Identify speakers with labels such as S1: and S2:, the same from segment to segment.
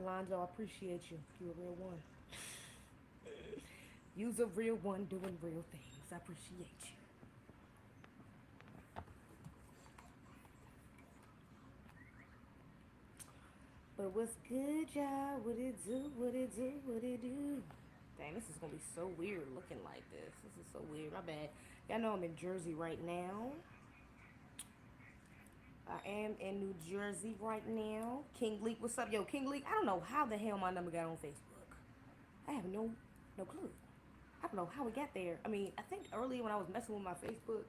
S1: Alonzo, I appreciate you. You a real one. You's a real one doing real things. I appreciate you. But what's good, y'all? What it do? What it do? What it do? Dang, this is gonna be so weird looking like this. This is so weird. My bad. Y'all know I'm in Jersey right now. I am in New Jersey right now. King Leak, what's up, yo? King Leak, I don't know how the hell my number got on Facebook. I have no clue. I don't know how we got there. I mean, I think earlier when I was messing with my Facebook,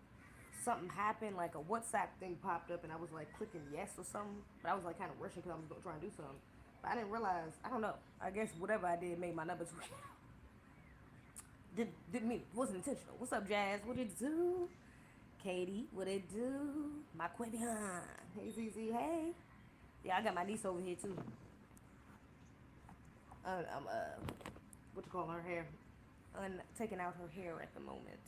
S1: something happened, like a WhatsApp thing popped up, and I was like clicking yes or something. But I was like kind of rushing because I was going to try and do something. But I didn't realize. I don't know. I guess whatever I did made my numbers. Didn't mean it. Wasn't intentional. What's up, Jazz? What it do? Katie, what it do? My Quentin. Hey, ZZ. Hey. Yeah, I got my niece over here too. I'm what you call her hair? Taking out her hair at the moment.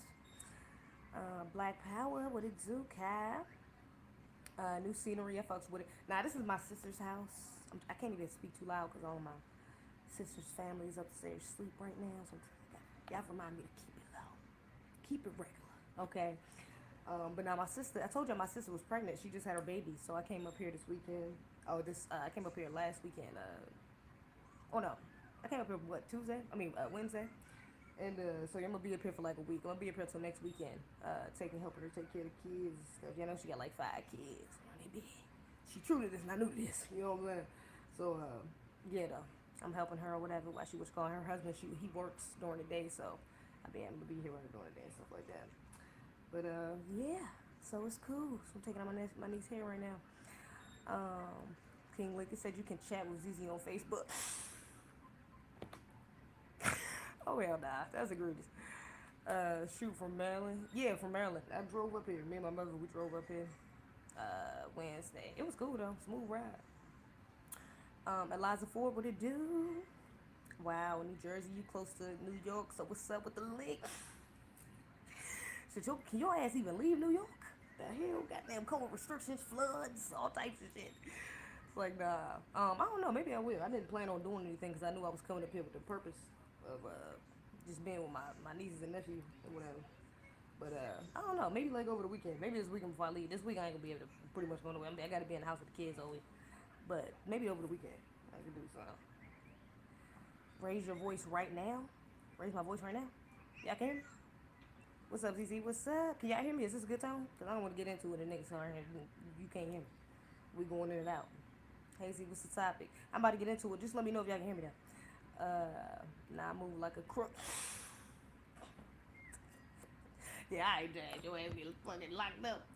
S1: Black Power, what it do, Kai? New scenery, I fucks with it. Now, this is my sister's house. I can't even speak too loud because all of my sister's families upstairs sleep right now. So y'all remind me to keep it low. Keep it regular, okay? But now my sister, I told you my sister was pregnant. She just had her baby. So I came up here this weekend. I came up here last weekend. Oh no. I came up here, what, Tuesday? Wednesday. And so I'm gonna be up here for like a week. I'm gonna be up here till next weekend, helping her take care of the kids. Cause you know she got like 5 kids. She true to this, and I knew this. You know what I'm saying? So yeah, though I'm helping her or whatever. While she was calling her husband, he works during the day, so I'll be able to be here during the day and stuff like that. But yeah, so it's cool. So I'm taking out my niece's hair right now. King Lickett said you can chat with Zeze on Facebook. Oh hell nah, that's egregious. Shoot, from Maryland. Yeah, from Maryland. I drove up here. Me and my mother, we drove up here Wednesday. It was cool though, smooth ride. Eliza Ford, what it do? Wow, New Jersey, you close to New York, so what's up with the link? So can your ass even leave New York? The hell, goddamn cold restrictions, floods, all types of shit. It's like, nah. I don't know. Maybe I will. I didn't plan on doing anything because I knew I was coming up here with the purpose of just being with my nieces and nephews or whatever. But I don't know. Maybe like over the weekend. Maybe this weekend before I leave. This week I ain't gonna be able to pretty much go nowhere. I gotta be in the house with the kids always. But maybe over the weekend I can do something. Raise your voice right now. Raise my voice right now. Y'all can hear me? What's up, ZZ? What's up? Can y'all hear me? Is this a good time? Because I don't want to get into it and niggas are here. You can't hear me. We going in and out. Hazy, what's the topic? I'm about to get into it. Just let me know if y'all can hear me now. Now I move like a crook. Yeah, I ain't dead. Your ass be fucking locked up.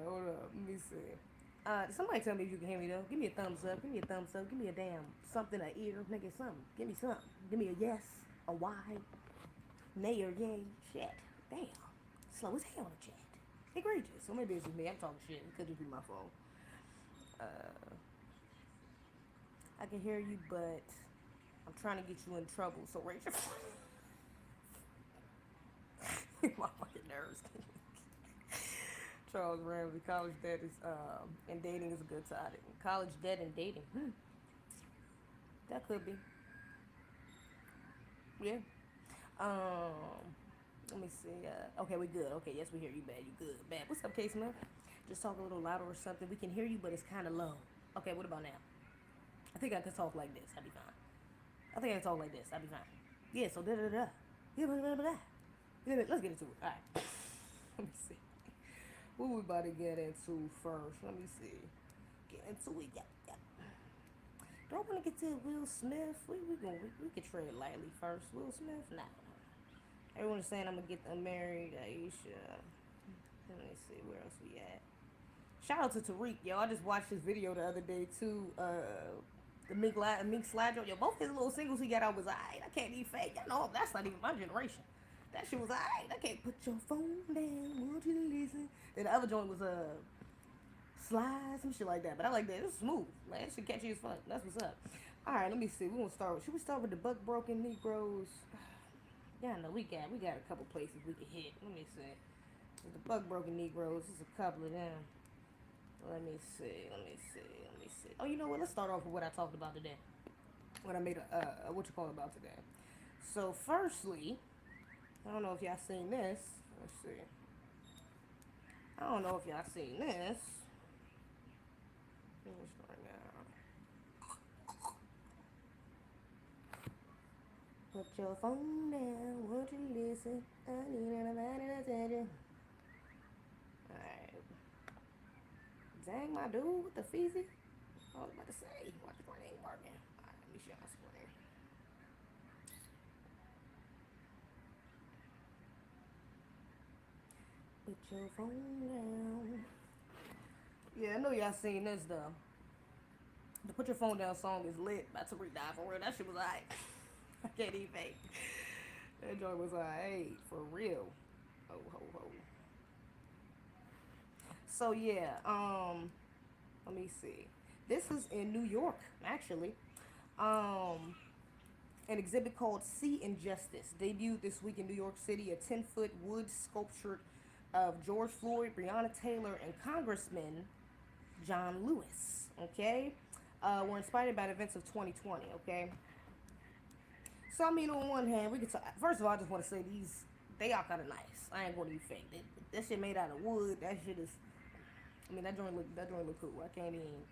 S1: Hold up. Let me see. Somebody tell me if you can hear me though. Give me a thumbs up. Give me a thumbs up. Give me a damn something, a ear, nigga, something. Give me something. Give me a yes, a why, nay or yay. Shit. Damn. Slow as hell in the chat. Egregious. So maybe it's just me. I'm talking shit. It could just be my phone. I can hear you, but I'm trying to get you in trouble. So raise your my fucking nerves. Charles Ramsey, college debt is and dating is a good topic. College debt and dating. That could be. Yeah. Let me see. Okay, we good. Okay, yes, we hear you. Bad, you good. Bad. What's up, K Smith? Just talk a little louder or something. We can hear you, but it's kind of low. Okay, what about now? I think I can talk like this. I'll be fine. I think I can talk like this. I'll be fine. Yeah. So da da da. Yeah, blah, blah, blah. Let's get into it. All right. Let me see. What we about to get into first? Let me see. Get into it. Yeah. Do I want to get to Will Smith? We can tread lightly first. Will Smith? Nah. Everyone's saying I'm gonna get them married. Aisha. Let me see where else we at. Shout out to Tariq, yo. I just watched his video the other day too. The Mink Slide, yo. Both his little singles he got out was alright. I can't even fake. Y'all know that's not even my generation. That shit was alright. I can't put your phone down. Won't you listen? Then the other joint was Slide, some shit like that. But I like that. It's smooth. Man, that shit catchy as fuck. That's what's up. Alright, let me see. We gonna start with, should we start with the Buck Broken Negroes? Yeah, no, we got a couple places we can hit. Let me see. The Buck Broken Negroes, there's a couple of them. Let me see. Oh, you know what? Let's start off with what I talked about today. What I made what you call it about today. So, firstly, I don't know if y'all seen this. Let's see. I don't know if y'all seen this. Right now. Put your phone down. Won't you listen? I need another attention. Alright. Dang, my dude with the feezy. I was about to say, why the phone ain't working? Alright, let me share my screen. Put your phone down. Yeah, I know y'all seen this though. The Put Your Phone Down song is lit. About to die for real. That shit was alright. I can't even fake. That joint was alright for real. Ho ho ho. So yeah, let me see. This is in New York, actually. Um, an exhibit called "See Injustice" debuted this week in New York City. A 10-foot wood sculpture of George Floyd, Breonna Taylor, and Congressman John Lewis. Okay, were inspired by the events of 2020. Okay, so I mean, on one hand, we could talk. First of all, I just want to say they are kind of nice. I ain't gonna be fake. That shit made out of wood. That shit is. I mean, that joint look cool. I can't even.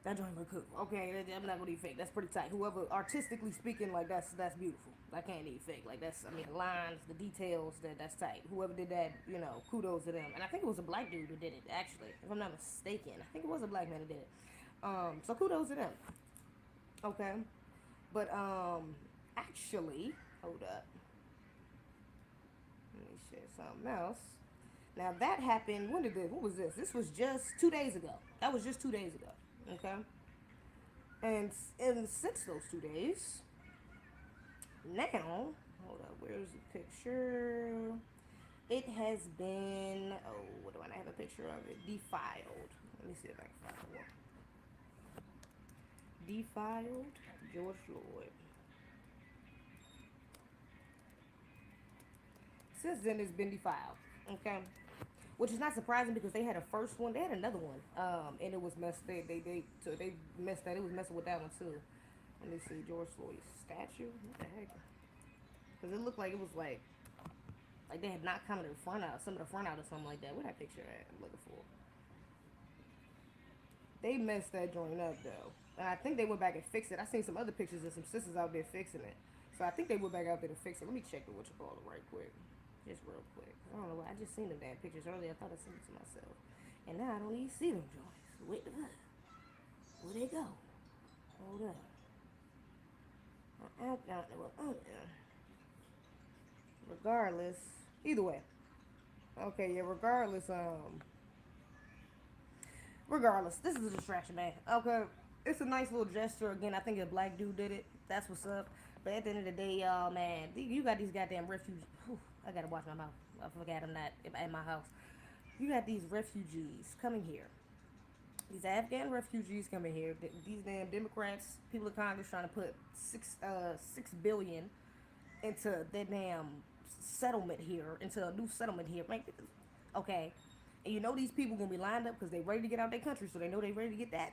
S1: That joint look cool. Okay, I'm not gonna be fake. That's pretty tight. Whoever, artistically speaking, like that's beautiful. I can't even fake. Like that's, I mean, the lines, the details, that's tight. Whoever did that, kudos to them. And I think it was a black dude who did it, actually, if I'm not mistaken. I think it was a black man who did it. So kudos to them. Okay, but actually, hold up. Let me share something else. Now that happened. When did this? What was this? This was just 2 days ago. That was just 2 days ago. Okay. And since those 2 days, now, hold up, where's the picture? It has been, oh, what do I have a picture of it? Defiled. Let me see if I can find one. Defiled George Floyd. Since then, it's been defiled. Okay. Which is not surprising because they had a first one. They had another one. And it was messed. They messed that. It was messing with that one too. Let me see, George Floyd's statue. What the heck? Because it looked like it was like they had not come to the front out, some of the front out or something like that. What that picture at? I'm looking for. They messed that joint up though, and I think they went back and fixed it. I seen some other pictures of some sisters out there fixing it. So I think they went back out there to fix it. Let me check the what you call it right quick. Just real quick. I don't know why. I just seen them damn pictures earlier. I thought I sent it to myself. And now I don't even see them joints. Wait the fuck. Where they go? Hold up. Regardless. Either way. Okay, yeah, regardless. This is a distraction, man. Okay. It's a nice little gesture. Again, I think a black dude did it. That's what's up. But at the end of the day, y'all, man, you got these goddamn refugees. I gotta watch my mouth. I forgot I'm not in my house. You got these refugees coming here. These Afghan refugees coming here. These damn Democrats, people in Congress trying to put $6 billion into that damn settlement here, into a new settlement here. Okay, and you know these people gonna be lined up because they ready to get out their country, so they know they ready to get that.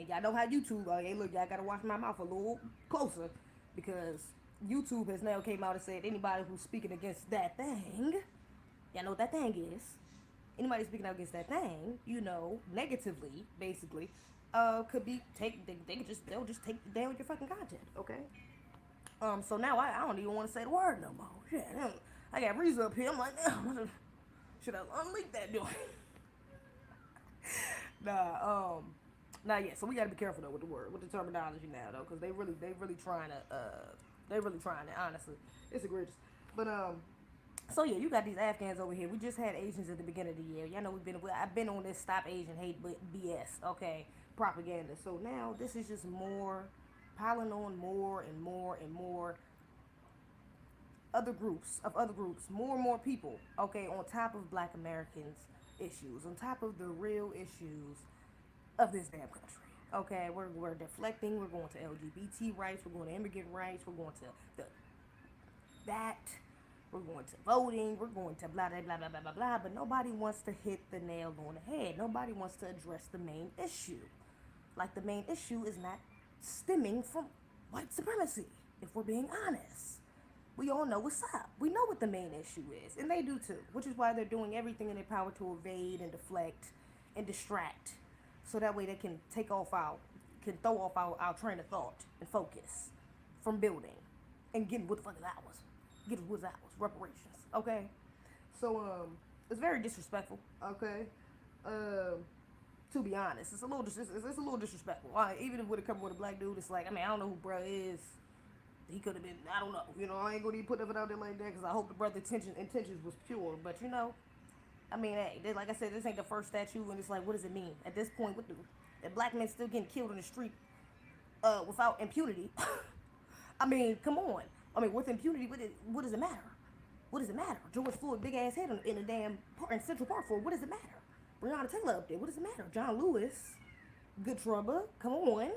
S1: And y'all know how YouTube. Hey, look, y'all gotta watch my mouth a little closer because YouTube has now came out and said anybody who's speaking against that thing, y'all know what that thing is. Anybody speaking out against that thing, negatively, basically, could be they'll just take down your fucking content, okay? So now I don't even want to say the word no more. Shit, I got Reese up here. I'm like, should I unleak that joint? Yeah. So we gotta be careful though with the terminology now though, because they really trying to, honestly, it's egregious. But so yeah, you got these Afghans over here. We just had Asians at the beginning of the year. Y'all know I've been on this Stop Asian Hate BS, okay, propaganda. So now this is just piling on more and more and more other groups, more and more people, okay, on top of Black Americans' issues, on top of the real issues of this damn country. Okay, we're deflecting. We're going to LGBT rights. We're going to immigrant rights. We're going to that. we're going to voting, we're going to blah, blah, blah, blah, blah, blah, blah, but nobody wants to hit the nail on the head. Nobody wants to address the main issue. Like, the main issue is not stemming from white supremacy, if we're being honest. We all know what's up. We know what the main issue is, and they do too, which is why they're doing everything in their power to evade and deflect and distract, so that way they can throw off our train of thought and focus from building and getting what the fuck is ours. Get what's ours. Reparations. Okay? So, it's very disrespectful. Okay? To be honest, it's a little disrespectful. Even if it would have come with a black dude, it's like, I mean, I don't know who bruh is. He could have been, I don't know. You know, I ain't gonna even put it out there like that, because I hope the brother's intentions was pure. But, you know, I mean, hey, like I said, this ain't the first statue, and it's like, what does it mean? At this point, what the black men still getting killed in the street without impunity? I mean, come on. I mean, with impunity, what does it matter? What does it matter? George Floyd, big ass head in a damn in Central Park for what does it matter? Breonna Taylor up there, what does it matter? John Lewis, good trouble, come on.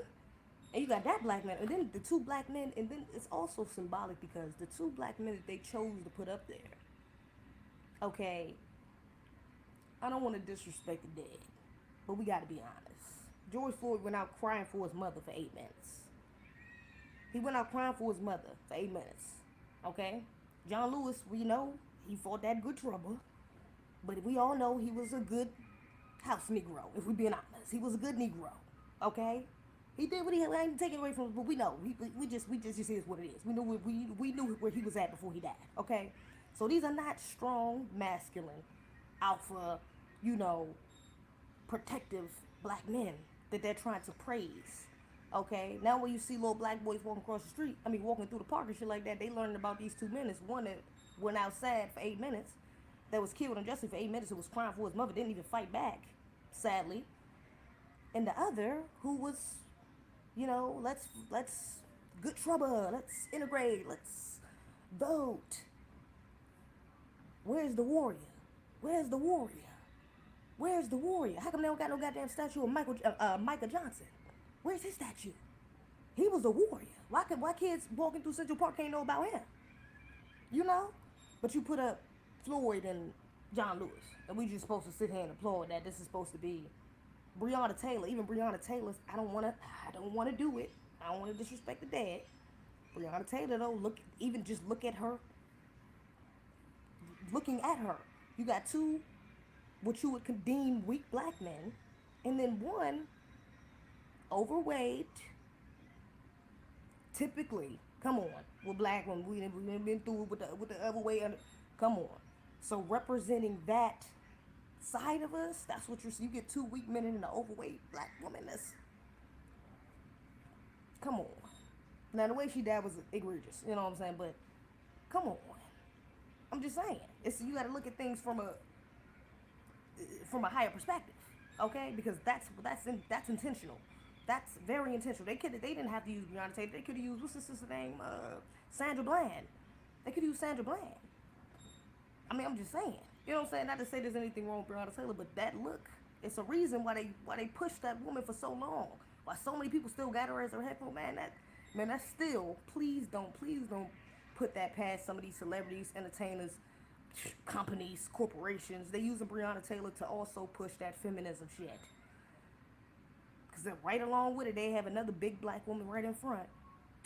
S1: And you got that black man, and then the two black men, and then it's also symbolic because the two black men that they chose to put up there. Okay, I don't want to disrespect the dead, but we got to be honest. George Floyd went out crying for his mother for 8 minutes. He went out crying for his mother for 8 minutes. Okay? John Lewis, we know, he fought that good trouble. But we all know he was a good house Negro, if we're being honest. He was a good Negro. Okay? He did what he had. I ain't taking away from him, but we know. We just is what it is. We knew where he was at before he died. Okay? So these are not strong, masculine, alpha, you know, protective black men that they're trying to praise. Okay, now when you see little black boys walking across the street, walking through the park and shit like that, they learning about these 2 minutes. One that went outside for 8 minutes, that was killed unjustly for 8 minutes, who was crying for his mother, didn't even fight back, sadly. And the other, who was, you know, let's good trouble, let's integrate, let's vote. Where's the warrior? Where's the warrior? Where's the warrior? How come they don't got no goddamn statue of Micah Johnson? Where's his statue? He was a warrior. Why kids walking through Central Park can't know about him? You know? But you put up Floyd and John Lewis, and we just supposed to sit here and applaud that this is supposed to be Breonna Taylor. Even Breonna Taylor's, I don't wanna do it. I don't wanna disrespect the dead. Breonna Taylor though, look at her. Looking at her. You got two what you would deem weak black men, and then one overweight, typically, come on, we're black women, we've been through it with the overweight, come on. So representing that side of us, that's what you get two weak men and an overweight black woman, come on. Now the way she died was egregious, you know what I'm saying, but come on. I'm just saying, you gotta look at things from a higher perspective, okay? Because that's intentional. That's very intentional. They didn't have to use Breonna Taylor. They could have used, what's this sister's name? Sandra Bland. They could use Sandra Bland. I'm just saying. You know what I'm saying? Not to say there's anything wrong with Breonna Taylor, but that look, it's a reason why they pushed that woman for so long. Why so many people still got her as their headphone. That's still, please don't put that past some of these celebrities, entertainers, companies, corporations. They using Breonna Taylor to also push that feminism shit. Because right along with it, they have another big black woman right in front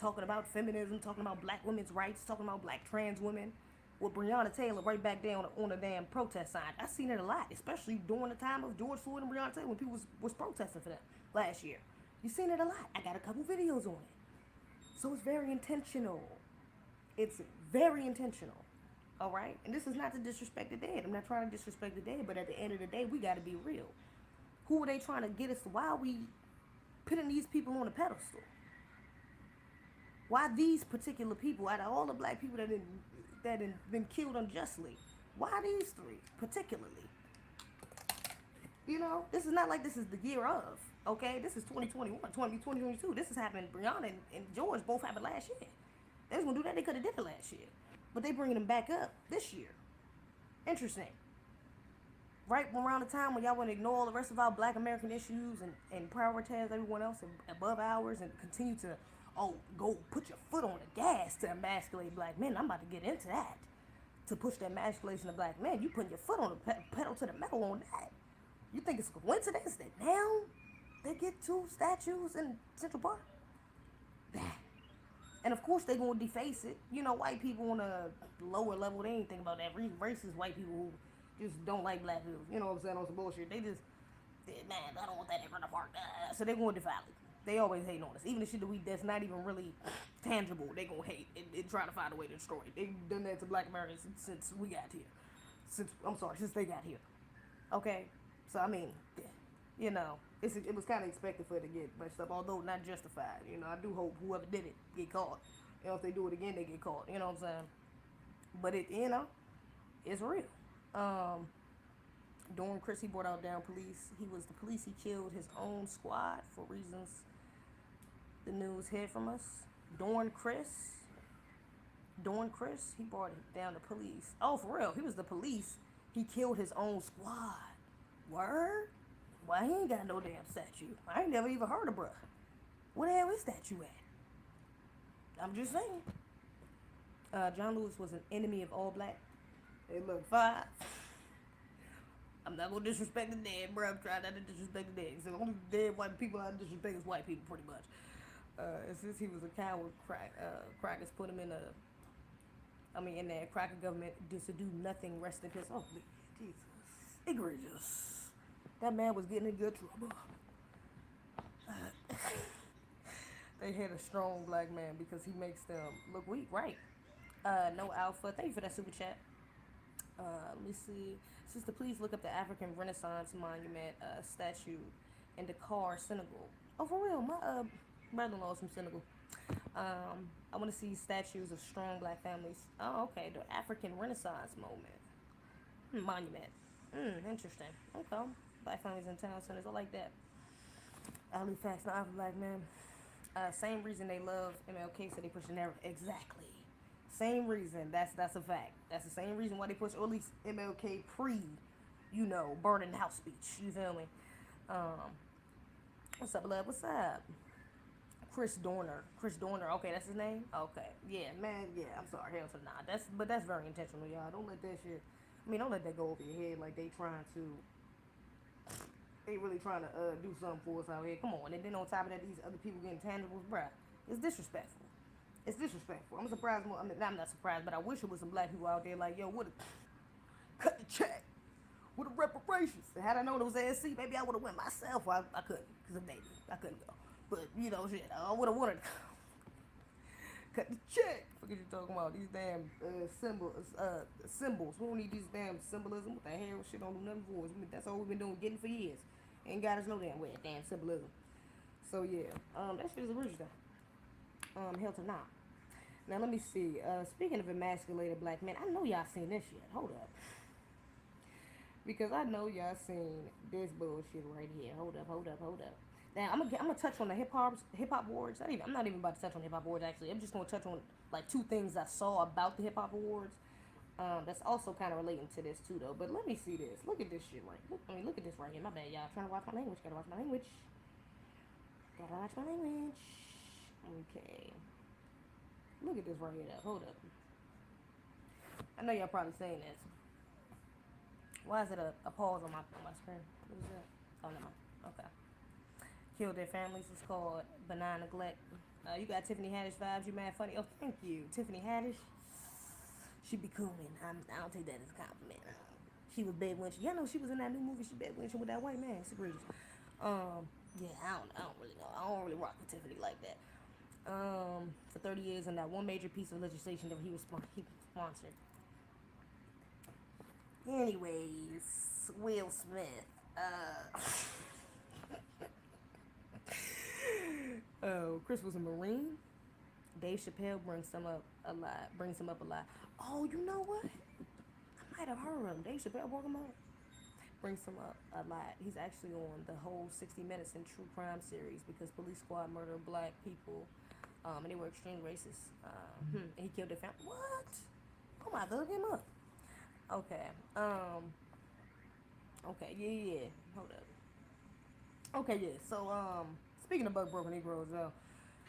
S1: talking about feminism, talking about black women's rights, talking about black trans women, with Breonna Taylor right back there on a damn protest sign. I've seen it a lot, especially during the time of George Floyd and Breonna Taylor when people was protesting for them last year. You've seen it a lot. I got a couple videos on it. So it's very intentional. It's very intentional. All right? And this is not to disrespect the dead. I'm not trying to disrespect the dead, but at the end of the day, we got to be real. Who are they trying to get us? Why are we putting these people on a pedestal? Why these particular people, out of all the black people that have been killed unjustly, why these three particularly? You know, this is not like this is the year of, okay? This is 2021, 2022. This is happening. Breonna and George both happened last year. They was going to do that. They could have did it last year. But they bringing them back up this year. Interesting. Right around the time when y'all want to ignore all the rest of our black American issues and prioritize everyone else above ours and continue to, go put your foot on the gas to emasculate black men. I'm about to get into that. to push that emasculation of black men. You putting your foot on the pedal to the metal on that. You think it's a coincidence that now they get 2 statues in Central Park? And of course they gonna deface it. You know, white people on a lower level, they ain't think about that. Racist white people who just don't like black people. You know what I'm saying? On some bullshit. They just, man, I don't want that in front of the park. So they gonna defile it. They always hate on us. Even the shit that that's not even really tangible, they gonna hate and try to find a way to destroy it. They've done that to black Americans since we got here. Since they got here. Okay? So, I mean, you know, it was kind of expected for it to get messed up, although not justified. You know, I do hope whoever did it get caught. You know, if they do it again, they get caught. You know what I'm saying? But you know, it's real. During Chris, he brought out down police. He was the police. He killed his own squad for reasons the news hid from us. During Chris, he brought down the police. Oh, for real? He was the police. He killed his own squad. Word? Why he ain't got no damn statue? I ain't never even heard of bruh. Where the hell is statue at? I'm just saying. John Lewis was an enemy of all black. Hey, look, 5. I'm not gonna disrespect the dead, bro. I'm trying not to disrespect the dead. So the only dead white people I disrespect is white people, pretty much. Since he was a coward, crackers put him in that cracker government just to do nothing. Rest in peace. Oh, Jesus, egregious. That man was getting in good trouble. They had a strong black man because he makes them look weak, right? No Alpha. Thank you for that super chat. Let me see. Sister, please look up the African Renaissance Monument statue in Dakar, Senegal. Oh, for real? My brother-in-law is from Senegal. I want to see statues of strong black families. Oh, okay. The African Renaissance Monument. Interesting. Okay. Black families in town centers. I like that. Only facts, not for black men. Same reason they love MLK, so they push the narrative. Exactly. Same reason. That's a fact. That's the same reason why they push, or at least MLK burning the house speech. You feel me? What's up, love? What's up? Chris Dorner. Okay, that's his name? Okay. Yeah, man, yeah, I'm sorry. Hell to nah. That's very intentional, y'all. Don't let that shit, don't let that go over your head like they really trying to do something for us out here. Come on. And then on top of that, these other people getting tangibles, bruh. It's disrespectful. I'm surprised more. I'm not surprised, but I wish it was some black people out there like, yo, cut the check. What the reparations? And had I known it was ASC, maybe I would have went myself. Well, I couldn't, because of Navy. I couldn't go. But, shit, I would have wanted to cut the check. Forget you talking about these damn symbols. We don't need these damn symbolism. What the hell? Shit don't do nothing for us. That's all we've been doing, getting for years. Ain't got us no damn way, damn symbolism. So, yeah. That shit is original. Hell to not. Now, let me see. Speaking of emasculated black men, I know y'all seen this shit. Hold up. Because I know y'all seen this bullshit right here. Hold up. Now, I'm gonna touch on the hip hop awards. I'm not even about to touch on hip hop awards, actually. I'm just gonna touch on, like, 2 things I saw about the hip hop awards. That's also kind of relating to this, too, though. But let me see this. Look at this shit right here. Look at this right here. My bad, y'all. I'm trying to watch my language. Gotta watch my language. Okay. Look at this right here. Hold up. I know y'all probably saying this. Why is it a pause on my screen? What is that? Oh, no. Okay. Killed their families. It's called Benign Neglect. You got Tiffany Haddish vibes. You mad funny? Oh, thank you. Tiffany Haddish. She be cooling. I don't take that as a compliment. She was bedwenching. Y'all know she was in that new movie. She bedwenching with that white man. It's egregious. Yeah, I don't really know. I don't really rock with Tiffany like that. For 30 years, and that one major piece of legislation that he sponsored. Anyways, Will Smith. Chris was a Marine. Dave Chappelle brings him up a lot. Oh, you know what? I might have heard him. Dave Chappelle brought him up. Brings him up a lot. He's actually on the whole 60 Minutes and True Crime series because police squad murdered black people, and they were extreme racist. And he killed their family. What? Oh my God, look him up. Okay. Okay. Yeah. Hold up. Okay. Yeah. So speaking of Buck Broken Negroes,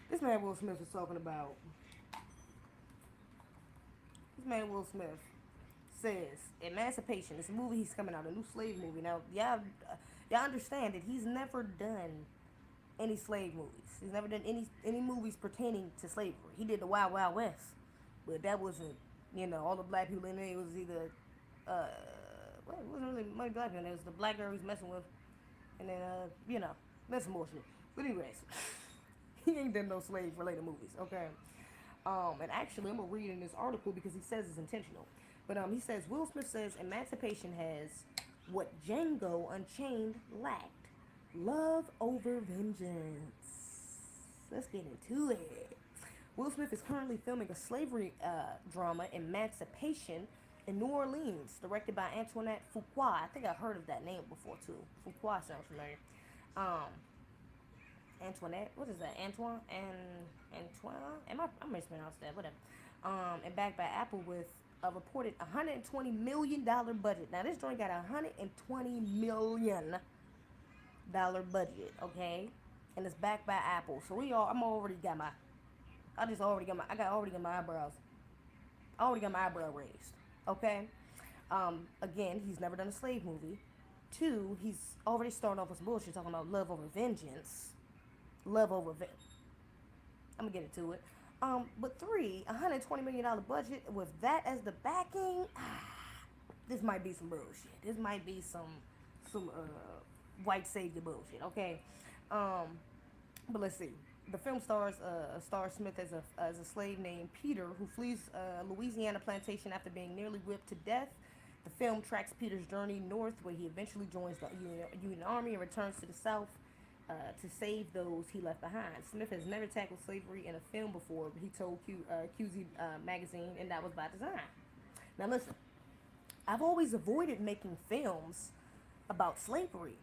S1: this man Will Smith says Emancipation. It's a movie he's coming out, a new slave movie. Now, y'all understand that he's never done any slave movies. He's never done any movies pertaining to slavery. He did the Wild Wild West, but that wasn't, all the black people in it. It was either, well, it wasn't really many black people. It was the black girl he's messing with, and then, that's some more shit. But anyways, he ain't done no slave related movies, okay? And actually, I'm gonna read in this article because he says it's intentional. But he says Will Smith says Emancipation has what Django Unchained lacked: love over vengeance. Let's get into it. Will Smith is currently filming a slavery drama, Emancipation, in New Orleans, directed by Antoinette Fuqua. I think I've heard of that name before too. Fuqua sounds familiar. Antoinette, what is that? Antoine? I mispronounced that, whatever. And backed by Apple with a reported $120 million budget. Now, this joint got a $120 million budget, okay? And it's backed by Apple. So I already got my eyebrows. I already got my eyebrow raised, okay? Again, he's never done a slave movie. 2, he's already starting off with some bullshit talking about love over vengeance. Love over vengeance. I'm gonna get into it. But 3, $120 million budget with that as the backing. This might be some bullshit. This might be some white savior bullshit. Okay. But let's see. The film stars Smith as a slave named Peter who flees Louisiana plantation after being nearly whipped to death. The film tracks Peter's journey north, where he eventually joins the Union Army and returns to the South to save those he left behind. Smith has never tackled slavery in a film before, but he told QZ magazine, and that was by design. Now listen, I've always avoided making films about slavery.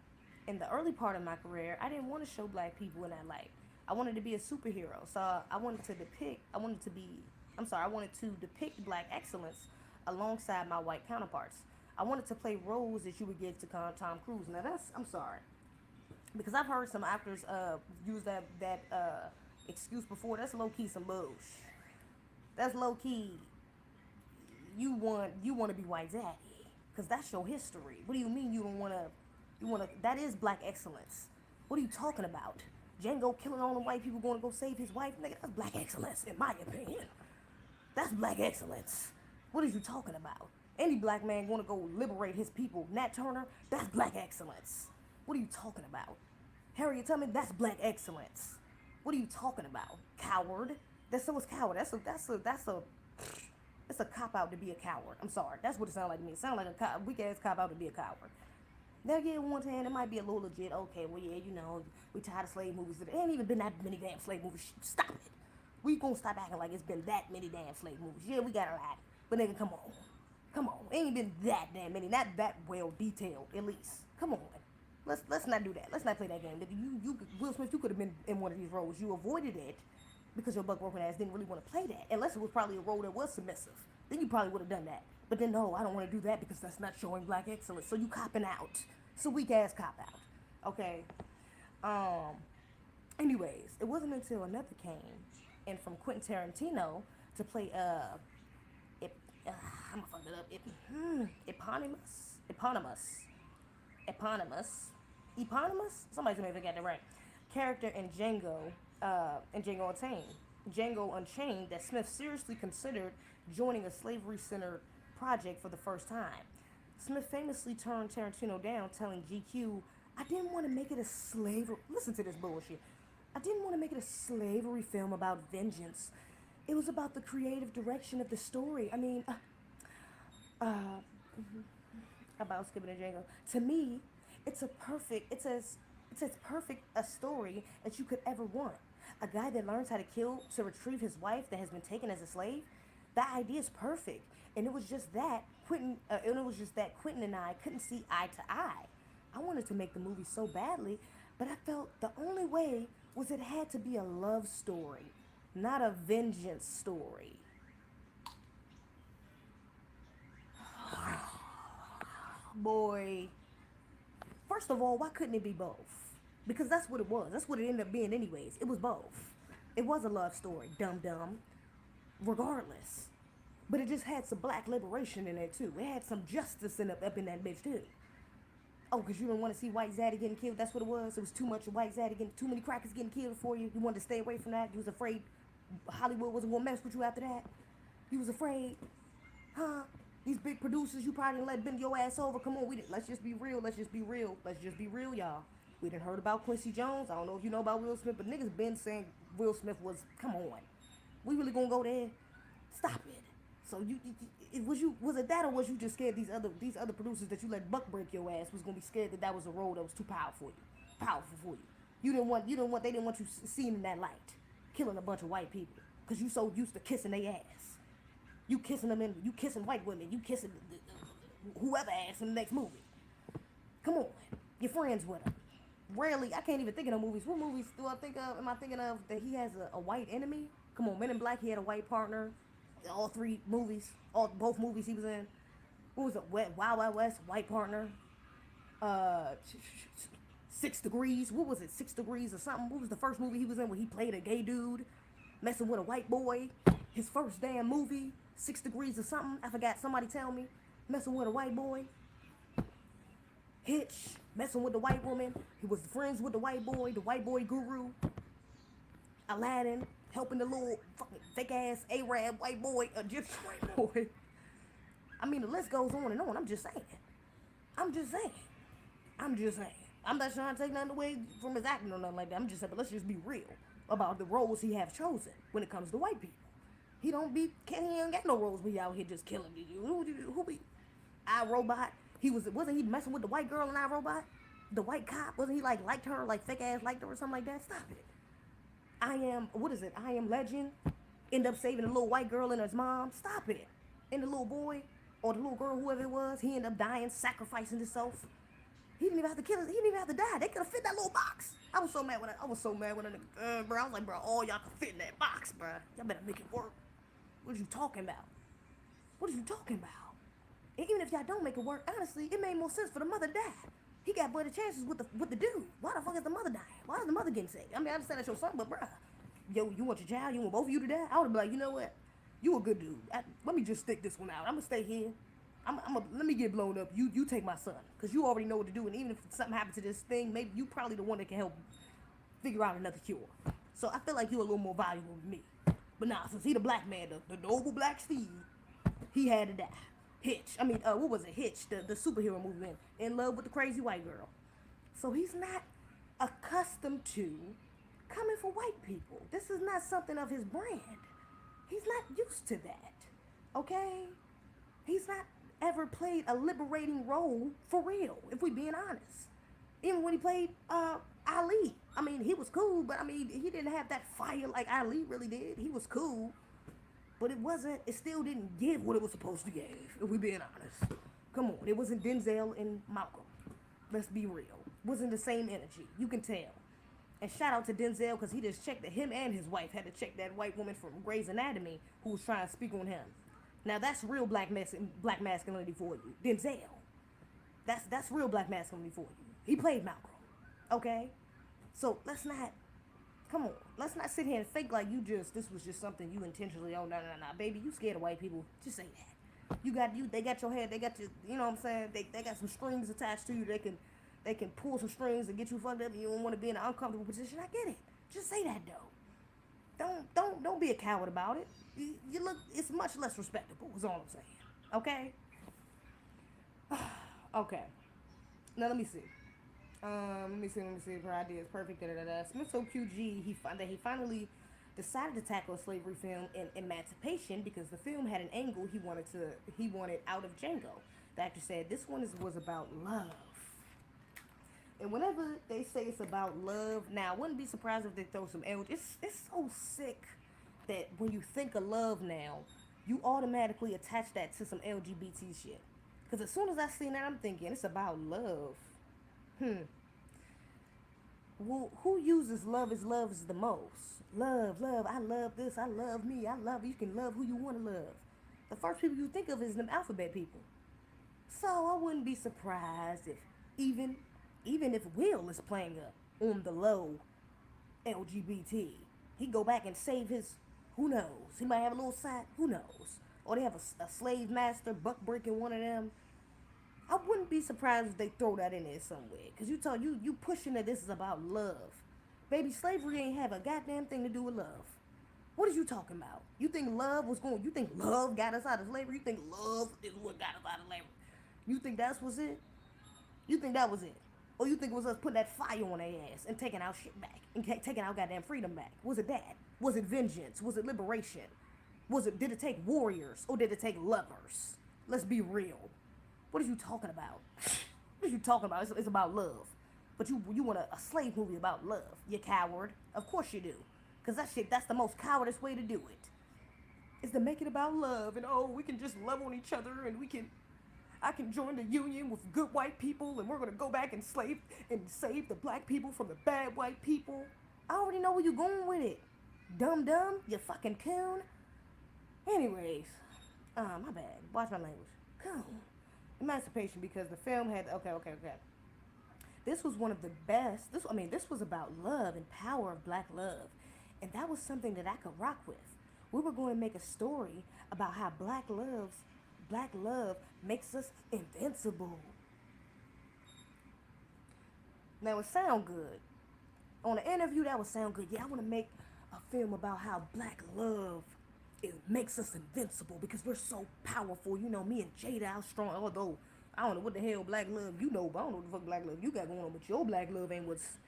S1: In the early part of my career, I didn't want to show black people in that light. I wanted to be a superhero, so I wanted to depict black excellence alongside my white counterparts. I wanted to play roles that you would give to Tom Cruise. Now I'm sorry. Because I've heard some actors use that excuse before. That's low key some bullshit. That's low key. You want to be white daddy, because that's your history. What do you mean you don't want to? You want to? That is black excellence. What are you talking about? Django killing all the white people going to go save his wife? Nigga, that's black excellence, in my opinion. That's black excellence. What are you talking about? Any black man going to go liberate his people? Nat Turner? That's black excellence. What are you talking about? Harriet Tubman, that's black excellence. What are you talking about? Coward? That's so it's coward. That's a cop out to be a coward. I'm sorry. That's what it sounds like to me. It sounds like a weak ass cop out to be a coward. Now, yeah, one hand, it might be a little legit. Okay, well, yeah, we tired of slave movies. It ain't even been that many damn slave movies. Stop it. We gonna stop acting like it's been that many damn slave movies. Yeah, we got a lot. But nigga, come on. Come on. It ain't been that damn many. Not that well detailed, at least. Come on. Let's not do that. Let's not play that game. Will Smith, you could have been in one of these roles. You avoided it because your buck broken ass didn't really want to play that. Unless it was probably a role that was submissive. Then you probably would have done that. But then, no, I don't want to do that because that's not showing black excellence. So you copping out. It's a weak ass cop out. Okay. Anyways, it wasn't until another came in from Quentin Tarantino to play I'm gonna fuck it up. Eponymous. Somebody's gonna get that right. Character in Django Unchained that Smith seriously considered joining a slavery-centered project for the first time. Smith famously turned Tarantino down, telling GQ, "I didn't want to make it a slavery." Listen to this bullshit. "I didn't want to make it a slavery film about vengeance. It was about the creative direction of the story. I mean, about skipping and Django. To me, it's as perfect a story as you could ever want. A guy that learns how to kill to retrieve his wife that has been taken as a slave. That idea is perfect. And it was just that Quentin and I couldn't see eye to eye. I wanted to make the movie so badly, but I felt the only way was it had to be a love story, not a vengeance story." Boy, first of all, why couldn't it be both? Because that's what it was. That's what it ended up being anyways. It was both. It was a love story, dum-dum. Regardless. But it just had some black liberation in it too. It had some justice up in that bitch too. Oh, because you didn't want to see white zaddy getting killed. That's what it was. It was too much white zaddy getting, too many crackers getting killed for you. You wanted to stay away from that. You was afraid Hollywood wasn't gonna mess with you after that. You was afraid, huh? These big producers, you probably didn't let bend your ass over. Come on, let's just be real. Let's just be real. Let's just be real, y'all. We done heard about Quincy Jones. I don't know if you know about Will Smith, but niggas been saying Will Smith was. Come on, we really gonna go there? Stop it. So was it that, or was you just scared these other producers that you let buck break your ass was gonna be scared that was a role that was too powerful for you? They didn't want you seen in that light, killing a bunch of white people because you so used to kissing their ass. You kissing them you kissing white women, you kissing whoever ass in the next movie. Come on, you're friends with them. Rarely, I can't even think of no movies. What movies do I think of? Am I thinking of that he has a white enemy? Come on, Men in Black, he had a white partner. All three movies, both movies he was in. What was it? Wild Wild West, white partner. 6 Degrees. What was it? 6 Degrees or something. What was the first movie he was in where he played a gay dude messing with a white boy? His first damn movie, 6 Degrees or something. I forgot. Somebody tell me. Messing with a white boy. Hitch, messing with the white woman. He was friends with the white boy guru. Aladdin, helping the little fucking fake ass Arab white boy, Egyptian white boy. I mean, the list goes on and on. I'm just saying. I'm not trying to take nothing away from his acting or nothing like that. I'm just saying, but let's just be real about the roles he has chosen when it comes to white people. He ain't got no roles where he out here just killing you. Who be iRobot? Wasn't he messing with the white girl in iRobot? The white cop? Wasn't he liked her, fake ass liked her or something like that? Stop it. I Am Legend, end up saving the little white girl and his mom. Stop it. And the little boy, or the little girl, whoever it was, he ended up dying, sacrificing himself. He didn't even have to kill us. He didn't even have to die. They could have fit that little box. I was so mad when I bro. I was like, bro, all y'all could fit in that box, bro. Y'all better make it work. What are you talking about? And even if y'all don't make it work, honestly, it made more sense for the mother to die. He got better chances with the dude. Why the fuck is the mother dying? Why is the mother getting sick? I mean, I understand that's your son, but bruh, yo, you want your child? You want both of you to die? I would be like, you know what? You a good dude. Let me just stick this one out. I'm gonna stay here. Let me get blown up. You take my son, cause you already know what to do. And even if something happens to this thing, maybe you probably the one that can help figure out another cure. So I feel like you're a little more valuable than me. But nah, since he the black man, the noble black Steve, he had to die. Hitch. What was it? Hitch, the superhero movie, in love with the crazy white girl. So he's not accustomed to coming for white people. This is not something of his brand. He's not used to that. Okay? He's not ever played a liberating role for real, if we being honest. Even when he played Ali. He was cool, but he didn't have that fire like Ali really did. He was cool. But it still didn't give what it was supposed to give, if we being honest. Come on, it wasn't Denzel and Malcolm. Let's be real. It wasn't the same energy. You can tell. And shout out to Denzel, because he just checked that him and his wife had to check that white woman from Grey's Anatomy who was trying to speak on him. Now that's real black masculinity for you. Denzel. That's real black masculinity for you. He played Malcolm. Okay? So let's not sit here and fake like this was just something you intentionally, nah, baby, you scared of white people. Just say that. They got your head, they got your, you know what I'm saying? They got some strings attached to you. They can pull some strings and get you fucked up and you don't want to be in an uncomfortable position. I get it. Just say that though. Don't be a coward about it. You look, it's much less respectable, is all I'm saying. Okay? Okay. Now let me see. Let me see if her idea is perfect. Smith so QG, he finally decided to tackle a slavery film in Emancipation because the film had an angle he wanted out of Django. The actor said this one was about love. And whenever they say it's about love, now I wouldn't be surprised if they throw some L. It's so sick that when you think of love now, you automatically attach that to some LGBT shit. Because as soon as I see that, I'm thinking it's about love. Well, who uses love as the most? Love, I love this, I love me, I love you. You can love who you want to love. The first people you think of is them alphabet people. So I wouldn't be surprised if even if Will is playing on the low LGBT, he go back and save his, who knows? He might have a little side, who knows? or they have a slave master buck breaking one of them. I wouldn't be surprised if they throw that in there somewhere. Cause you pushing that this is about love. Baby, slavery ain't have a goddamn thing to do with love. What is you talking about? You think you think love got us out of slavery? You think love is what got us out of slavery? You think that's was it? You think that was it? Or you think it was us putting that fire on their ass and taking our shit back and taking our goddamn freedom back? Was it that? Was it vengeance? Was it liberation? Did it take warriors or did it take lovers? Let's be real. What are you talking about? What are you talking about? It's about love. But you want a slave movie about love. You coward. Of course you do. Because that's the most cowardice way to do it. Is to make it about love and we can just love on each other and I can join the union with good white people and we're going to go back and save the black people from the bad white people. I already know where you're going with it. Dumb, you fucking coon. Anyways, my bad. Watch my language. Coon. Emancipation, because the film had okay. This was one of the best. This was about love and power of black love, and that was something that I could rock with. We were going to make a story about how black love makes us invincible. Now it sound good. On the interview, that would sound good. Yeah, I want to make a film about how black love makes us invincible because we're so powerful. You know, me and Jada out strong. Although I don't know what the hell black love but I don't know what the fuck black love you got going on. But your black love ain't what's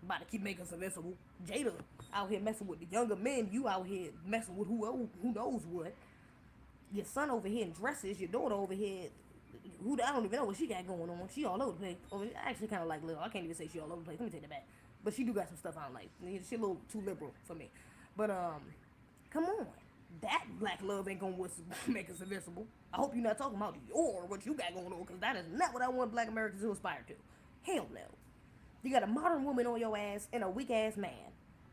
S1: about to keep making us invincible. Jada out here messing with the younger men. You out here messing with who knows what. Your son over here in dresses. Your daughter over here. I don't even know what she got going on. She all over the place. I actually kind of like Lil. I can't even say she all over the place. Let me take that back. But she do got some stuff I don't like. She a little too liberal for me. But come on. That black love ain't gonna make us invincible. I hope you're not talking about what you got going on, because that is not what I want black Americans to aspire to. Hell no. You got a modern woman on your ass and a weak ass man.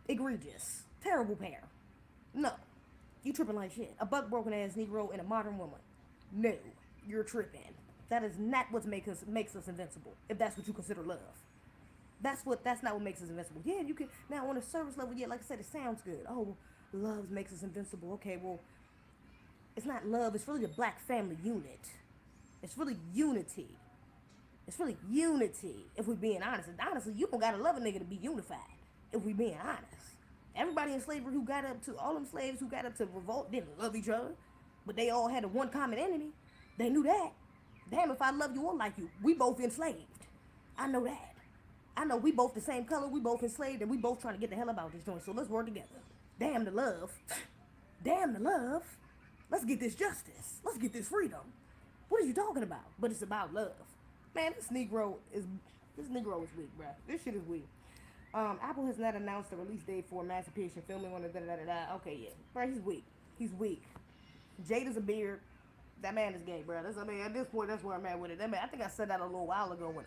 S1: Egregious. Terrible pair. No. You tripping like shit. A buck broken ass Negro and a modern woman. No. You're tripping. That is not what makes us invincible, if that's what you consider love. That's not what makes us invincible. Yeah, you can now on a service level, yeah, like I said, it sounds good. Oh, love makes us invincible. Okay, well, it's not love. It's really the black family unit. It's really unity. It's really unity, if we're being honest. And honestly, you don't gotta love a nigga to be unified, if we're being honest. Everybody in slavery all them slaves who got up to revolt didn't love each other, but they all had a one common enemy. They knew that. Damn, if I love you or like you, we both enslaved. I know that. I know we both the same color, we both enslaved, and we both trying to get the hell about this joint, so let's work together. Damn the love. Damn the love. Let's get this justice. Let's get this freedom. What are you talking about? But it's about love. Man, this Negro is weak, bruh. This shit is weak. Apple has not announced the release date for Emancipation filming on the da-da-da-da. Okay, yeah. Bruh, he's weak. He's weak. Jada's a beard. That man is gay, bruh. At this point, that's where I'm at with it. That man, I think I said that a little while ago when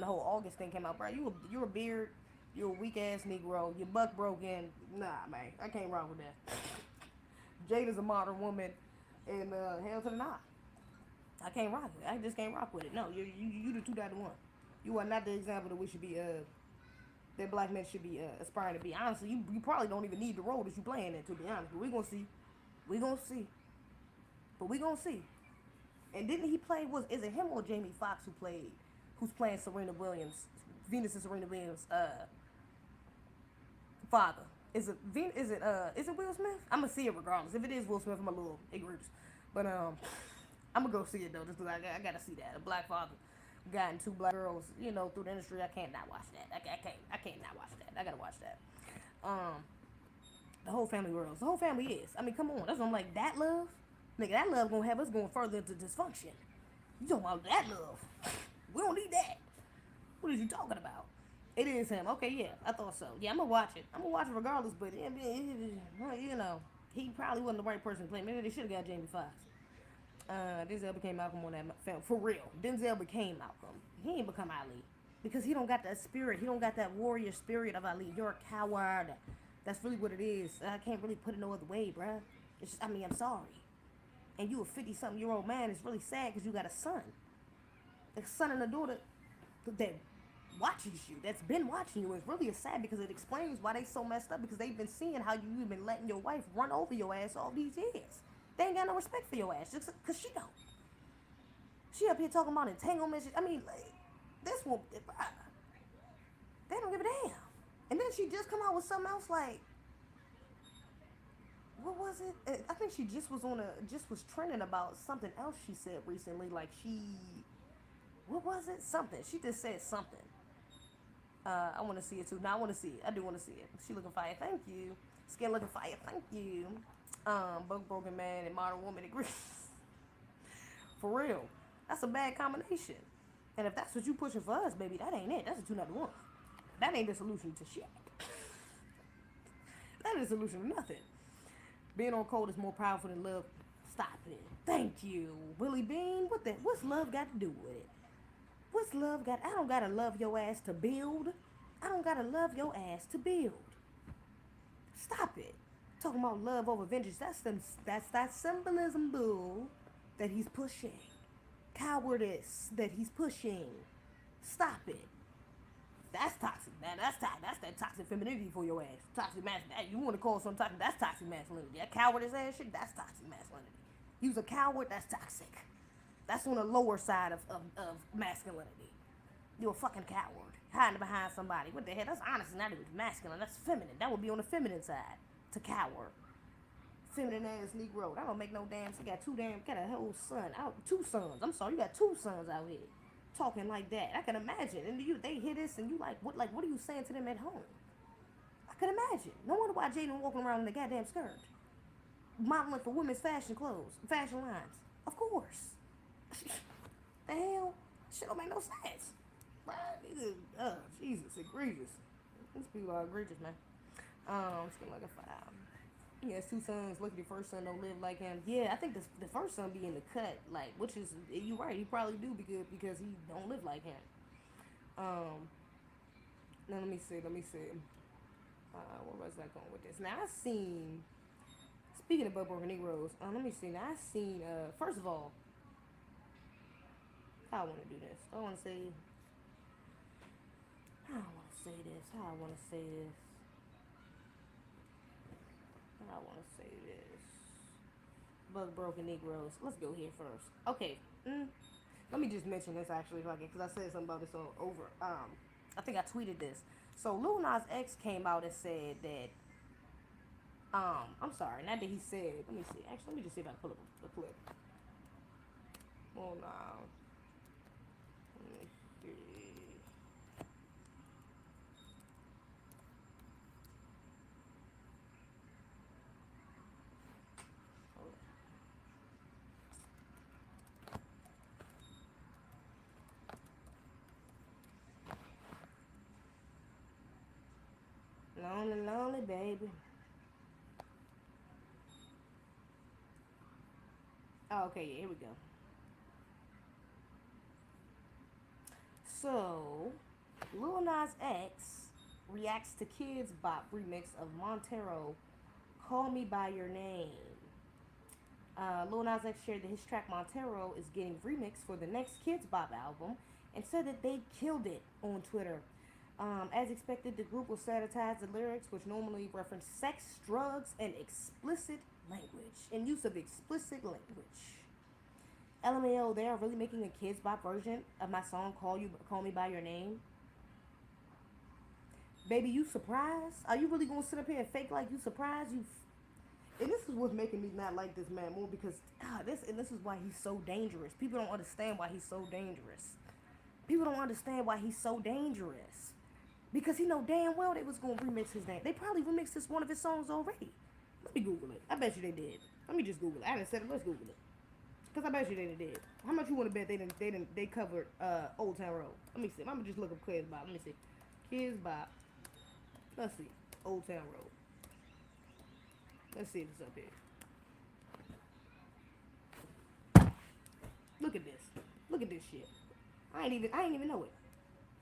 S1: the whole August thing came out, bruh. You're a beard. You're a weak ass Negro. Your buck broken. Nah, man. I can't rock with that. Jada's a modern woman. And hell to the nah. I can't rock with it. I just can't rock with it. No, you the 2.1. You are not the example that we should be that black men should be aspiring to be. Honestly, you probably don't even need the role that you playing in, to be honest. But we gonna see. But we gonna see. And didn't he play, is it him or Jamie Foxx who's playing Serena Williams, Venus and Serena Williams' father? Is it Will Smith? I'm gonna see it regardless. If it is Will Smith, I'm a little ignorant. But I'm gonna go see it though, just because I gotta see that. A black father gotten two black girls, through the industry. I can't not watch that. I can't not watch that. I gotta watch that. The whole family world. The whole family is. I mean, come on. That's what I'm like. That love, nigga. That love gonna have us going further into dysfunction. You talking about that love? We don't need that. What are you talking about? It is him. Okay, yeah, I thought so. Yeah, I'm gonna watch it. Regardless. But he probably wasn't the right person to play. Maybe they should have got Jamie Foxx. Denzel became Malcolm on that film. For real. Denzel became Malcolm. He ain't become Ali. Because he don't got that spirit. He don't got that warrior spirit of Ali. You're a coward. That's really what it is. I can't really put it no other way, bruh. It's just, I'm sorry. And you a 50-something-year-old man. It's really sad because you got a son. A son and a daughter that watches you, that's been watching you. It's really sad because it explains why they so messed up, because they've been seeing how you've been letting your wife run over your ass all these years. They ain't got no respect for your ass just because she don't. She up here talking about entanglements. I mean, like, this one, they don't give a damn. And then she just come out with something else like, what was it? I think she just was trending about something else she said recently. Like what was it? Something. She just said something. I want to see it too. Now I want to see it. I do want to see it. She looking fire. Thank you. Skin looking fire. Thank you. Bug broken man and modern woman agrees. For real. That's a bad combination. And if that's what you pushing for us, baby, that ain't it. That's a 2 not 1. That ain't the solution to shit. That ain't the solution to nothing. Being on cold is more powerful than love. Stop it. Thank you. Willie Bean, what's love got to do with it? What's love got? I don't gotta love your ass to build. I don't gotta love your ass to build. Stop it. Talking about love over vengeance. That's that symbolism bull that he's pushing. Cowardice that he's pushing. Stop it. That's toxic, man. That's that toxic femininity for your ass. Toxic masculinity. You want to call something toxic? That's toxic masculinity. That cowardice ass shit. That's toxic masculinity. You's a coward. That's toxic. That's on the lower side of masculinity. You're a fucking coward. Hiding behind somebody. What the hell? That's honestly not even masculine. That's feminine. That would be on the feminine side. To coward. Feminine ass Negro. That don't make no damn sense. You got a whole son out. 2 sons. I'm sorry. You got 2 sons out here. Talking like that. I can imagine. And they hear this and you like what are you saying to them at home? I can imagine. No wonder why Jaden walking around in the goddamn skirt. Modeling for women's fashion lines. Of course. The hell? Shit don't make no sense. Jesus, egregious. These people are egregious, man. Skin like a 5. He has 2 sons. Lucky the first son don't live like him. Yeah, I think the first son be in the cut, like, which is, you're right, he probably do because he don't live like him. Now let me see. Where was I going with this? Now I seen, speaking of Bug Broken Negroes, let me see. Now I seen, first of all, how I want to do this. How I want to say this. Bug Broken Negroes. Let's go here first. Okay. Let me just mention this actually, because I said something about this over. I think I tweeted this. So Lil Nas X came out and said that. I'm sorry. Not that he said. Let me see. Actually, let me just see if I can pull up a clip. Well, now. Let me see. Lonely, lonely, baby. Oh, okay, yeah, here we go. So, Lil Nas X reacts to Kids Bop remix of Montero, Call Me By Your Name. Lil Nas X shared that his track Montero is getting remixed for the next Kids Bop album and said that they killed it on Twitter. As expected, the group will sanitize the lyrics, which normally reference sex, drugs, and explicit language, and use of explicit language. LMAO, they are really making a Kids Bop version of my song Call Me By Your Name. Baby, you surprised? Are you really gonna sit up here and fake like you surprised? And this is what's making me not like this man more, because this is why he's so dangerous. People don't understand why he's so dangerous. People don't understand why he's so dangerous. Because he know damn well they was going to remix his name. They probably remixed this one of his songs already. Let me Google it. I bet you they did. Let me just Google it. I didn't say it. Let's Google it. Because I bet you they did. How much you want to bet they covered Old Town Road? Let me see. I'm going to just look up Kids Bop. Let me see. Kids Bop. Let's see. Old Town Road. Let's see if it's up here. Look at this. Look at this shit. I ain't even know it.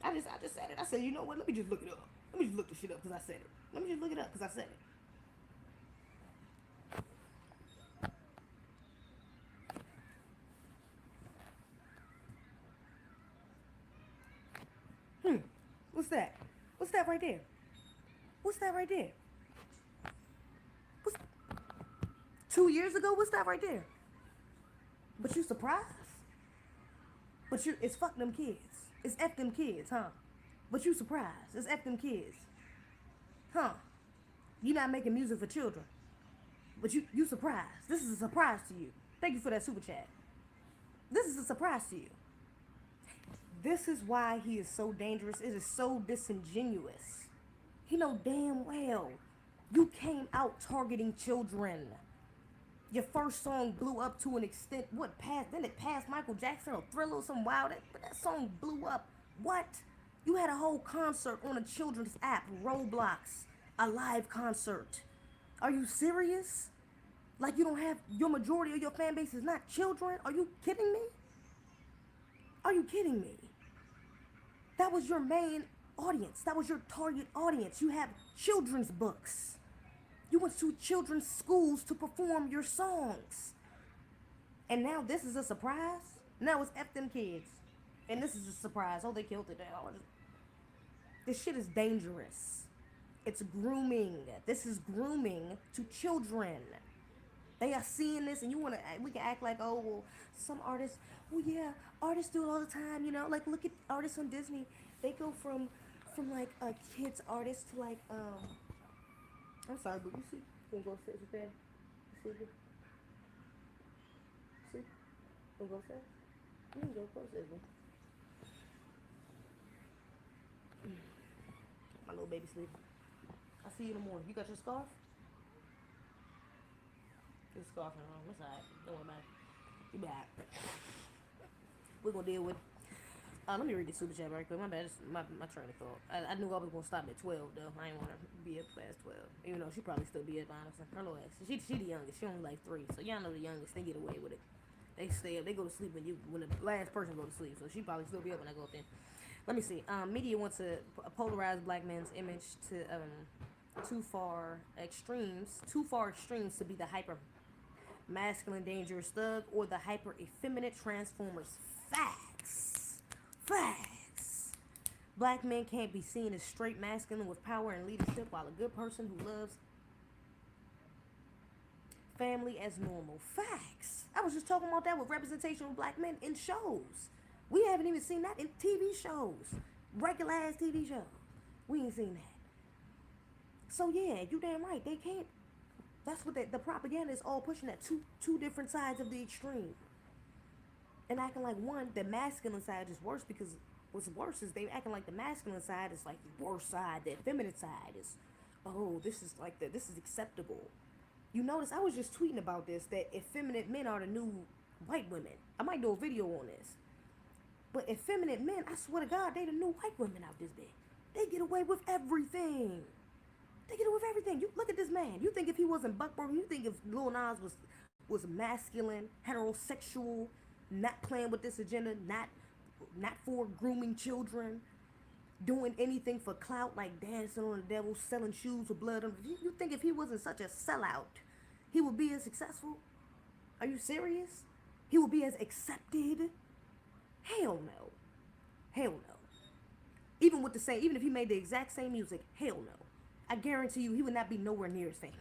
S1: I just said it. I said, you know what? Let me just look it up. Let me just look the shit up because I said it. Let me just look it up because I said it. What's that? What's that right there? What's that right there? 2 years ago, what's that right there? But you surprised? But it's fuck them kids. It's F them kids, huh? But you surprised. It's F them kids. Huh? You not making music for children. But you surprised. This is a surprise to you. Thank you for that super chat. This is a surprise to you. This is why he is so dangerous. It is so disingenuous. He know damn well you came out targeting children. Your first song blew up to an extent. Then it passed Michael Jackson or Thriller or some wild. But that song blew up. What? You had a whole concert on a children's app, Roblox, a live concert. Are you serious? Like you don't have, your majority of your fan base is not children? Are you kidding me? Are you kidding me? That was your main audience. That was your target audience. You have children's books. You went to children's schools to perform your songs. And now this is a surprise? Now it's F them kids. And this is a surprise. Oh, they killed it. This shit is dangerous. It's grooming. This is grooming to children. They are seeing this, and we can act like, oh, well, some artists, well, yeah, artists do it all the time, you know, like, look at artists on Disney. They go from like, a kids artist to, like, I'm sorry, but you see, you gonna go sit with that? See? You gonna go sit? You can go close it. My little baby sleeping. I'll see you in the morning. You got your scarf? Your scarf in the room. It's alright. Don't worry about it. You back. We're gonna deal with. Let me read the super chat right quick. My bad. My train of thought. I knew I was gonna stop at 12 though. I didn't want to be up past 12. Even though she probably still be up, honestly. Her little ass. She the youngest. She only like 3. So y'all know the youngest. They get away with it. They stay up. They go to sleep when the last person go to sleep. So she probably still be up when I go up there. Let me see. Media wants to polarize black man's image to too far extremes to be the hyper masculine dangerous thug or the hyper effeminate transformers. Facts. Black men can't be seen as straight masculine with power and leadership, while a good person who loves family as normal. Facts. I was just talking about that with representation of black men in shows. We haven't even seen that in TV shows. Regular ass TV shows. We ain't seen that. So yeah, you damn right. They can't. That's what the propaganda is all pushing at. Two different sides of the extreme. And acting like the masculine side is worse, because what's worse is they acting like the masculine side is like the worst side. The feminine side is, oh, this is acceptable. You notice I was just tweeting about this, that effeminate men are the new white women. I might do a video on this. But effeminate men, I swear to God, they the new white women out this big. They get away with everything. You look at this man. You think if he wasn't buckboarding, you think if Lil Nas was masculine, heterosexual, not playing with this agenda, not for grooming children, doing anything for clout like dancing on the devil, selling shoes with blood on. You think if he wasn't such a sellout, he would be as successful? Are you serious? He would be as accepted? Hell no. Even if he made the exact same music, hell no. I guarantee you he would not be nowhere near as famous.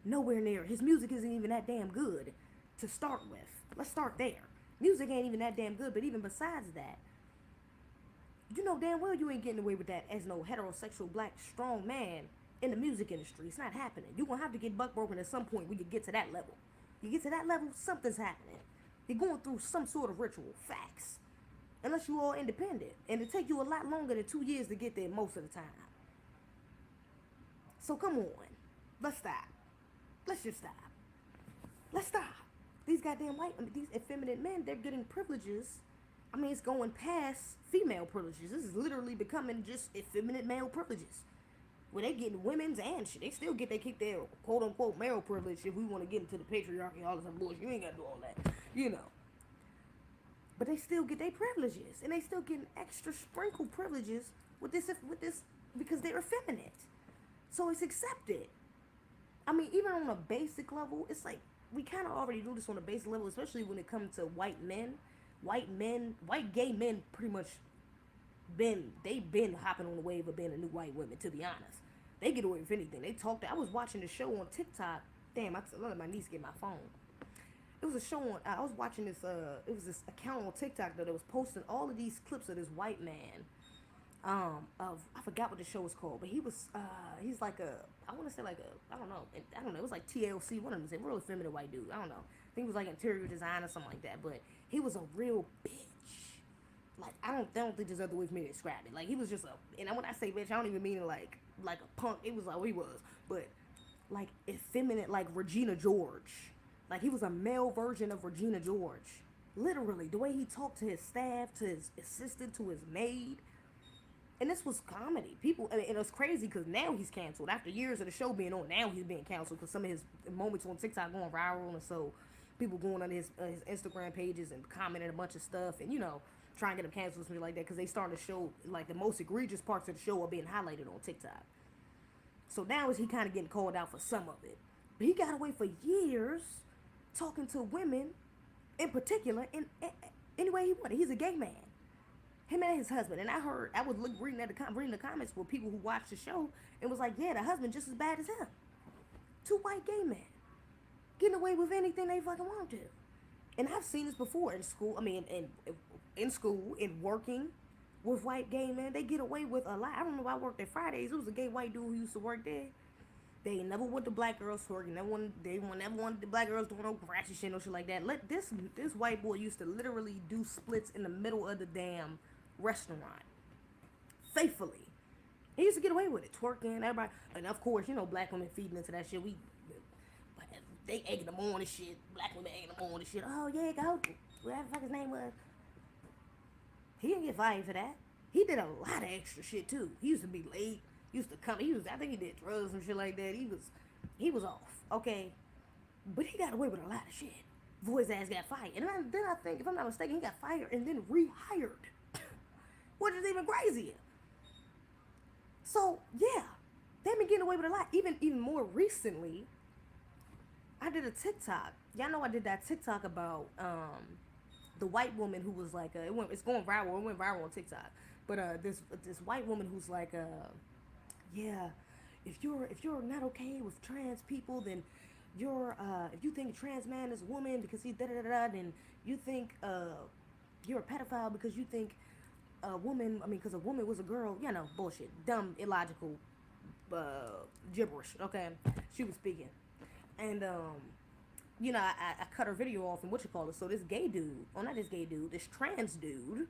S1: Nowhere near. His music isn't even that damn good to start with. Let's start there. Music ain't even that damn good, but even besides that, you know damn well you ain't getting away with that as no heterosexual black strong man in the music industry. It's not happening. You're going to have to get buck broken at some point when you get to that level. You get to that level, something's happening. You're going through some sort of ritual. Facts. Unless you're all independent. And it take you a lot longer than 2 years to get there most of the time. So come on. Let's stop. Let's just stop. Let's stop. These goddamn these effeminate men, they're getting privileges. I mean, it's going past female privileges. This is literally becoming just effeminate male privileges. Where they getting women's and shit. They still get their quote unquote male privilege if we want to get into the patriarchy and all this other bullshit. You ain't got to do all that. You know. But they still get their privileges. And they still getting extra sprinkle privileges with this because they're effeminate. So it's accepted. I mean, even on a basic level, it's like we kind of already do this on a basic level, especially when it comes to white men. White gay men pretty much they've been hopping on the wave of being a new white women, to be honest. They get away with anything. I was watching the show on TikTok. Damn, I let my niece get my phone. It was a show on. I was watching this. It was this account on TikTok that was posting all of these clips of this white man. Of I forgot what the show was called, but he's like a, I want to say like a, I don't know. It was like TLC, one of them, a really feminine white dude. I don't know. I think it was like interior design or something like that. But he was a real bitch. Like I don't think there's other way for me to describe it. Like he was just a, and when I say bitch, I don't even mean it like a punk. It was like what he was, but like effeminate, like Regina George. Like he was a male version of Regina George. Literally, the way he talked to his staff, to his assistant, to his maid. And this was comedy. People, and it was crazy because now he's canceled. After years of the show being on, now he's being canceled because some of his moments on TikTok going viral, and so people going on his Instagram pages and commenting a bunch of stuff, and trying to get him canceled or something like that because they starting to show like the most egregious parts of the show are being highlighted on TikTok. So now is he kind of getting called out for some of it, but he got away for years talking to women, in particular, in any way he wanted. He's a gay man. Him and his husband, and I was reading the comments with people who watched the show, and was like, yeah, the husband just as bad as him. Two white gay men getting away with anything they fucking want to. And I've seen this before in school. I mean, in school, in working with white gay men, they get away with a lot. I remember I worked at Fridays. It was a gay white dude who used to work there. They never went to black girls work. Never wanted the black girls doing no ratchet shit, no shit like that. This white boy used to literally do splits in the middle of the damn restaurant faithfully. He used to get away with it, twerking, everybody, and of course, black women feeding into that shit. They egging them on and shit. Black women egging them on and shit. Oh yeah, go. Whatever the fuck his name was. He didn't get fired for that. He did a lot of extra shit too. He used to be late. Used to come. I think he did drugs and shit like that. He was off. Okay, but he got away with a lot of shit before his ass got fired. And then I think, if I'm not mistaken, he got fired and then rehired. Which is even crazier. So yeah, they've been getting away with a lot. Even more recently, I did a TikTok. Y'all know I did that TikTok about the white woman who was like it's going viral. It went viral on TikTok. But this white woman who's like yeah, if you're not okay with trans people, then if you think trans man is a woman because he's da da da da, then you think you're a pedophile because you think a woman, because a woman was a girl, bullshit, dumb, illogical, gibberish, okay? She was speaking. And, I cut her video off and so this gay dude, not this gay dude, this trans dude,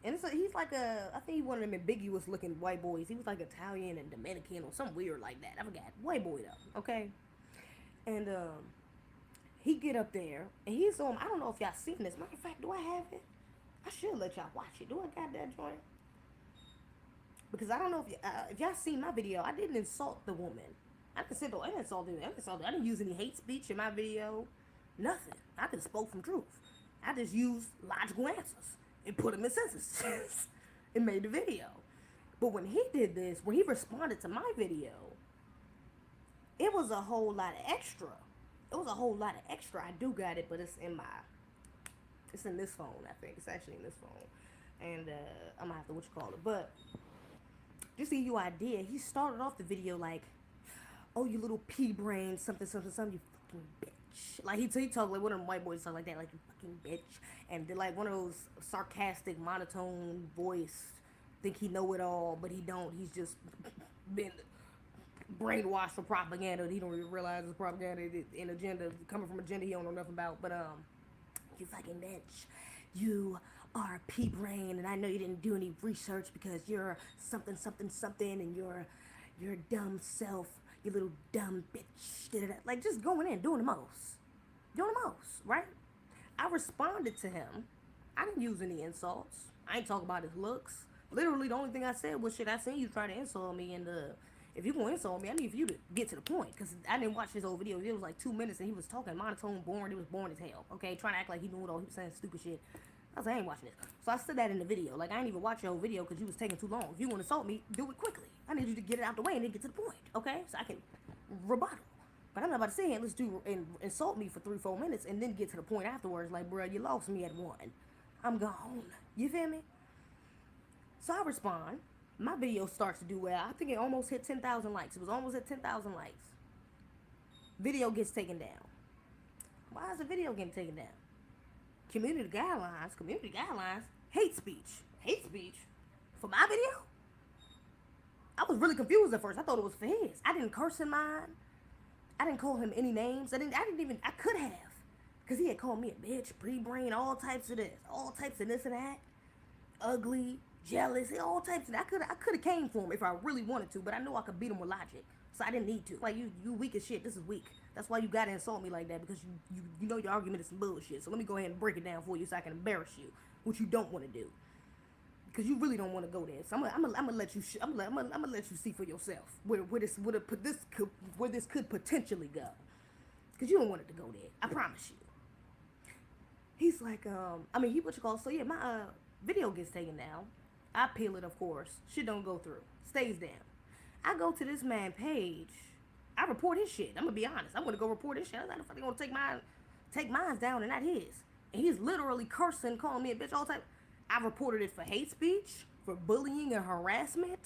S1: and he's like I think he's one of them ambiguous looking white boys. He was like Italian and Dominican or something weird like that. I forgot. White boy though, okay? And, he get up there, and he's on, I don't know if y'all seen this. Matter of fact, do I have it? I should let y'all watch it. Do I got that joint? Because I don't know if y'all seen my video. I didn't insult the woman. I didn't insult her. I didn't use any hate speech in my video. Nothing. I just spoke from truth. I just used logical answers and put them in sentences and made the video. But when he did this, when he responded to my video, it was a whole lot of extra. I do got it, but it's in this phone, I think. It's actually in this phone. And I'm gonna have to but just to give you an idea, he started off the video like, oh, you little pea brain, something, you fucking bitch. Like he talked like one of them white boys talk like that, like you fucking bitch. And then like one of those sarcastic, monotone voice, think he know it all, but he don't. He's just been brainwashed for propaganda. He don't really realize it's propaganda and agenda, coming from agenda he don't know nothing about. But you fucking bitch. You are a pea brain, and I know you didn't do any research because you're something, and you're your dumb self, you little dumb bitch. Like just going in, doing the most, right? I responded to him. I didn't use any insults. I ain't talk about his looks. Literally, the only thing I said was, shit, I seen you try to insult me, and if you gonna insult me, I need for you to get to the point, because I didn't watch his whole video. It was like 2 minutes, and he was talking monotone, boring. He was boring as hell, okay? Trying to act like he knew it all. He was saying stupid shit. I was like, I ain't watching this. So I said that in the video. Like, I ain't even watch your whole video because you was taking too long. If you want to insult me, do it quickly. I need you to get it out the way and then get to the point, okay? So I can rebuttal. But I'm not about to sit here and let's do and insult me for 3-4 minutes and then get to the point afterwards. Like, bro, you lost me at 1. I'm gone. You feel me? So I respond. My video starts to do well. I think it almost hit 10,000 likes. It was almost at 10,000 likes. Video gets taken down. Why is the video getting taken down? Community guidelines, hate speech for my video? I was really confused at first. I thought it was for his. I didn't curse in mine. I didn't call him any names. I could have. Because he had called me a bitch, pre-brain, all types of this and that. Ugly, jealous, all types of that. I could have came for him if I really wanted to, but I knew I could beat him with logic. So I didn't need to. Like, you weak as shit. This is weak. That's why you gotta insult me like that, because you know your argument is some bullshit. So let me go ahead and break it down for you so I can embarrass you, which you don't want to do. Because you really don't want to go there. So I'm gonna let you I'm gonna let you see for yourself where this could potentially go. Because you don't want it to go there. I promise you. He's like, so yeah, my video gets taken down. I peel it, of course. Shit don't go through. Stays down. I go to this man's page. I report his shit. I'm gonna be honest. I'm gonna go report his shit. I was like, the fuck, they gonna take mine down and not his. And he's literally cursing, calling me a bitch all the time. I reported it for hate speech, for bullying and harassment,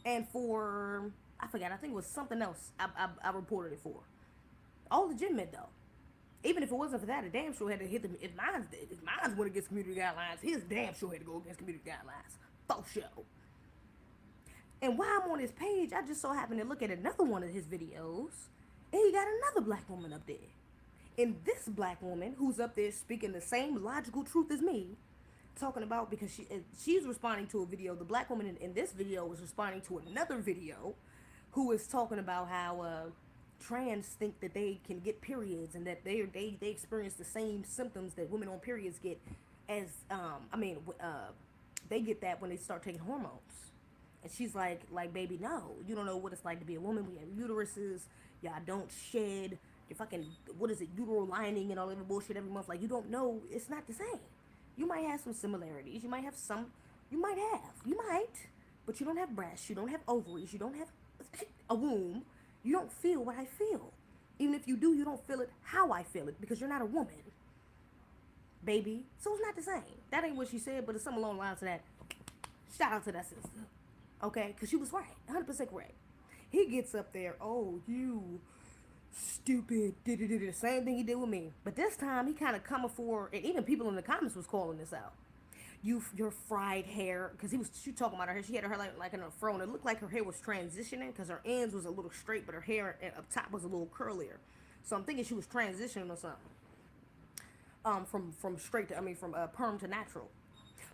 S1: and for, I forgot, I think it was something else I reported it for. All legitimate though. Even if it wasn't for that, a damn sure had to hit them. If mine's went against community guidelines, his damn sure had to go against community guidelines. For sure. And while I'm on his page, I just so happened to look at another one of his videos, and he got another black woman up there. And this black woman, who's up there speaking the same logical truth as me, talking about, because she's responding to a video, the black woman in this video was responding to another video, who is talking about how trans think that they can get periods, and that they experience the same symptoms that women on periods get, as they get that when they start taking hormones. And she's like, baby, no, you don't know what it's like to be a woman. We have uteruses, y'all don't shed, your fucking, uterine lining and all that bullshit every month. Like, you don't know, it's not the same. You might have some similarities, you might, but you don't have breasts, you don't have ovaries, you don't have a womb, you don't feel what I feel. Even if you do, you don't feel it how I feel it, because you're not a woman, baby. So it's not the same. That ain't what she said, but it's something along the lines of that. Shout out to that sister. Okay, because she was right, 100% correct. He gets up there, oh, you stupid, the same thing he did with me. But this time, he kind of coming for, and even people in the comments was calling this out. Your fried hair, because she talking about her hair. She had her hair like in a fro, and it looked like her hair was transitioning, because her ends was a little straight, but her hair up top was a little curlier. So I'm thinking she was transitioning or something. From perm to natural.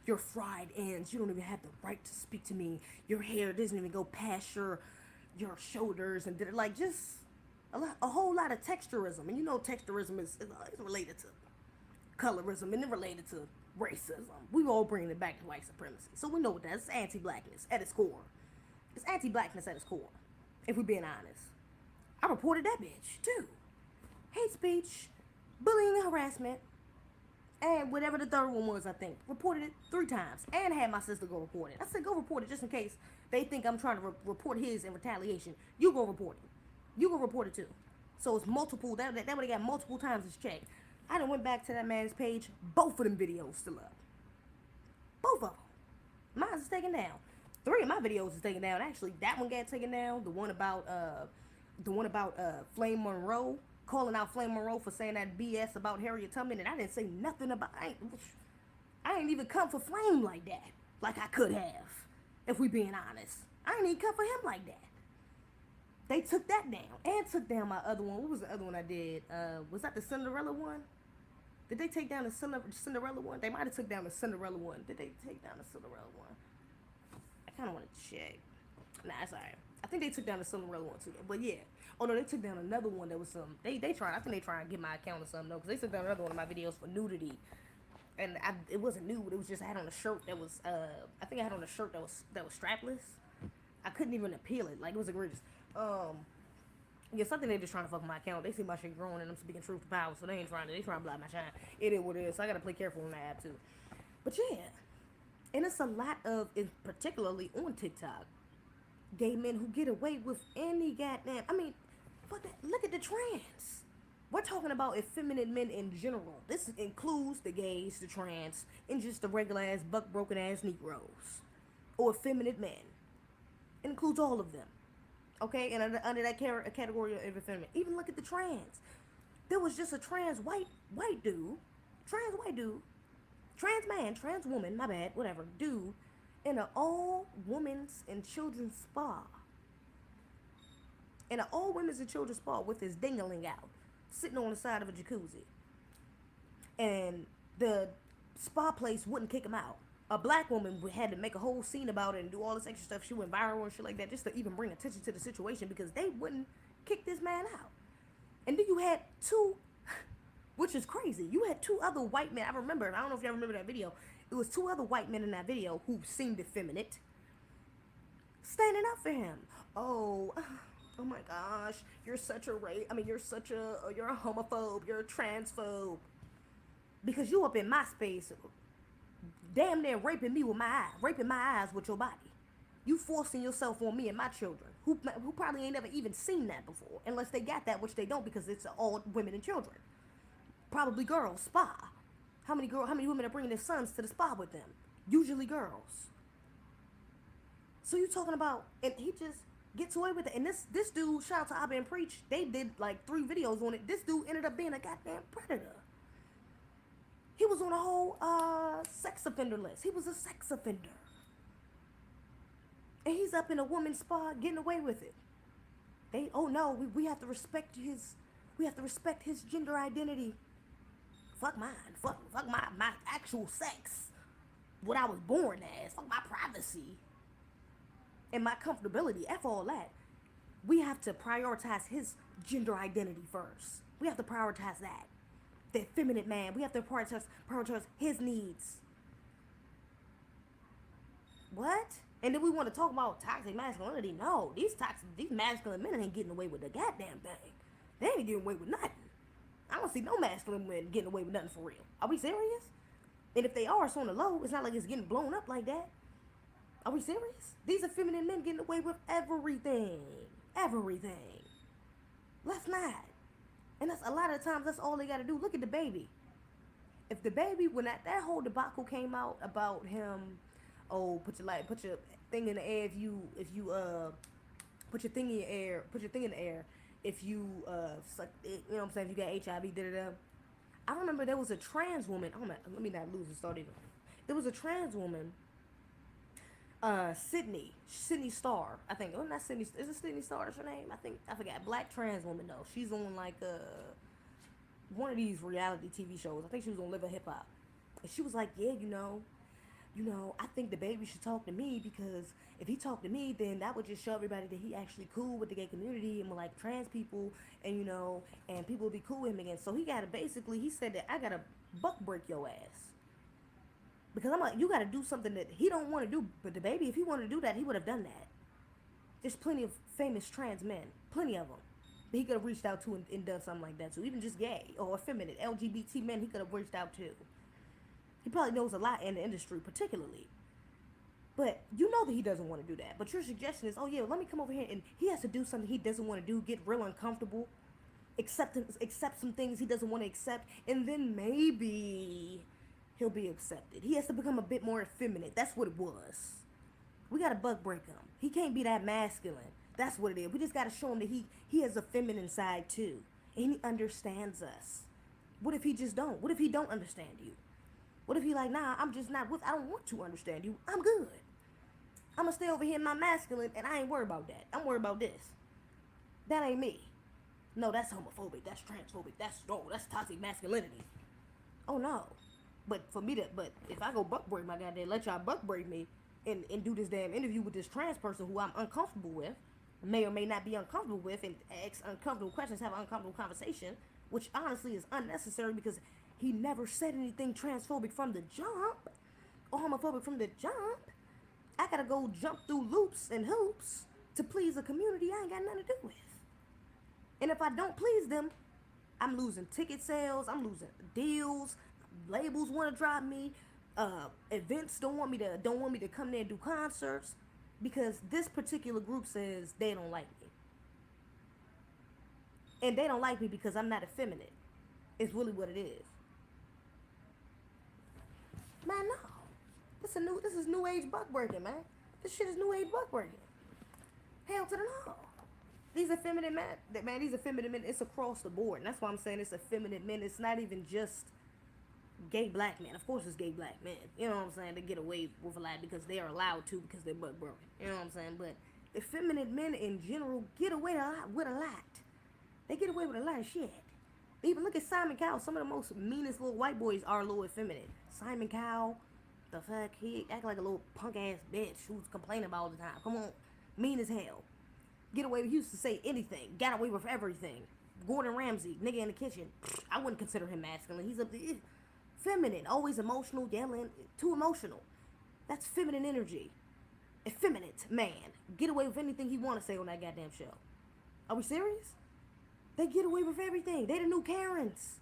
S1: Your fried ends, you don't even have the right to speak to me. Your hair doesn't even go past your shoulders, and like just a whole lot of texturism. And you know texturism is related to colorism, and then related to racism. We all bringing it back to white supremacy. So we know what that is. It's anti-blackness at its core. It's anti-blackness at its core, if we're being honest. I reported that bitch, too. Hate speech, bullying and harassment, and whatever the third one was, I think. Reported it 3 times, and had my sister go report it. I said, go report it just in case they think I'm trying to report his in retaliation. You go report it. You go report it, too. So it's multiple. That would have got multiple times as checked. I done went back to that man's page. Both of them videos still up. Both of them. Mine's is taken down. 3 of my videos is taken down. Actually, that one got taken down. The one about Flame Monroe, calling out Flame Monroe for saying that BS about Harriet Tubman, and I didn't say nothing about. I ain't even come for Flame like that, like I could have, if we being honest. I ain't even come for him like that. They took that down and took down my other one. What was the other one I did? Was that the Cinderella one? Did they take down the Cinderella one? They might have took down the Cinderella one. Did they take down the Cinderella one? I kind of want to check. Nah, it's alright. I think they took down the Cinderella one too. But yeah. Oh no, they took down another one that was some. I think they trying to get my account or something though, because they took down another one of my videos for nudity. And it wasn't nude. It was just I had on a shirt that was. I think I had on a shirt that was strapless. I couldn't even appeal it. Like it was egregious. Yeah, something they just trying to fuck my account. They see my shit growing and I'm speaking truth to power, so they trying to block my shine. It is what it is, so I gotta play careful on that app too. But yeah, and it's a lot of, particularly on TikTok, gay men who get away with any goddamn, fuck that, look at the trans. We're talking about effeminate men in general. This includes the gays, the trans, and just the regular ass, buck broken ass Negroes. Or effeminate men. It includes all of them. Okay, and under that category of effeminate. Even look at the trans. There was just a trans white dude, trans man, trans woman, my bad, whatever, dude, in an all women's and children's spa. In an all women's and children's spa with his dingling out, sitting on the side of a jacuzzi. And the spa place wouldn't kick him out. A black woman had to make a whole scene about it and do all this extra stuff. She went viral and shit like that just to even bring attention to the situation because they wouldn't kick this man out. And then you had two, which is crazy. You had two other white men. I don't know if y'all remember that video. It was two other white men in that video who seemed effeminate, standing up for him. Oh my gosh, you're such a you're a homophobe, you're a transphobe. Because you up in my space, damn near raping me with my eyes with your body. You forcing yourself on me and my children, who probably ain't never even seen that before, unless they got that, which they don't because it's all women and children. Probably girls, spa. How many women are bringing their sons to the spa with them? Usually girls. So you talking about, and he just gets away with it. And this dude, shout out to Abba and Preach, they did like 3 videos on it. This dude ended up being a goddamn predator. He was on a whole sex offender list. He was a sex offender. And he's up in a woman's spa getting away with it. We have to respect his gender identity. Fuck mine. Fuck my actual sex. What I was born as. Fuck my privacy. And my comfortability. F all that. We have to prioritize his gender identity first. We have to prioritize that. The effeminate man. We have to prioritize his needs. What? And then we want to talk about toxic masculinity. No, these masculine men ain't getting away with the goddamn thing. They ain't getting away with nothing. I don't see no masculine men getting away with nothing for real. Are we serious? And if they are, it's on the low. It's not like it's getting blown up like that. Are we serious? These are feminine men getting away with everything. Everything. Let's not. And that's a lot of times that's all they gotta do. Look at the baby. If the baby, when that whole debacle came out about him, put your thing in the air if you put your thing in the air if you suck it, you know what I'm saying, if you got HIV, I remember there was a trans woman. Let me not lose the start even. There was a trans woman, Sydney Starr, I think. Oh, not Sydney. Is it Sydney Starr? Is her name? I forgot. Black trans woman though. She's on like one of these reality TV shows. I think she was on Live a Hip Hop, and she was like, yeah, you know, I think the baby should talk to me because if he talked to me, then that would just show everybody that he actually cool with the gay community and like trans people, and and people would be cool with him again. So he said that I gotta buck break your ass. Because I'm like, you gotta do something that he don't want to do. But the baby, if he wanted to do that, he would have done that. There's plenty of famous trans men. Plenty of them. That he could have reached out to and done something like that too. Even just gay or effeminate, LGBT men, he could have reached out to. He probably knows a lot in the industry, particularly. But you know that he doesn't want to do that. But your suggestion is, oh yeah, let me come over here, and he has to do something he doesn't want to do, get real uncomfortable, accept some things he doesn't want to accept, and then maybe he'll be accepted. He has to become a bit more effeminate. That's what it was. We gotta buck break him. He can't be that masculine. That's what it is. We just gotta show him that he has a feminine side too, and he understands us. What if he just don't? What if he don't understand you? What if he like, nah, I'm just not I don't want to understand you. I'm good. I'm gonna stay over here in my masculine, and I ain't worried about that. I'm worried about this. That ain't me. No, that's homophobic. That's transphobic. That's toxic masculinity. Oh no. But if I go buck break my goddamn, let y'all buck break me and do this damn interview with this trans person who I'm uncomfortable with, may or may not be uncomfortable with, and ask uncomfortable questions, have an uncomfortable conversation, which honestly is unnecessary because he never said anything transphobic from the jump or homophobic from the jump. I gotta go jump through loops and hoops to please a community I ain't got nothing to do with. And if I don't please them, I'm losing ticket sales, I'm losing deals, labels want to drop me, events don't want me to come there and do concerts because this particular group says they don't like me. And they don't like me because I'm not effeminate. It's really what it is. Man, no. This is new age buck breaking, man. This shit is new age buck breaking. Hell to the no. These effeminate men, man, these effeminate men, it's across the board. And that's why I'm saying it's effeminate men. It's not even just gay black men. Of course it's gay black men. You know what I'm saying? They get away with a lot because they are allowed to because they're butt broken. You know what I'm saying? But effeminate men in general get away with a lot. They get away with a lot of shit. Even look at Simon Cowell. Some of the most meanest little white boys are a little effeminate. Simon Cowell, the fuck, he act like a little punk ass bitch who's complaining about all the time. Come on, mean as hell. Get away with, he used to say anything. Got away with everything. Gordon Ramsay, nigga in the kitchen. I wouldn't consider him masculine. He's feminine, always emotional, yelling, too emotional. That's feminine energy. Effeminate man. Get away with anything he want to say on that goddamn show. Are we serious? They get away with everything. They the new Karens.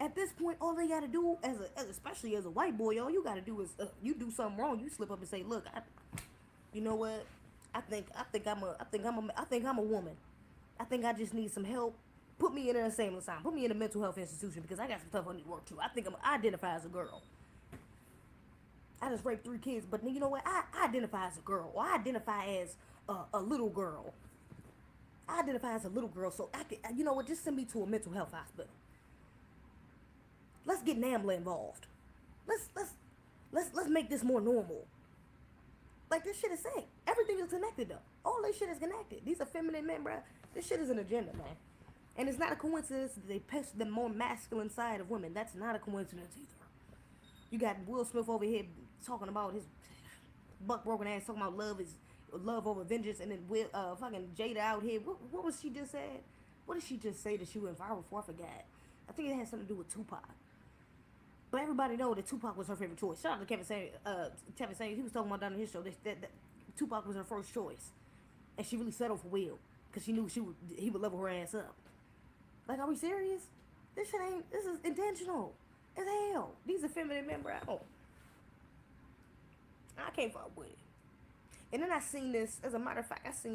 S1: At this point, all they gotta do, especially as a white boy, all you gotta do is you do something wrong, you slip up and say, "Look, you know what? I think I'm a woman. I think I just need some help. Put me in an insane asylum. Put me in a mental health institution because I got some stuff I need to work too. I think I identify as a girl. I just raped 3 kids, but you know what? I identify as a girl, or I identify as a little girl. I identify as a little girl, so I can, you know what? Just send me to a mental health hospital. Let's get NAMBLA involved. Let's make this more normal. Like, this shit is sick. Everything is connected, though. All this shit is connected. These are feminine men, bruh. This shit is an agenda, man. And it's not a coincidence that they push the more masculine side of women. That's not a coincidence either. You got Will Smith over here talking about his buck broken ass, talking about love over vengeance, and then fucking Jada out here. What was she just said? What did she just say that she went viral for? I forgot. I think it had something to do with Tupac. But everybody know that Tupac was her favorite choice. Shout out to Kevin Samuels. He was talking about down on his show that Tupac was her first choice, and she really settled for Will because she knew he would level her ass up. Like, are we serious? This is intentional as hell. These are feminine men, bro. I can't fuck with it. And then I seen this, as a matter of fact, let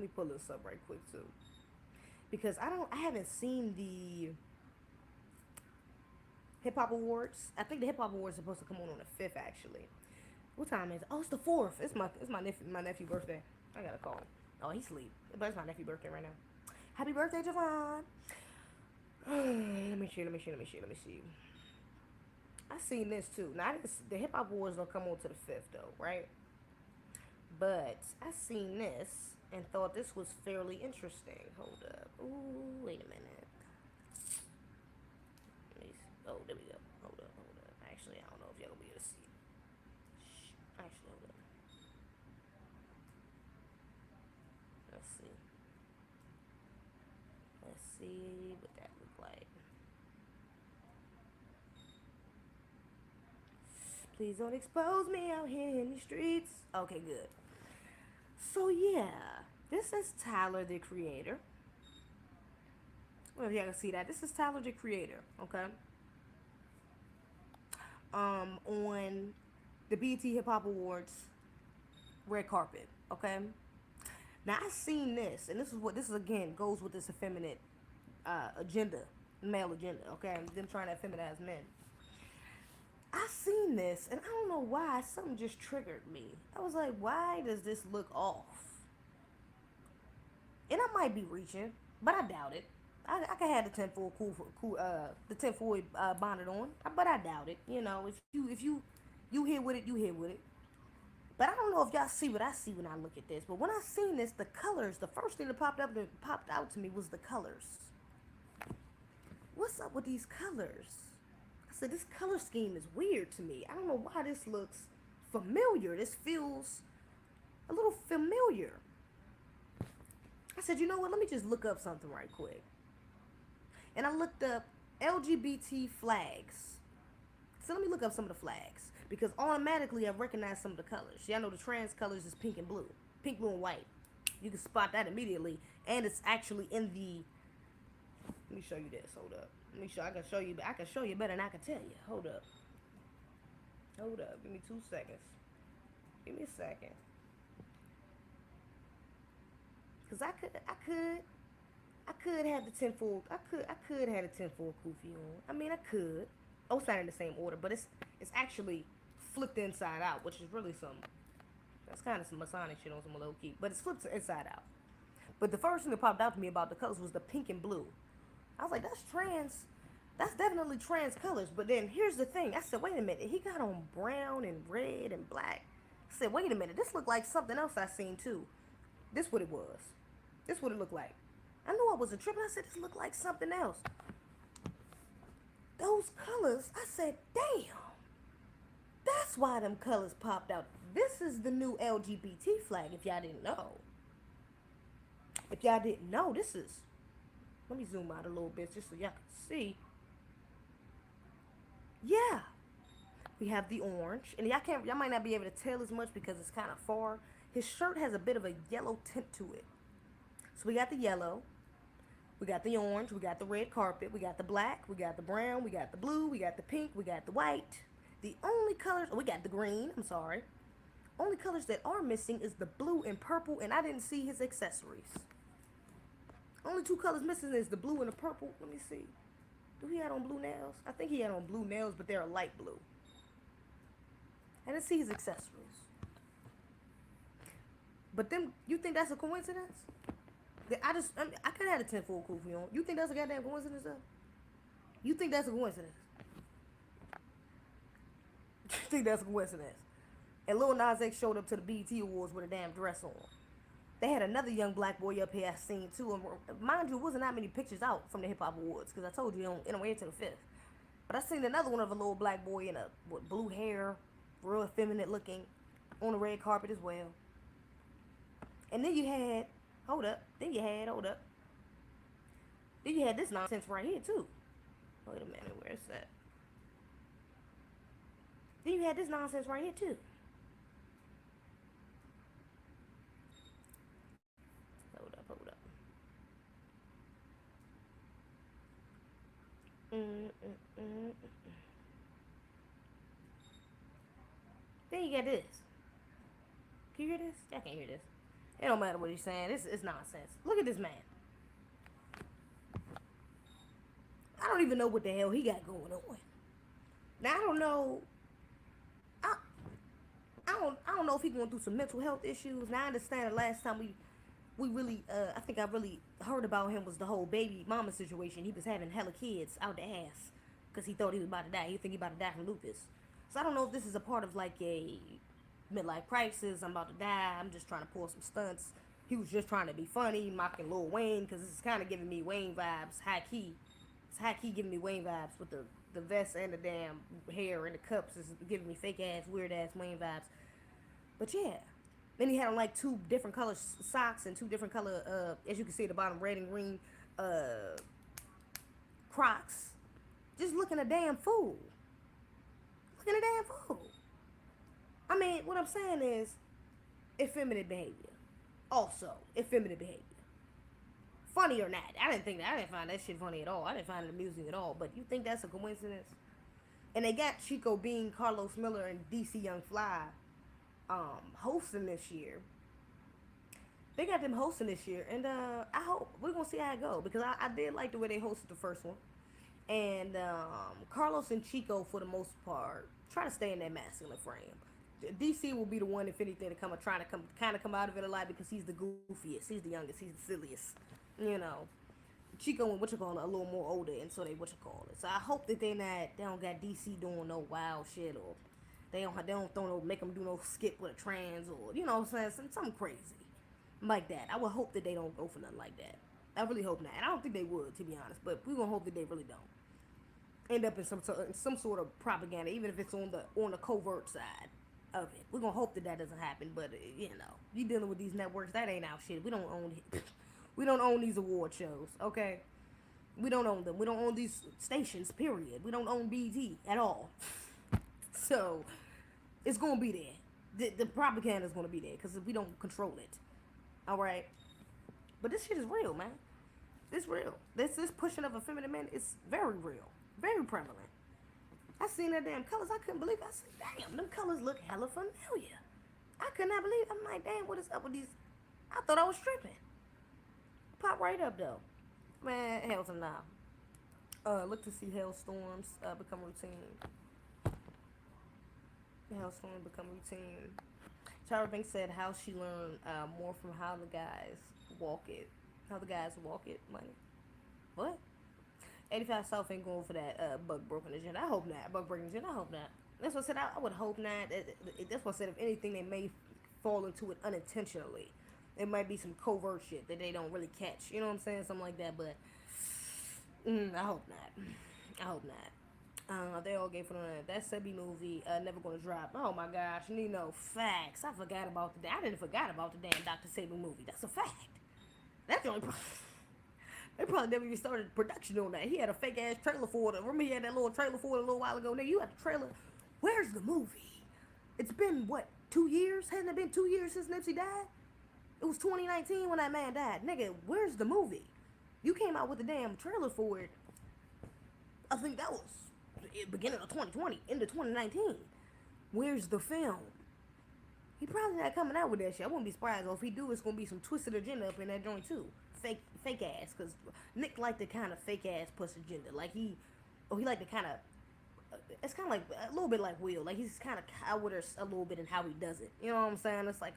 S1: me pull this up right quick too. Because I haven't seen the Hip Hop Awards. I think the Hip Hop Awards are supposed to come on the 5th, actually. What time is it? Oh, it's the 4th. It's my nephew's birthday. I gotta call him. Oh, he's asleep. But it's my nephew's birthday right now. Happy birthday, Javon. Let me see. I seen this too. Now, the Hip Hop Awards don't come on to the 5th, though, right? But I seen this and thought this was fairly interesting. Hold up. Ooh, wait a minute. Oh, there we go. Hold up. Actually, I don't know if y'all gonna be able to see it. Actually, hold up. Let's see what that look like. Please don't expose me out here in the streets. Okay, good. So yeah, this is Tyler, the Creator. Well, if y'all can see that, this is Tyler, the Creator. Okay. On the BET Hip Hop Awards red carpet. Okay. Now I seen this, and this is again goes with this effeminate agenda, male agenda. Okay, them trying to feminize men. I seen this, and I don't know why, something just triggered me. I was like, why does this look off? And I might be reaching, but I doubt it. I could have the tinfoil the tinfoil bonnet on, but I doubt it. You know, if you here with it, you here with it. But I don't know if y'all see what I see when I look at this. But when I seen this, the colors, the first thing that popped out to me was the colors. What's up with these colors? I said, this color scheme is weird to me. I don't know why this looks familiar. This feels a little familiar. I said, you know what? Let me just look up something right quick. And I looked up LGBT flags. So let me look up some of the flags. Because automatically I recognize some of the colors. See, I know the trans colors is pink and blue. Pink, blue, and white. You can spot that immediately. And it's actually in the... Let me show you this. Hold up. Let me show. I can show you better than I can tell you. Hold up. Give me 2 seconds. Give me a second. Because I could have the tinfoil. I could have the tinfoil kufi on. I mean, I could. Oh, it's not in the same order, but it's actually flipped inside out, which is really something. That's kind of some Masonic shit on some low key, but it's flipped inside out. But the first thing that popped out to me about the colors was the pink and blue. I was like, that's trans. That's definitely trans colors. But then here's the thing. I said, wait a minute. He got on brown and red and black. I said, wait a minute. This looked like something else I seen too. This what it was. This what it looked like. I knew I wasn't tripping. I said, this looked like something else. Those colors, I said, damn. That's why them colors popped out. This is the new LGBT flag, if y'all didn't know. If y'all didn't know, this is... Let me zoom out a little bit just so y'all can see. Yeah. We have the orange. And y'all might not be able to tell as much because it's kind of far. His shirt has a bit of a yellow tint to it. So we got the yellow. We got the orange. We got the red carpet. We got the black. We got the brown. We got the blue. We got the pink. We got the white. The only colors... Oh, we got the green. I'm sorry. Only colors that are missing is the blue and purple. And I didn't see his accessories. Only two colors missing is the blue and the purple. Let me see. Do he had on blue nails? I think he had on blue nails, but they're a light blue. I didn't see his accessories. But then, you think that's a coincidence? I could have had a 10-fold kufi on. You think that's a goddamn coincidence, though? You think that's a coincidence? You think that's a coincidence? And Lil Nas X showed up to the BET Awards with a damn dress on. They had another young black boy up here I seen too. And mind you, it wasn't that many pictures out from the Hip Hop Awards because I told you it don't air till the 5th. But I seen another one of a little black boy in with blue hair, real effeminate looking, on the red carpet as well. And then you had, Then you had this nonsense right here too. Wait a minute, where's that? Then you had this nonsense right here too. Hold up. Then you got this. Can you hear this? I can't hear this. It don't matter what he's saying. It's nonsense. Look at this man. I don't even know what the hell he got going on. Now I don't know. I don't know if he going through some mental health issues. Now I understand the last time we really I think I really heard about him was the whole baby mama situation. He was having hella kids out the ass because he thought he was about to die. He think he about to die from lupus. So I don't know if this is a part of like a midlife crisis. I'm about to die. I'm just trying to pull some stunts. He was just trying to be funny, mocking Lil Wayne because this is kind of giving me Wayne vibes, high key. It's high key giving me Wayne vibes with the vest and the damn hair and the cups is giving me fake ass, weird ass Wayne vibes. But yeah. Then he had on like 2 different color socks and 2 different color, as you can see at the bottom, red and green, Crocs. Just looking a damn fool. Looking a damn fool. I mean, what I'm saying is, effeminate behavior. Also, effeminate behavior. Funny or not. I didn't find that shit funny at all. I didn't find it amusing at all. But you think that's a coincidence? And they got Chico Bean, Carlos Miller, and DC Young Fly hosting this year. They got them hosting this year, and I hope we're gonna see how it go because I did like the way they hosted the first one, and Carlos and Chico for the most part try to stay in that masculine frame. DC will be the one, if anything, to come out of it a lot because he's the goofiest, he's the youngest, he's the silliest, you know. Chico and a little more older, and so they So I hope that they don't got DC doing no wild shit or they don't make them do no skit with a trans or you know what I'm saying, something crazy like that. I would hope that they don't go for nothing like that. I really hope not. And I don't think they would, to be honest, but we're gonna hope that they really don't end up in some sort of propaganda, even if it's on the covert side of it. We're gonna hope that doesn't happen. But you know, you dealing with these networks, that ain't our shit. We don't own these award shows, okay? We don't own them. We don't own these stations, period. We don't own BT at all. So it's gonna be there. The propaganda is gonna be there because we don't control it. All right. But this shit is real, man. It's real. This pushing of effeminate men is very real, very prevalent. I seen that damn colors. I couldn't believe it. I said, damn, them colors look hella familiar. I could not believe it. I'm like, damn, what is up with these? I thought I was tripping. Pop right up though, man. Hell to nah. Look to see hailstorms become routine. Hailstorms become routine. Tyra Banks said how she learned more from how the guys walk it. How the guys walk it money. What? 85 South ain't going for that buck broken agenda. I hope not. Buck breaking agenda. I hope not. That's what I said. I would hope not. That's what I said. If anything, they may fall into it unintentionally. It might be some covert shit that they don't really catch. You know what I'm saying? Something like that. But I hope not. I hope not. They all gave for that Sebi movie. Never gonna drop. Oh my gosh, Nino, facts. I forgot about the. I didn't forgot about the damn Dr. Sebi movie. That's a fact. That's the only. They probably never even started production on that. He had a fake ass trailer for it. Remember he had that little trailer for it a little while ago. Nigga, you had the trailer. Where's the movie? It's been what, 2 years? Hasn't it been 2 years since Nipsey died? It was 2019 when that man died. Nigga, where's the movie? You came out with the damn trailer for it. I think that was the beginning of 2020, into 2019. Where's the film? He probably not coming out with that shit. I wouldn't be surprised. Or if he do, it's gonna be some twisted agenda up in that joint too. Fake ass, cause Nick like to kind of fake ass push agenda. Like he like to kind of. It's kind of like a little bit like Will. Like he's kind of cowardice a little bit in how he does it. You know what I'm saying? It's like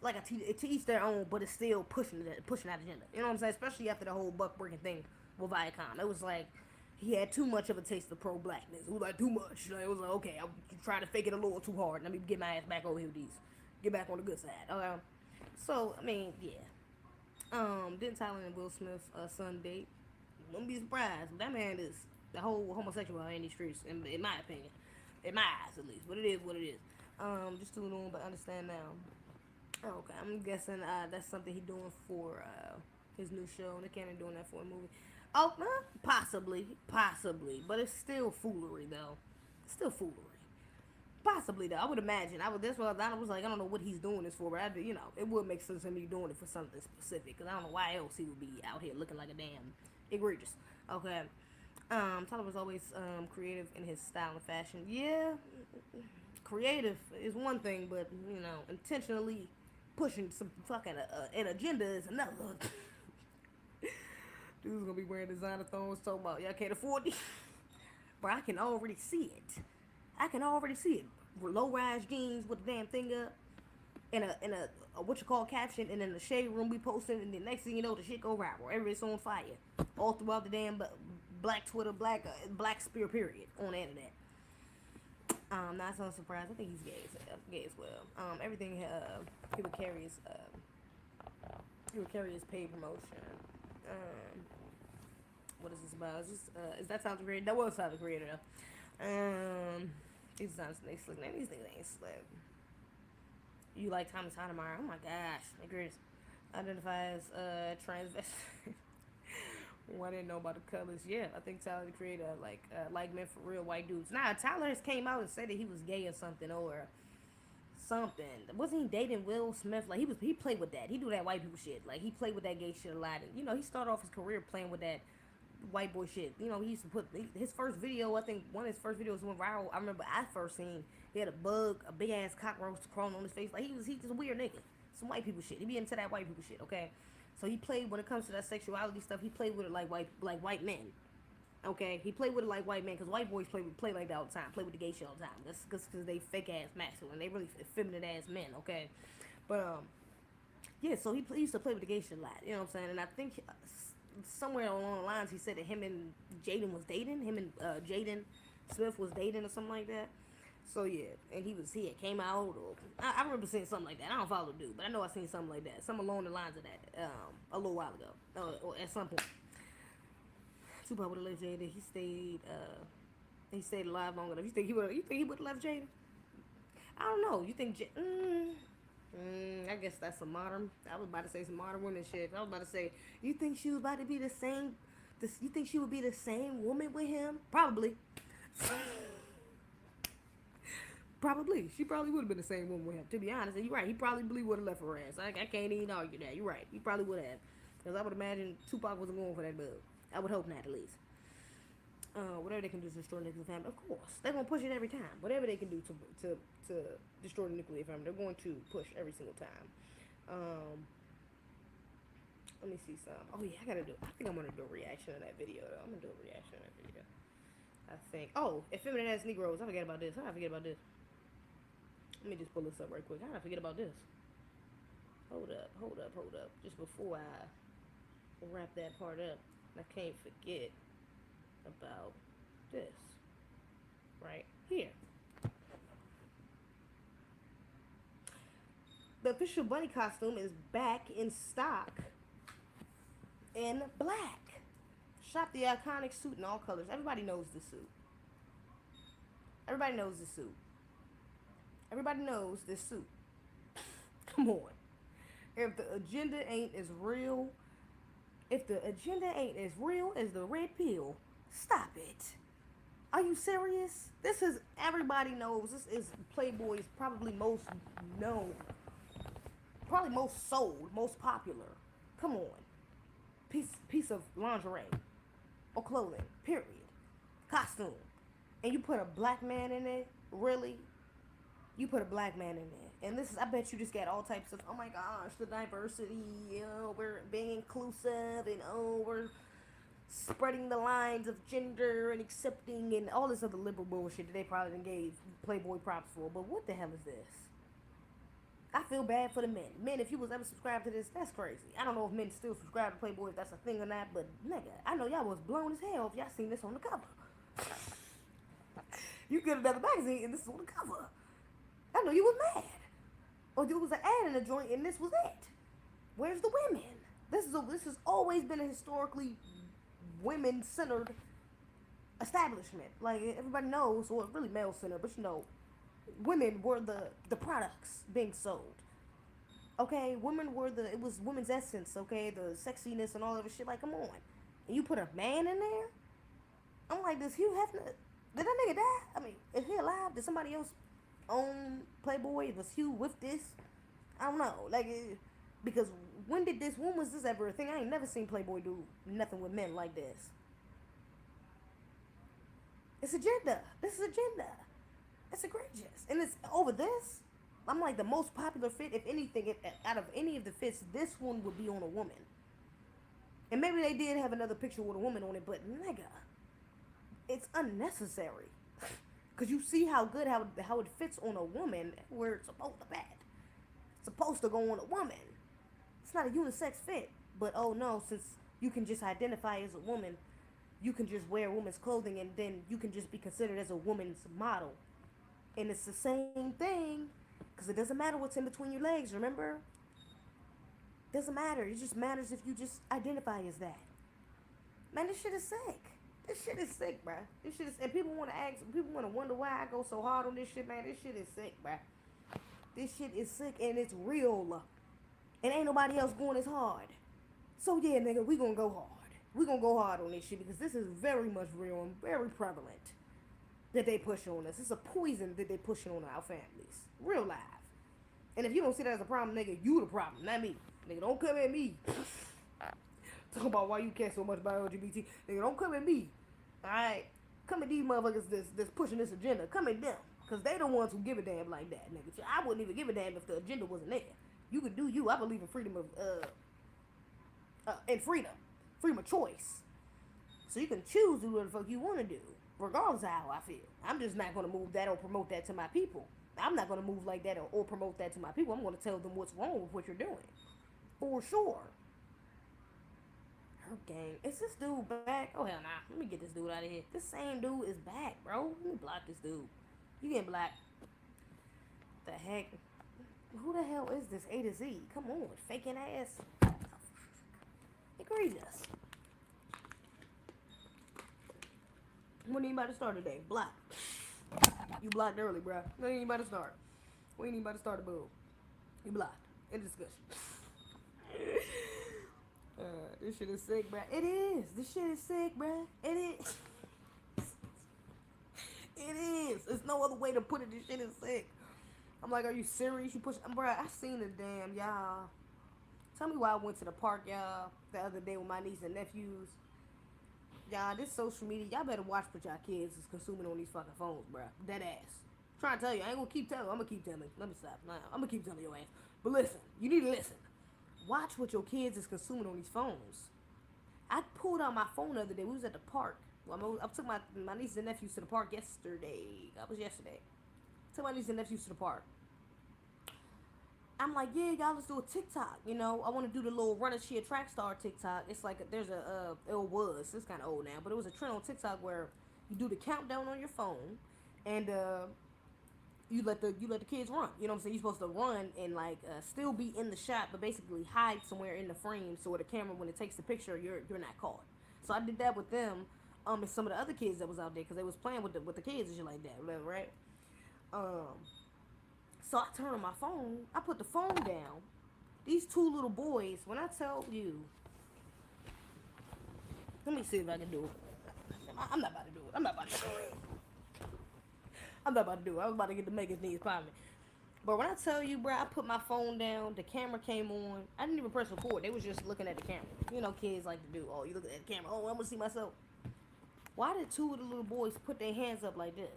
S1: like to each their own, but it's still pushing that agenda. You know what I'm saying? Especially after the whole buck breaking thing with Viacom. It was like he had too much of a taste of pro blackness. It was like too much. Like, it was like, okay, I'm trying to fake it a little too hard. Let me get my ass back over here with these. Get back on the good side. Okay. So I mean, yeah. Didn't Tyler and Will Smith's son date? Wouldn't be surprised. That man is the whole homosexual in these streets, in my opinion, in my eyes at least. But it is what it is. Just too long, but understand now. Okay, I'm guessing that's something he's doing for his new show. They can't be doing that for a movie. Oh, possibly, but it's still foolery though. It's still foolery. Possibly though, I would imagine. That's what I was like. I don't know what he's doing this for, but it would make sense to me doing it for something specific. Cause I don't know why else he would be out here looking like a damn egregious. Okay. Tyler was always creative in his style and fashion. Yeah, creative is one thing, but intentionally pushing some fucking an agenda is another. Dude's gonna be wearing designer thongs talking about y'all can't afford it. But I can already see it. Low rise jeans with the damn thing up, in a what you call caption, and in the shade room we posting, and the next thing you know the shit go viral. Everybody's on fire all throughout the damn black Twitter, black sphere period on the internet. Not so surprised. I think he's gay as well. Everything he would carry his paid promotion. What is this about? Is that Tyler the Creator? That was Tyler the Creator though. These sounds they slick. Man, these niggas ain't slick. You like Thomas Sotomayor? Oh my gosh, niggers identify as transvestite. Well, I didn't know about the colors. Yeah, I think Tyler the Creator like men for real white dudes. Nah, Tyler has came out and said that he was gay or something something. Wasn't he dating Will Smith? Like he played with that. He do that white people shit. Like he played with that gay shit a lot. And he started off his career playing with that white boy shit. He used to put his first video. I think one of his first videos went viral. I remember I first seen he had a big ass cockroach crawling on his face. Like he's just a weird nigga. Some white people shit. He be into that white people shit. Okay, so he played when it comes to that sexuality stuff. He played with it like white men. Okay, he played with it like white men because white boys play like that all the time. Play with the gay shit all the time. That's because they fake ass masculine. They really feminine ass men. Okay, but yeah. So he used to play with the gay shit a lot. You know what I'm saying? And I think somewhere along the lines he said that him and Jaden was dating. Him and Jaden Smith was dating or something like that. So yeah, and he had came out. Or I remember seeing something like that. I don't follow the dude, but I know I seen something like that. Something along the lines of that a little while ago, or at some point. Tupac would have left Jada. He stayed alive long enough. You think he would have left Jada? I don't know. You think? I guess that's some modern. I was about to say some modern women shit. I was about to say, you think she was about to be the same? You think she would be the same woman with him? Probably. Probably. She probably would have been the same woman with him. To be honest, and you're right. He probably would have left her ass. I can't even argue that. You're right. He probably would have. Because I would imagine Tupac wasn't going for that bug. I would hope not, at least. Whatever they can do to destroy the nuclear family, of course. They're going to push it every time. Whatever they can do to destroy the nuclear family, they're going to push every single time. Let me see some. Oh, yeah, I think I'm going to do a reaction to that video, though. I'm going to do a reaction to that video. I think. Oh, effeminate ass Negroes. I forget about this. Let me just pull this up right quick. How did I forget about this? Hold up. Just before I wrap that part up, I can't forget about this. Right here. The official bunny costume is back in stock in black. Shop the iconic suit in all colors. Everybody knows the suit. Everybody knows the suit. Everybody knows this suit. Come on. If the agenda ain't as real, if the agenda ain't as real as the red pill, stop it. Are you serious? This is, everybody knows, this is Playboy's probably most known, probably most sold, most popular. Come on. Piece of lingerie or clothing, period. Costume. And you put a black man in it? Really? You put a black man in there. And this is, I bet you just got all types of, oh my gosh, the diversity, we're being inclusive, and we're spreading the lines of gender and accepting and all this other liberal bullshit that they probably done gave Playboy props for. But what the hell is this? I feel bad for the men. Men, if you was ever subscribed to this, that's crazy. I don't know if men still subscribe to Playboy, if that's a thing or not, but nigga, I know y'all was blown as hell if y'all seen this on the cover. You get another magazine and this is on the cover. I know you was mad. Or there was an ad in the joint and this was it. Where's the women? This has always been a historically women-centered establishment. Like, everybody knows, or really male-centered, but you know, women were the products being sold. Okay, women were it was women's essence, okay, the sexiness and all of this shit, like, come on. And you put a man in there? I'm like, does Hugh Hefner, did that nigga die? I mean, is he alive? Did somebody else own Playboy? Was Hugh with this? I don't know, like, because when was this ever a thing? I ain't never seen Playboy do nothing with men like this. It's agenda. This is agenda. It's egregious. And it's over this. I'm like, the most popular fit, if anything, out of any of the fits, this one would be on a woman. And maybe they did have another picture with a woman on it, but nigga, it's unnecessary. Because you see how good, how it fits on a woman where it's supposed to fit. It's supposed to go on a woman. It's not a unisex fit. But oh no, since you can just identify as a woman, you can just wear women's clothing and then you can just be considered as a woman's model. And it's the same thing, because it doesn't matter what's in between your legs, remember? Doesn't matter. It just matters if you just identify as that. Man, this shit is sick. This shit is sick, bruh. This shit is, and people want to wonder why I go so hard on this shit, man. This shit is sick, bruh. This shit is sick, and it's real. And ain't nobody else going as hard. So yeah, nigga, we gonna go hard. We gonna go hard on this shit, because this is very much real and very prevalent that they push on us. It's a poison that they pushing on our families. Real life. And if you don't see that as a problem, nigga, you the problem, not me. Nigga, don't come at me. Talk about why you care so much about LGBT. Nigga, don't come at me. Alright? Come at these motherfuckers that's pushing this agenda. Come at them. Because they the ones who give a damn like that, nigga. I wouldn't even give a damn if the agenda wasn't there. You could do you. I believe in freedom of, freedom of choice. So you can choose to do what the fuck you want to do, regardless of how I feel. I'm just not going to move that or promote that to my people. I'm not going to move like that or promote that to my people. I'm going to tell them what's wrong with what you're doing. For sure. Her gang. Is this dude back? Oh, hell nah. Let me get this dude out of here. This same dude is back, bro. Let me block this dude. You getting black. The heck? Who the hell is this A to Z? Come on. Faking ass. Egregious. When ain't about to start today? Block. You blocked early, bro. When ain't about to start? We ain't about to start a boo. You blocked. In discussion. This shit is sick, bruh. It is. This shit is sick, bruh. It is. It is. There's no other way to put it. This shit is sick. I'm like, are you serious? You push, bruh. I seen the damn, y'all. Tell me why I went to the park, y'all, the other day with my niece and nephews. Y'all, this social media, y'all better watch what y'all kids is consuming on these fucking phones, bruh. Dead ass. Trying to tell you, I ain't gonna keep telling. I'm gonna keep telling. Let me stop. Nah, I'm gonna keep telling your ass. But listen, you need to listen. Watch what your kids is consuming on these phones. I pulled out my phone the other day. We was at the park. Well, I took my niece and nephews to the park yesterday. That was yesterday. Took my niece and nephews to the park. I'm like, yeah, y'all, let's do a TikTok. You know, I want to do the little Run a Cheer Track Star TikTok. It's like there's it was, it's kind of old now, but it was a trend on TikTok where you do the countdown on your phone, and you let the kids run. You know what I'm saying? You're supposed to run and like still be in the shot, but basically hide somewhere in the frame so the camera, when it takes the picture, you're not caught. So I did that with them, and some of the other kids that was out there because they was playing with the kids and shit like that, whatever, right? Um, so I turned on my phone. I put the phone down. These two little boys. When I tell you, let me see if I can do it. I'm not about to do it. I'm not about to do it. I'm not about to do it. I was about to get the Megan's knees behind me. But when I tell you, bro, I put my phone down. The camera came on. I didn't even press record. They was just looking at the camera. You know, kids like to do. Oh, you looking at the camera. Oh, I'm gonna see myself. Why did two of the little boys put their hands up like this?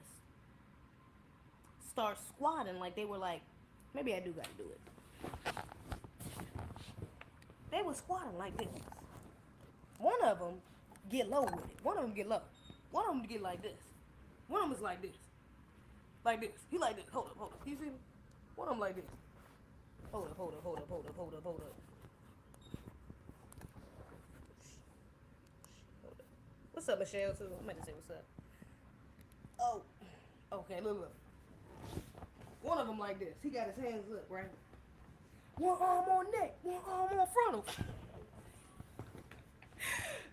S1: Start squatting like they were like, maybe I do gotta do it. They were squatting like this. One of them get low with it. One of them get low. One of them get like this. One of them is like this. Like this. He like this. Hold up. You see me? One of them like this. Hold up. Hold up. What's up, Michelle, too? I meant to say what's up. Oh. Okay, look. One of them like this. He got his hands up, right? One arm on neck. One arm on frontal.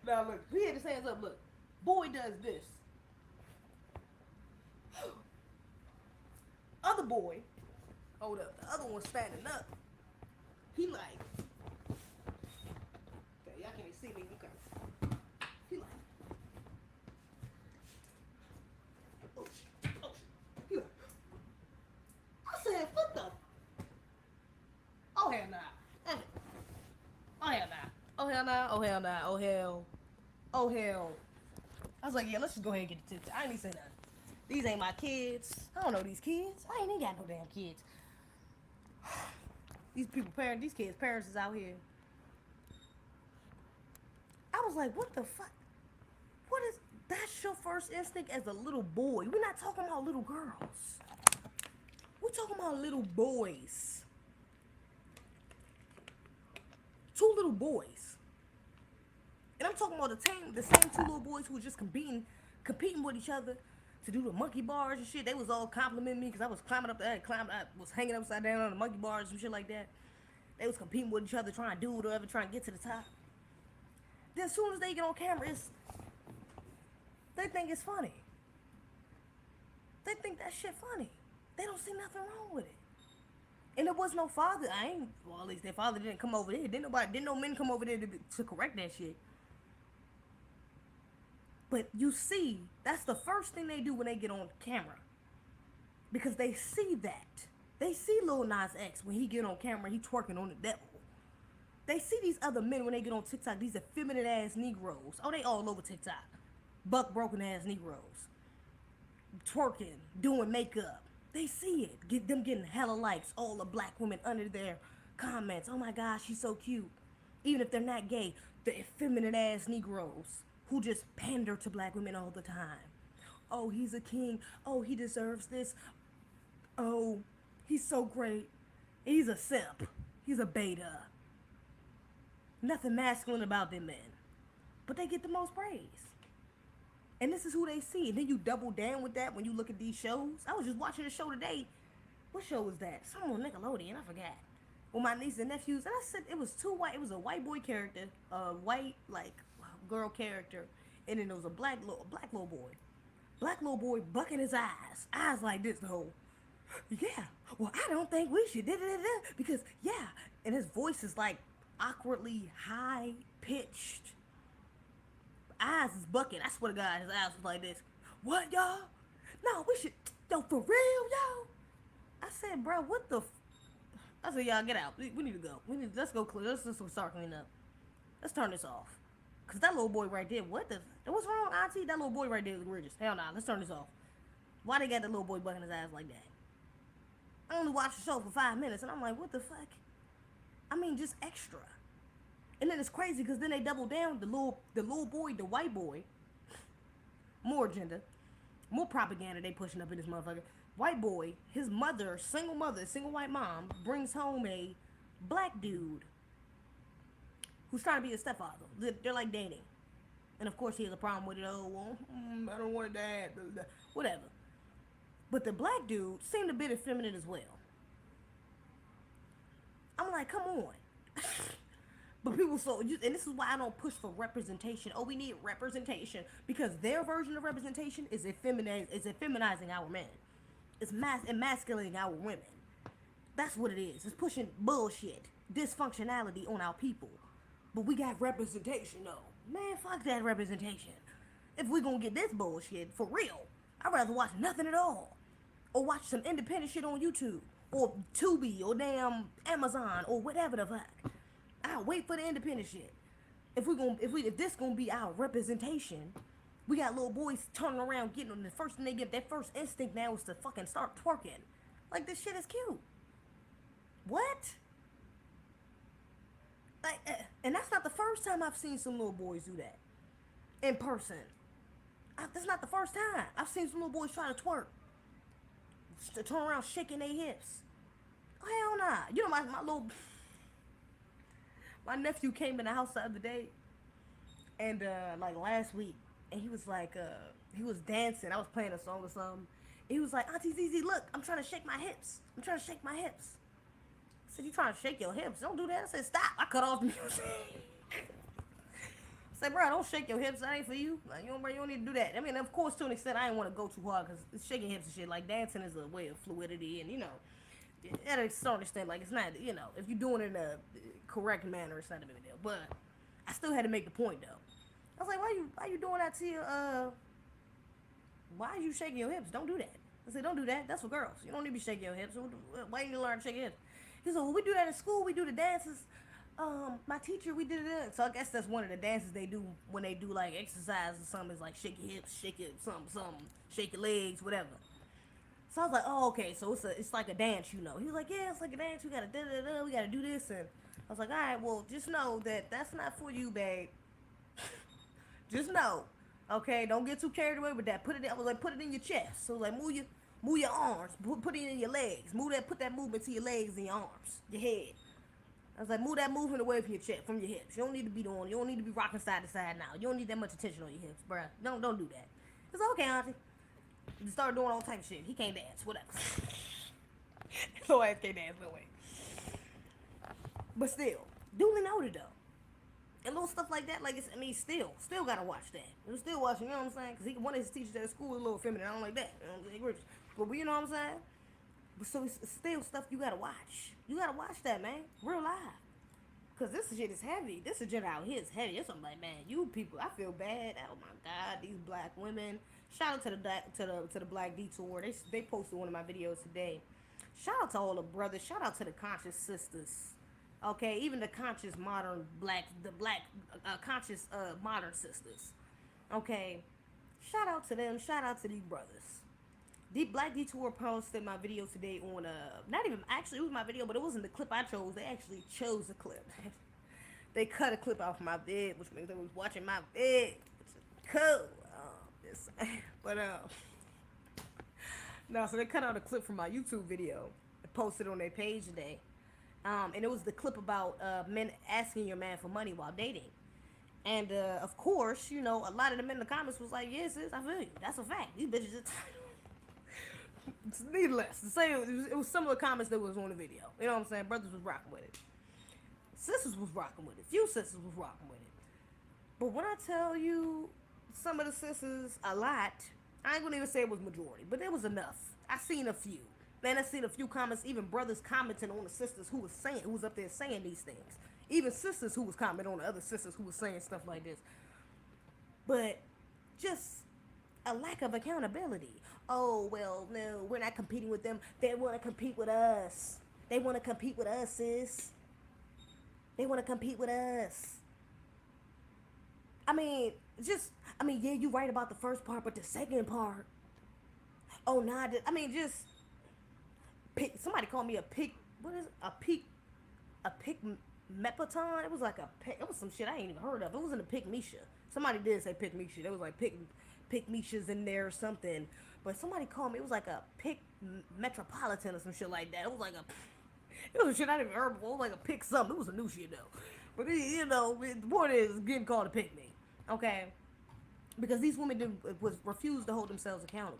S1: Now, look. He had his hands up. Look. Boy does this. Other boy, hold up, the other one standing up. He like, okay, y'all can't see me, okay. He like, oh shit. He like, I said, what the? Oh hell nah. Oh hell nah. Oh hell nah. Oh hell nah. Oh hell. Oh hell. I was like, yeah, let's just go ahead and get the tips. I ain't even say nothing. These ain't my kids. I don't know these kids. I ain't even got no damn kids. These kids' parents is out here. I was like, what the fuck? What is, that's your first instinct as a little boy. We're not talking about little girls. We're talking about little boys. Two little boys. And I'm talking about the same two little boys who were just competing with each other to do the monkey bars and shit. They was all complimenting me because I was climbing up there, I was hanging upside down on the monkey bars and shit like that. They was competing with each other, trying to do whatever, trying to get to the top. Then as soon as they get on camera, they think it's funny. They think that shit funny. They don't see nothing wrong with it. And there was no father. Well, at least their father didn't come over there. Didn't no men come over there to correct that shit. But you see, that's the first thing they do when they get on camera. Because they see that. They see Lil Nas X when he get on camera, he twerking on the devil. They see these other men when they get on TikTok, these effeminate ass Negroes. Oh, they all over TikTok. Buck broken ass Negroes. Twerking, doing makeup. They see it. Them getting hella likes. All the black women under their comments. Oh my gosh, she's so cute. Even if they're not gay, the effeminate ass Negroes who just pander to black women all the time. Oh, he's a king. Oh, he deserves this. Oh, he's so great. He's a simp. He's a beta. Nothing masculine about them men. But they get the most praise. And this is who they see. And then you double down with that when you look at these shows. I was just watching a show today. What show was that? Some on Nickelodeon, I forgot. With my niece and nephews. And I said it was it was a white boy character, a white, like, girl character, and then there was a black little boy. Black little boy bucking his eyes like this the whole. Yeah, well, I don't think we should because yeah, and his voice is like awkwardly high pitched. Eyes is bucking. I swear to God, his eyes was like this. What, y'all? No, we should. Yo, for real, yo. I said, bro, what the? I said, y'all get out. We need to go. Let's go clear. Let's start cleaning up. Let's turn this off. Cause that little boy right there, what's wrong, Auntie? That little boy right there is gorgeous. Hell nah, let's turn this off. Why they got that little boy bucking his ass like that? I only watched the show for 5 minutes, and I'm like, what the fuck? I mean, just extra. And then it's crazy, cause then they double down. The little boy, the white boy, more agenda, more propaganda they pushing up in this motherfucker. white boy, his mother, single white mom, brings home a black dude who's trying to be a stepfather. They're like dating. And of course, he has a problem with it. Oh, well, I don't want that. Whatever. But the black dude seemed a bit effeminate as well. I'm like, come on. But people and this is why I don't push for representation. Oh, we need representation because their version of representation is feminizing our men. It's emasculating our women. That's what it is. It's pushing bullshit, dysfunctionality on our people. But we got representation though. Man, fuck that representation. If we gonna get this bullshit for real, I'd rather watch nothing at all, or watch some independent shit on YouTube, or Tubi, or damn Amazon, or whatever the fuck. I'll wait for the independent shit. If this gonna be our representation, we got little boys turning around getting on the first thing they get. Their first instinct now is to fucking start twerking. Like, this shit is cute. What? Like, and that's not the first time I've seen some little boys do that in person. That's not the first time I've seen some little boys try to twerk, to turn around shaking their hips. Oh, hell nah. You know, my nephew came in the house the other day, and like last week, and he was like, he was dancing. I was playing a song or something. And he was like, Auntie Zeze, look, I'm trying to shake my hips. I'm trying to shake my hips. I said, you trying to shake your hips? Don't do that. I said, stop. I cut off the music. I said, bro, don't shake your hips. That ain't for you. Like, you don't need to do that. I mean, of course, to an extent, I didn't want to go too hard because shaking hips and shit, like dancing is a way of fluidity, and you know, at a certain extent, like it's not, you know, if you're doing it in a correct manner, it's not a big deal. But I still had to make the point though. I was like, why you doing that to your why are you shaking your hips? Don't do that. I said, don't do that. That's for girls. You don't need to be shaking your hips. Why you need to learn to shake your hips? He said, well, we do that in school. We do the dances. My teacher, we did it. So I guess that's one of the dances they do when they do like exercise or something. Is like shake your hips, shake it, something, shake your legs, whatever. So I was like, oh, okay. So it's like a dance, you know. He was like, yeah, it's like a dance. We gotta we gotta do this. And I was like, all right, well, just know that that's not for you, babe. Just know, okay. Don't get too carried away with that. I was like, put it in your chest. So like, move your arms. Put it in your legs. Put that movement to your legs and your arms, your head. I was like, move that movement away from your chest, from your hips. You don't need to be doing. You don't need to be rocking side to side now. You don't need that much attention on your hips, bruh. Don't do that. It's okay, auntie. He started doing all type of shit. He can't dance, whatever. So ass can't dance, no way. But still, duly noted though. And little stuff like that, like still gotta watch that. You still watching, you know what I'm saying? Because one of his teachers at school is a little feminine. I don't like that. You know what I'm saying? But you know what I'm saying? But so it's still stuff you gotta watch. You gotta watch that, man. Real life. Because this shit is heavy. This agenda out here is heavy. It's something like, man, you people, I feel bad. Oh my God, these black women. Shout out to the Black Detour. They posted one of my videos today. Shout out to all the brothers. Shout out to the conscious sisters. Okay, even the conscious modern conscious modern sisters. Okay, shout out to them. Shout out to these brothers. The Black Detour posted my video today on not even actually it was my video, but it wasn't the clip I chose. They actually chose the clip. They cut a clip off my vid, which means they was watching my vid. Cool. But no, so they cut out a clip from my YouTube video and posted on their page today. And it was the clip about men asking your man for money while dating. And of course, you know, a lot of the men in the comments was like, yes, sis, I feel you. That's a fact. These bitches it's needless to say, it was some of the comments that was on the video. You know what I'm saying? Brothers was rocking with it. Sisters was rocking with it. Few sisters was rocking with it. But when I tell you some of the sisters, a lot, I ain't gonna even say it was majority, but there was enough. I seen a few. Man, I seen a few comments, even brothers commenting on the sisters who was up there saying these things. Even sisters who was commenting on the other sisters who was saying stuff like this. But just a lack of accountability. Oh, well, no, we're not competing with them. They want to compete with us. They want to compete with us, sis. They want to compete with us. Yeah, you're right about the first part, but the second part, oh, nah, somebody called me a pick, what is it? A pick mepaton? It was like it was some shit I ain't even heard of. It wasn't a pick Misha. Somebody did say pick Misha. There was like pick Misha's in there or something. But somebody called me. It was like a pick metropolitan or some shit like that. It was like a. It was a shit I didn't even heard before. It was like a pick something. It was a new shit though. But the point is getting called a pick me. Okay, because these women was refused to hold themselves accountable,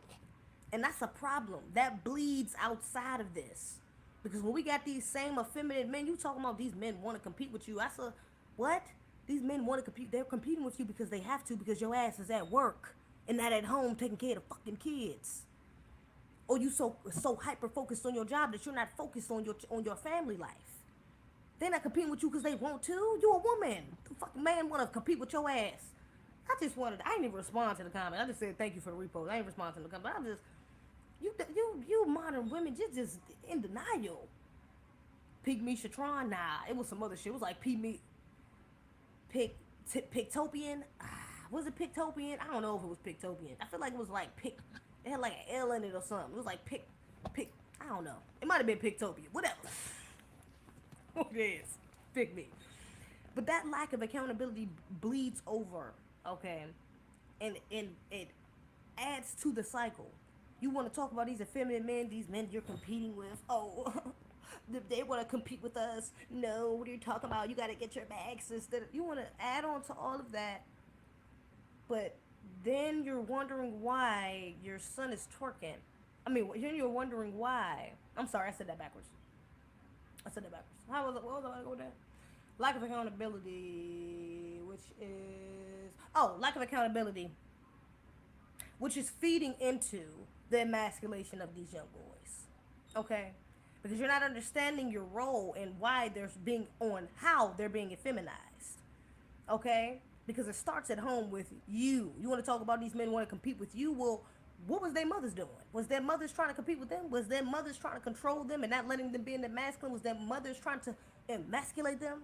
S1: and that's a problem that bleeds outside of this. Because when we got these same effeminate men, you talking about these men want to compete with you. I said, what? These men want to compete. They're competing with you because they have to, because your ass is at work and not at home taking care of the fucking kids. Or you so hyper focused on your job that you're not focused on your family life. They're not competing with you because they want to. You a woman. The fucking man want to compete with your ass. I didn't even respond to the comment. I just said thank you for the repost. I ain't responding to the comment. I'm just, you modern women, just in denial. Pygmy Shatron, nah, it was some other shit. It was like Pictopian. Was it Pictopian? I don't know if it was Pictopian. I feel like it was like it had like an L in it or something. It was like pick. I don't know. It might have been Pictopian. Whatever. Who cares? Pick me. But that lack of accountability bleeds over, okay, and it adds to the cycle. You want to talk about these effeminate men, these men you're competing with. Oh, they want to compete with us. No, what are you talking about? You got to get your bag, sister. You want to add on to all of that, but then you're wondering why your son is twerking. I mean, then you're wondering why. I'm sorry, I said that backwards. How was it? What was I going to go with that? Lack of accountability, lack of accountability, which is feeding into the emasculation of these young boys. Okay? Because you're not understanding your role and how they're being effeminized. Okay? Because it starts at home with you. You want to talk about these men want to compete with you? Well, what was their mothers doing? Was their mothers trying to compete with them? Was their mothers trying to control them and not letting them be in the masculine? Was their mothers trying to emasculate them?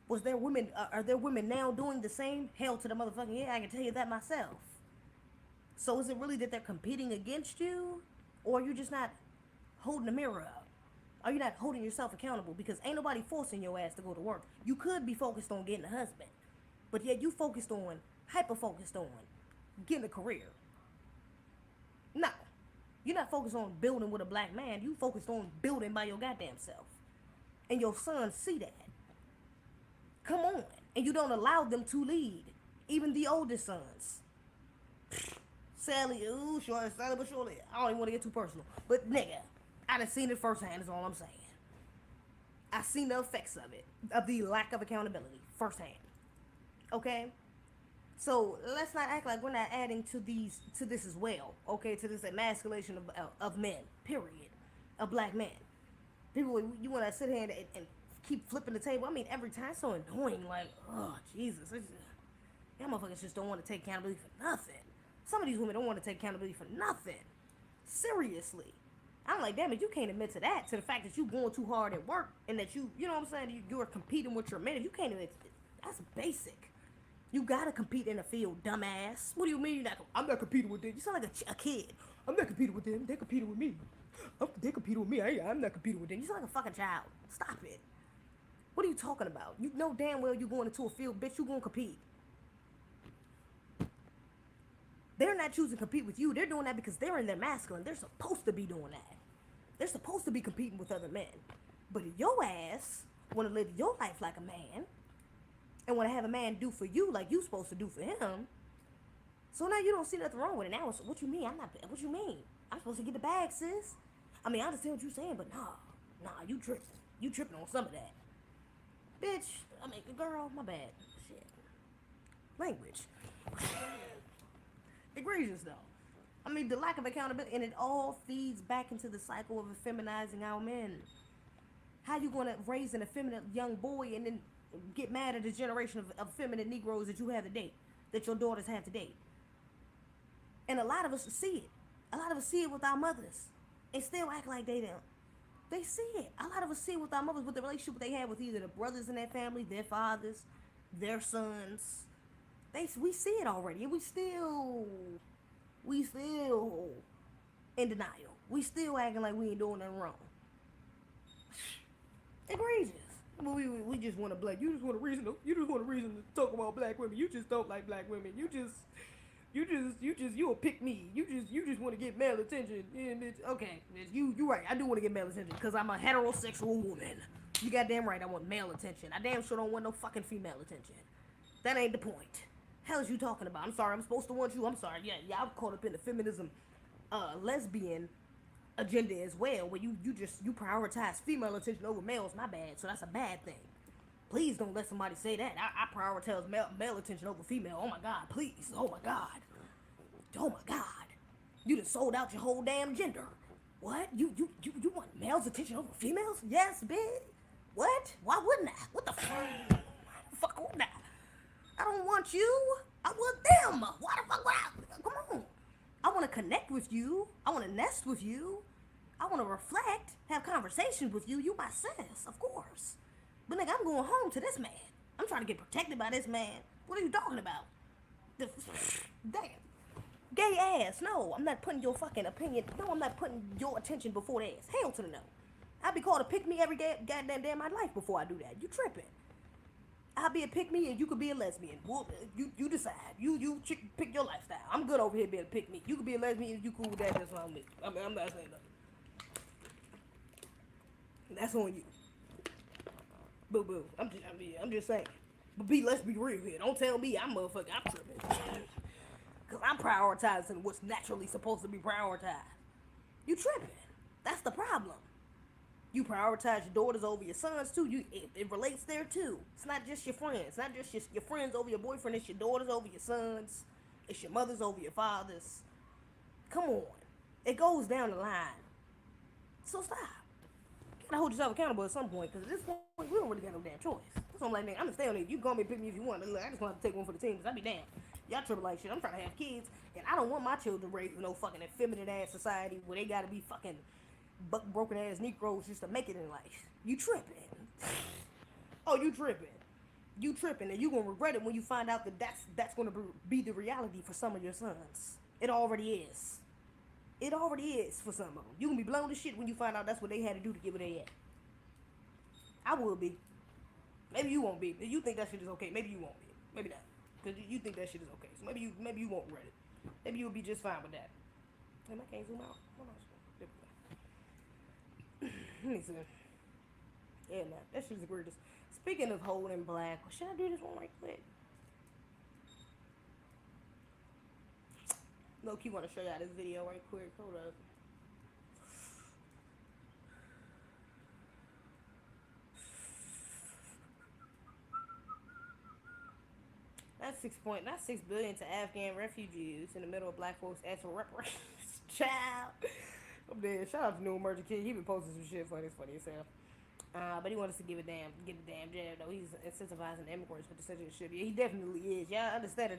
S1: Are there women now doing the same? Hell to the motherfucking yeah, I can tell you that myself. So is it really that they're competing against you? Or are you just not holding the mirror up? Are you not holding yourself accountable? Because ain't nobody forcing your ass to go to work. You could be focused on getting a husband. But yet you hyper-focused on getting a career. No. You're not focused on building with a black man. You focused on building by your goddamn self. And your sons see that. Come on. And you don't allow them to lead. Even the oldest sons. Sally, Sally but surely. I don't even want to get too personal. But nigga, I done seen it firsthand is all I'm saying. I seen the effects of it. Of the lack of accountability. Firsthand. Okay? So let's not act like we're not adding to this as well. Okay? To this emasculation of men. Period. Of black men. People, you want to sit here and keep flipping the table. I mean, every time it's so annoying. Like, oh, Jesus. Y'all motherfuckers just don't want to take accountability for nothing. Some of these women don't want to take accountability for nothing. Seriously. I'm like, damn it, you can't admit to that. To the fact that you going too hard at work and that you know what I'm saying, you're competing with your men. You can't admit that's basic. You gotta compete in the field, dumbass. What do you mean I'm not competing with them? You sound like a kid. I'm not competing with them. They're competing with me. They competing with me. I'm not competing with them. You sound like a fucking child. Stop it. What are you talking about? You know damn well you going into a field, bitch, you gonna compete. They're not choosing to compete with you. They're doing that because they're in their masculine. They're supposed to be doing that. They're supposed to be competing with other men. But your ass want to live your life like a man and want to have a man do for you like you supposed to do for him. So now you don't see nothing wrong with it. Now, what you mean? What you mean? I'm supposed to get the bag, sis. I mean, I understand what you're saying, but nah, you tripping. You tripping on some of that. Bitch, I mean, girl, my bad. Shit. Language. Egregious, though. I mean, the lack of accountability, and it all feeds back into the cycle of effeminizing our men. How you going to raise an effeminate young boy and then get mad at the generation of effeminate Negroes that you have to date, that your daughters have to date? And a lot of us see it. A lot of us see it with our mothers and still act like they don't. They see it. A lot of us see it with our mothers, with the relationship they have with either the brothers in their family, their fathers, their sons. We see it already, and we still in denial. We still acting like we ain't doing nothing wrong. Egregious. We just want to blame. You just want a reason to talk about black women. You just don't like black women. You just You will pick me. You just want to get male attention. And it's, okay, you right. I do want to get male attention because I'm a heterosexual woman. You goddamn right. I want male attention. I damn sure don't want no fucking female attention. That ain't the point. Hell is you talking about? I'm sorry. I'm supposed to want you. I'm sorry. Yeah. I'm caught up in the feminism, lesbian agenda as well, where you prioritize female attention over males. My bad. So that's a bad thing. Please don't let somebody say that. I prioritize male attention over female. Oh my God, please. Oh my God. Oh my God. You done sold out your whole damn gender. What? You want males' attention over females? Yes, bitch. What? Why wouldn't I? What the fuck wouldn't I? I don't want you. I want them. Why the fuck would I? Come on. I want to connect with you. I want to nest with you. I want to reflect, have conversations with you. You my sis, of course. But nigga, I'm going home to this man. I'm trying to get protected by this man. What are you talking about? Damn. Gay ass. No, I'm not putting your fucking opinion. No, I'm not putting your attention before theirs. Hell to the no. I'll be called a pick me every goddamn day of my life before I do that. You tripping. I'll be a pick me and you could be a lesbian. Well, you decide. You pick your lifestyle. I'm good over here being a pick me. You could be a lesbian if you cool with that. That's on me. I mean, I'm not saying nothing. That's on you. Boo boo. I'm just saying. But let's be real here. Don't tell me I'm tripping. Cause I'm prioritizing what's naturally supposed to be prioritized. You tripping. That's the problem. You prioritize your daughters over your sons too. It relates there too. It's not just your friends. It's not just your friends over your boyfriend. It's your daughters over your sons. It's your mothers over your fathers. Come on. It goes down the line. So stop. You gotta hold yourself accountable at some point, because at this point, we don't really got no damn choice. That's what I'm like, man, I'm gonna stay on it. You call me and pick me if you want. Look, I just want to take one for the team, because I be damned. Y'all tripping like shit. I'm trying to have kids, and I don't want my children raised in no fucking effeminate ass society where they gotta be fucking broken ass Negroes just to make it in life. You tripping. Oh, you tripping. You tripping, and you gonna regret it when you find out that that's gonna be the reality for some of your sons. It already is. It already is for some of them. You gonna be blown to shit when you find out that's what they had to do to get where they at. I will be. Maybe you won't be. If you think that shit is okay, maybe you won't be. Maybe not. Because you think that shit is okay. So maybe you won't regret it. Maybe you'll be just fine with that. Damn, I can't zoom out. Hold on. Let me see. Yeah, man. That shit is the weirdest. Speaking of holding black, should I do this one right quick? Low-key want to show y'all this video right quick. Hold up. That's 6 billion to Afghan refugees in the middle of black folks as for reparations. Child. I'm dead. Shout out to New Emerging Kid. He been posting some shit funny as hell. But he wants us to get the damn jab though. He's incentivizing immigrants with the censorship. Yeah, he definitely is. Y'all understand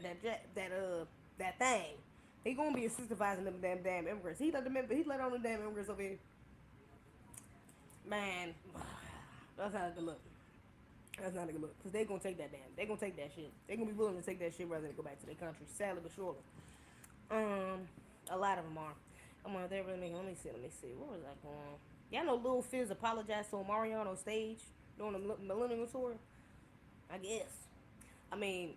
S1: that thing. He gonna be incentivizing them damn immigrants. He let on the damn immigrants over here. Man, that's not a good look. That's not a good look. Cause they gonna take that shit. They gonna be willing to take that shit rather than go back to their country. Sadly but surely. A lot of them are. I'm on there really making. Let me see. What was that going on? Y'all know Lil Fizz apologized to Omarion on stage during the Millennium Tour? I guess. I mean,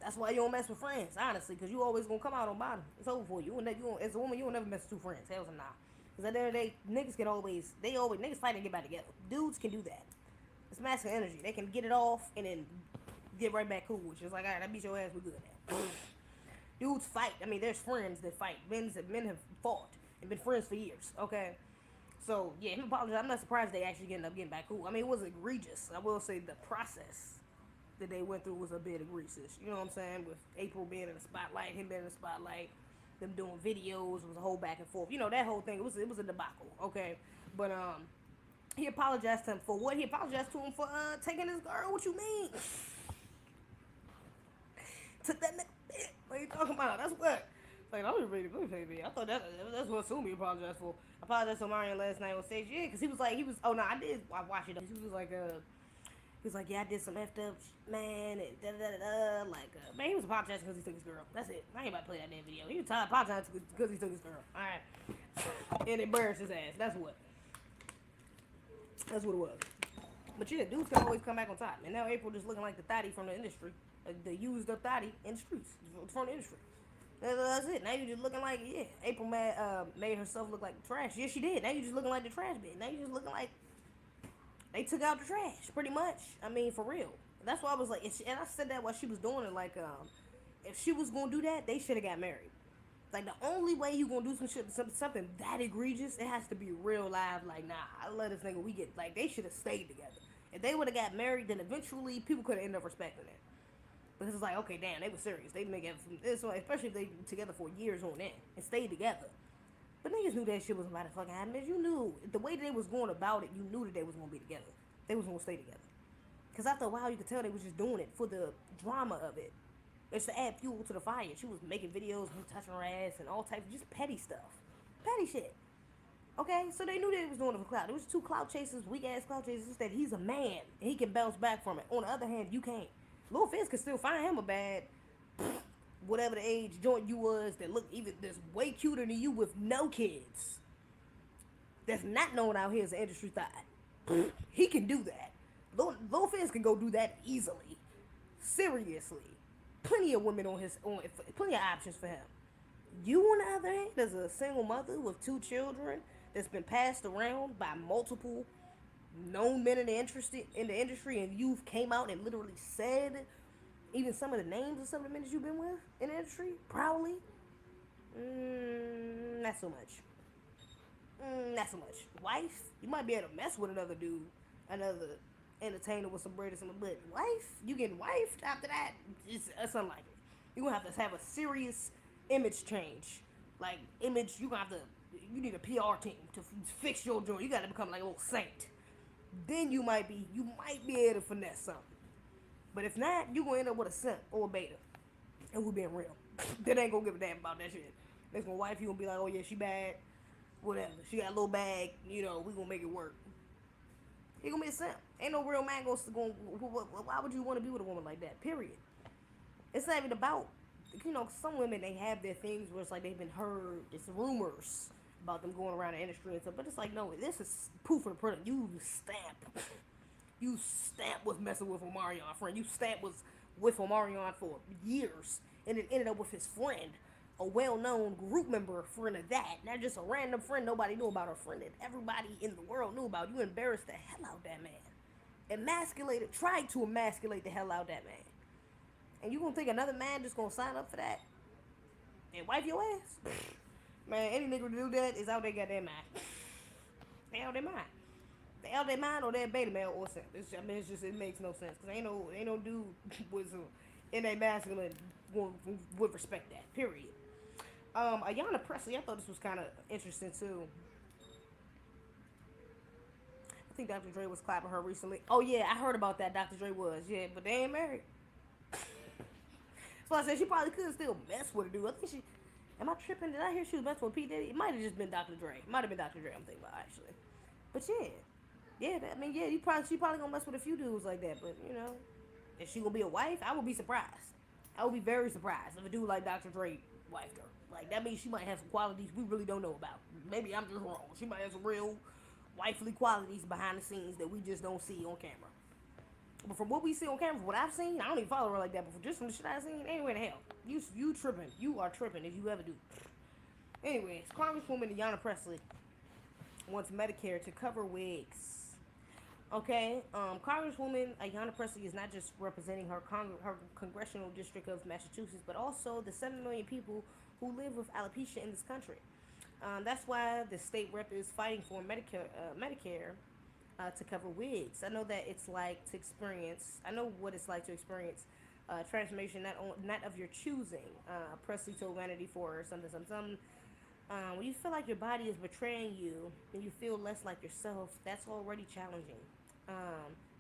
S1: that's why you don't mess with friends, honestly, because you always gonna come out on bottom. It's over for you. As a woman, you will never mess with two friends. Hell no. Because at the end of the day, niggas fight and get back together. Dudes can do that. It's masculine energy. They can get it off and then get right back cool. Which is like, all right, I beat your ass, we're good now. Dudes fight. I mean, there's friends that fight. Men have fought and been friends for years. Okay, so yeah, him apologize. I'm not surprised they actually end up getting back cool. I mean, it was egregious. I will say the process that they went through was a bit egregious. You know what I'm saying? With April being in the spotlight, him being in the spotlight, them doing videos, it was a whole back and forth. You know, that whole thing. It was a debacle. Okay, but he apologized to him for what? He apologized to him for taking his girl. What you mean? Took that nigga. What are you talking about? That's what. Like, I was ready to play me. I thought that's what Sumi apologized for. I apologized to Marion last night on stage. Yeah, because he was, oh no, I watched it. He was like, yeah, I did some effed up, man, and da-da-da-da-da. Like, man, he was apologizing because he took his girl. That's it. I ain't about to play that damn video. He was tired of apologizing because he took his girl. Alright. And embarrassed his ass. That's what it was. But yeah, dudes can always come back on top. And now April just looking like the thotty from the industry. the used up thotty in the streets, from the industry. That's it. Now you just looking like, yeah, April made herself look like trash. Yeah, she did. Now you just looking like the trash bin. Now you just looking like they took out the trash, pretty much. I mean, for real. That's why I was like, and I said that while she was doing it. Like, if she was gonna do that, they should have got married. Like, the only way you gonna do some shit, something that egregious, it has to be real live. Like, nah, I love this nigga. We get like they should have stayed together. If they would have got married, then eventually people could have ended up respecting it. Because it's like, okay, damn, they were serious. They make it from this one, especially if they were together for years on end and stayed together. But niggas knew that shit was about to fucking happen. You knew the way they was going about it. You knew that they was gonna be together. They was gonna stay together. Because after a while, you could tell they was just doing it for the drama of it. It's to add fuel to the fire. She was making videos of him touching her ass and all types of just petty stuff. Petty shit. Okay, so they knew that it was doing it for clout. It was two clout chasers, weak ass clout chasers, that he's a man and he can bounce back from it. On the other hand, you can't. Lil Fizz could still find him a bad, whatever the age joint you was, that look even that's way cuter than you with no kids. That's not known out here as an industry thought. He can do that. Lil Fizz can go do that easily. Seriously. Plenty of women plenty of options for him. You, on the other hand, as a single mother with 2 children that's been passed around by multiple known men in the industry, and you've came out and literally said even some of the names of some of the men that you've been with in the industry proudly. Not so much. Not so much. Wife, you might be able to mess with another dude, another entertainer with some bread or something, but wife, you getting wifed after that, it's unlikely. You're gonna have a serious image change. Like, image, you need a PR team to fix your joint. You gotta become like a little saint. Then you might be able to finesse something. But if not, you gonna end up with a simp or a beta. And we're being real. They ain't gonna give a damn about that shit. They gonna wife you gonna be like, oh yeah, she bad. Whatever. She got a little bag, we gonna make it work. He gonna be a simp. Ain't no real man gonna why would you want to be with a woman like that? Period. It's not even about, some women, they have their things where it's like they've been heard, it's rumors about them going around the industry and stuff, but it's like, no, this is proof of the pudding. You stamp was messing with Omarion, friend. You stamp was with Omarion for years, and it ended up with his friend, a well-known group member friend of that, not just a random friend nobody knew about, a friend that everybody in the world knew about. You embarrassed the hell out that man. Tried to emasculate the hell out that man. And you gonna think another man just gonna sign up for that and wipe your ass? Man, any nigga to do that is out there got their mind. They out their mind. They out their mind, or they're beta male or simp. It makes no sense. Cause ain't no dude with in a masculine would respect that. Period. Ayanna Presley, I thought this was kind of interesting too. I think Dr. Dre was clapping her recently. Oh yeah, I heard about that. Dr. Dre was, yeah, but they ain't married. So I said she probably could still mess with a dude. I think she. Am I tripping? Did I hear she was messing with P. Diddy? It might have just been Dr. Dre. It might have been Dr. Dre. I'm thinking about actually. But yeah. She probably gonna mess with a few dudes like that. But is she gonna be a wife? I would be surprised. I would be very surprised if a dude like Dr. Dre wifed her. Like, that means she might have some qualities we really don't know about. Maybe I'm just wrong. She might have some real wifely qualities behind the scenes that we just don't see on camera. But from what we see on camera, what I've seen, I don't even follow her like that. But just from the shit I've seen, anyway, the hell, you tripping. You are tripping if you ever do. Anyways, Congresswoman Ayanna Presley wants Medicare to cover wigs. Okay, Congresswoman Ayanna Presley is not just representing her congressional district of Massachusetts, but also the 7 million people who live with alopecia in this country. That's why the state rep is fighting for Medicare to cover wigs. I know that it's like to experience. I know what it's like to experience transformation not of your choosing. Presley told Vanity Fair something. When you feel like your body is betraying you and you feel less like yourself, that's already challenging.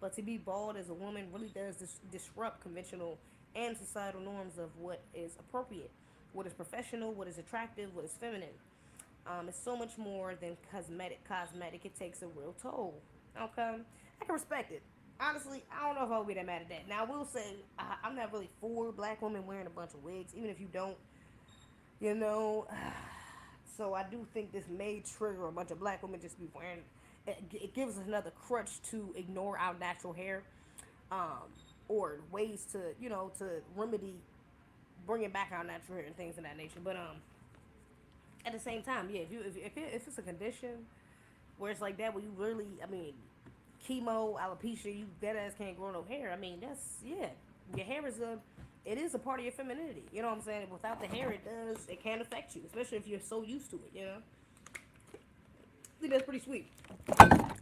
S1: But to be bald as a woman really does disrupt conventional and societal norms of what is appropriate, what is professional, what is attractive, what is feminine. It's so much more than cosmetic. It takes a real toll. Okay? I can respect it. Honestly, I don't know if I'll be that mad at that. Now, I will say, I'm not really for black women wearing a bunch of wigs, even if you don't, So I do think this may trigger a bunch of black women just be wearing. It gives us another crutch to ignore our natural hair. or ways to, to remedy bringing back our natural hair and things of that nature. But at the same time, yeah, if it's a condition where it's like that, where you really, I mean, chemo, alopecia, you dead ass can't grow no hair. I mean, that's, yeah, your hair is it is a part of your femininity. You know what I'm saying? Without the hair, it can affect you, especially if you're so used to it. I think that's pretty sweet.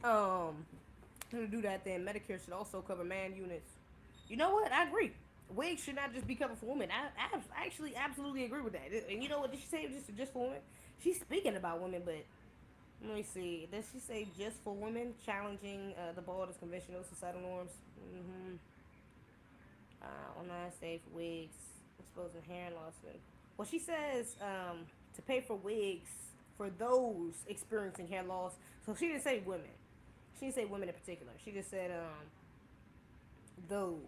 S1: To do that, then Medicare should also cover man units. You know what? I agree. Wigs should not just be covered for women. I actually absolutely agree with that. And you know what? Did she say just for women? She's speaking about women, but let me see. Does she say just for women, challenging the boldest conventional societal norms? Online state for wigs, exposing hair loss. Well, she says to pay for wigs for those experiencing hair loss. So she didn't say women. She didn't say women in particular. She just said those.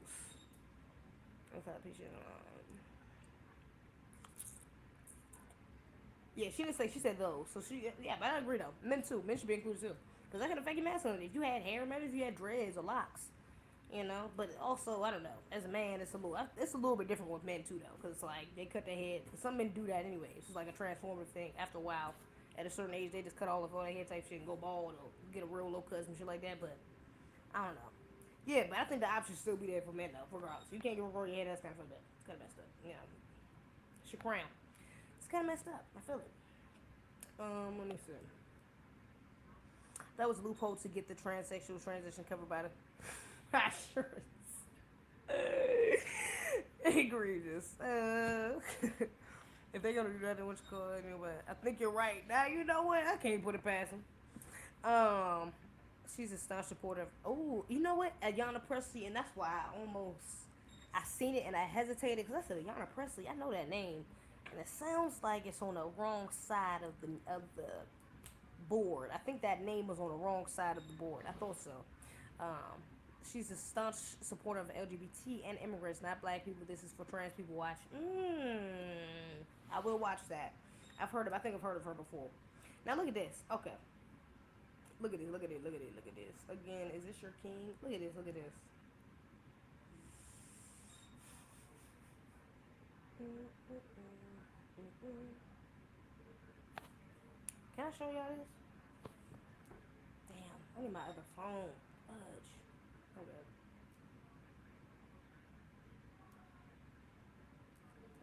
S1: Yeah, she didn't say. She said those. So yeah, but I agree though. Men too. Men should be included too, because that can affect your masculinity. If you had hair, maybe if you had dreads or locks, But also, I don't know. As a man, it's a little bit different with men too though, because like they cut their head. Some men do that anyway. It's just like a transformative thing. After a while, at a certain age, they just cut all of their hair type shit and go bald or get a real low cut and shit like that. But I don't know. Yeah, but I think the option should still be there for men though, regardless. You can't get grow your hair. That's kind of fucked up. It's kind of messed up. It's your crown. It's kind of messed up. I feel it. Let me see. That was a loophole to get the transsexual transition covered by the insurance. Egregious. If they're gonna do that, then what you call it anyway? I think you're right. Now you know what? I can't put it past them. She's a staunch supporter of. Oh, you know what? Ayanna Presley, and that's why I seen it and I hesitated because I said Ayanna Presley. I know that name, and it sounds like it's on the wrong side of the board. I think that name was on the wrong side of the board. I thought so. She's a staunch supporter of LGBT and immigrants, not black people. This is for trans people. Watch. I will watch that. I think I've heard of her before. Now look at this. Okay. Look at this. Look at it. Look at it. Look at this. Again, is this your king? Look at this. Look at this. Can I show y'all this? Damn, I need my other phone. Fudge. Okay.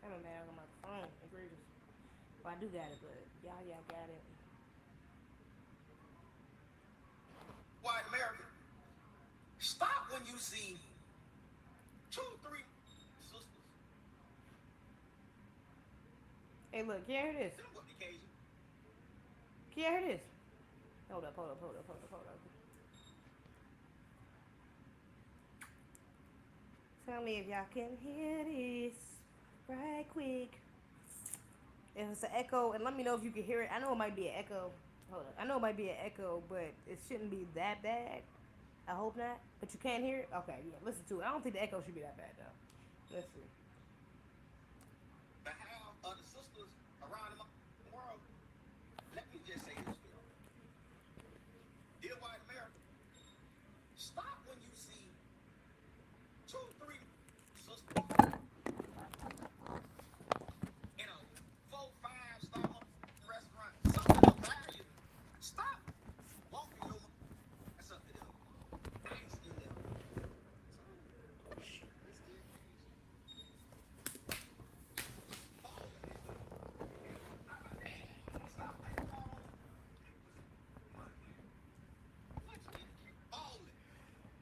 S1: I don't have on my phone. Egregious. Well, I do got it, but y'all got it.
S2: White America, stop when you see 2, 3 sisters.
S1: Hey, look, can you hear this? Can you hear this? Hold up. Tell me if y'all can hear this right quick. If it's an echo, and let me know if you can hear it. I know it might be an echo. Hold up. I know it might be an echo, but it shouldn't be that bad. I hope not. But you can't hear it? Okay, yeah, listen to it. I don't think the echo should be that bad, though. Let's see.
S2: The half of the sisters around the world, let me just say this to you. Dear white America, stop when you see 2, 3 sisters in a 4, 5-star restaurant. Something of value. Stop walking your ass up to them. Asking them.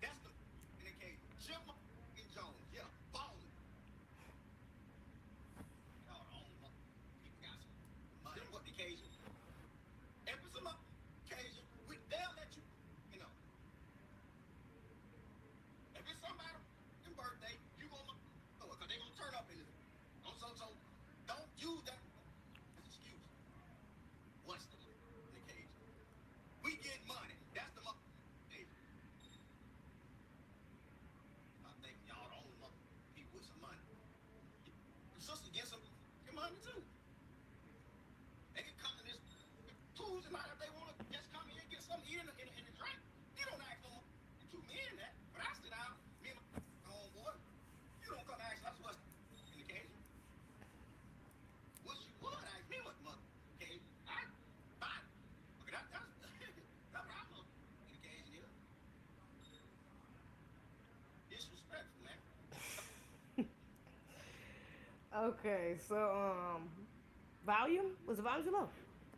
S2: That's the indicator. Jim and Jones.
S1: Okay, so volume was the volume too low?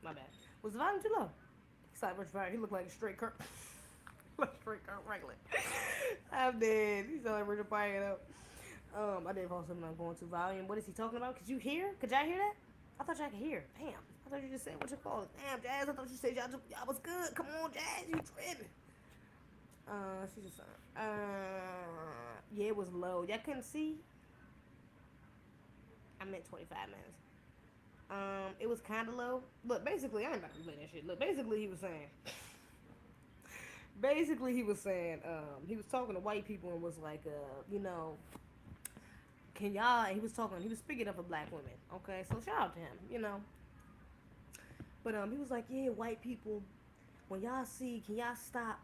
S1: My bad. Was the volume too low? Cyber's fire. He looked like a straight Kurt. Like straight Kurt Franklin. I'm dead. He sounded like Richard Pryor. I didn't fall something I'm going to volume. What is he talking about? Could you hear? Could y'all hear that? I thought y'all could hear. Damn. I thought you just said what you call it. Damn, Jazz. I thought you said y'all was good. Come on, Jazz. You tripping. She's just yeah, it was low. Y'all couldn't see? I meant 25 minutes. It was kind of low. Look, basically, I ain't about to play that shit. Look, basically, he was saying, he was talking to white people and was like, you know, can y'all, he was speaking up for black women, okay? So shout out to him, you know. But, he was like, yeah, white people, when y'all see, can y'all stop,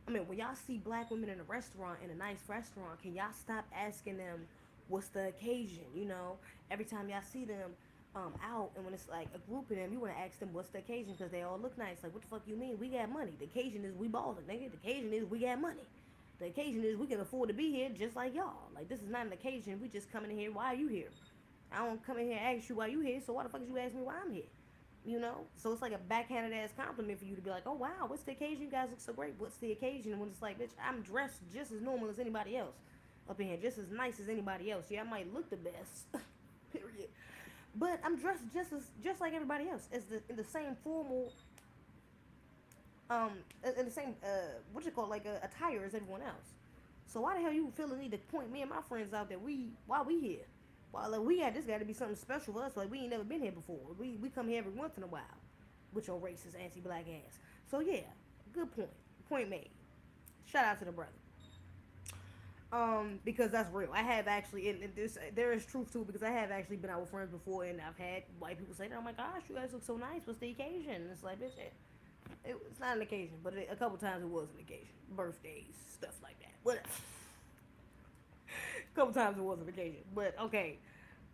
S1: when y'all see black women in a restaurant, in a nice restaurant, can y'all stop asking them what's the occasion, you know? Every time y'all see them out, and when it's like a group of them, you want to ask them what's the occasion because they all look nice. Like, what the fuck you mean? We got money. The occasion is we ballin', nigga. The occasion is we got money. The occasion is we can afford to be here just like y'all. Like, this is not an occasion. We just coming in here. Why are you here? I don't come in here and ask you why you here, so why the fuck did you ask me why I'm here? You know? So it's like a backhanded ass compliment for you to be like, oh wow, what's the occasion? You guys look so great. What's the occasion? And when it's like, bitch, I'm dressed just as normal as anybody else up in here, just as nice as anybody else. Yeah, I might look the best, period, but I'm dressed just like everybody else, in the same formal, in the same what you call it, like attire as everyone else. So why the hell you feel the need to point me and my friends out that why we here? Why, like, this got to be something special for us. Like, we ain't never been here before. We come here every once in a while with your racist anti-black ass. So yeah, good point. Point made. Shout out to the brother. Because that's real. I have actually, and there is truth to it, because I have actually been out with friends before, and I've had white people say, "Oh my gosh, you guys look so nice. What's the occasion?" And it's like, bitch, it's not an occasion, but a couple times it was an occasion. Birthdays, stuff like that. Whatever. A couple times it was an occasion, but okay.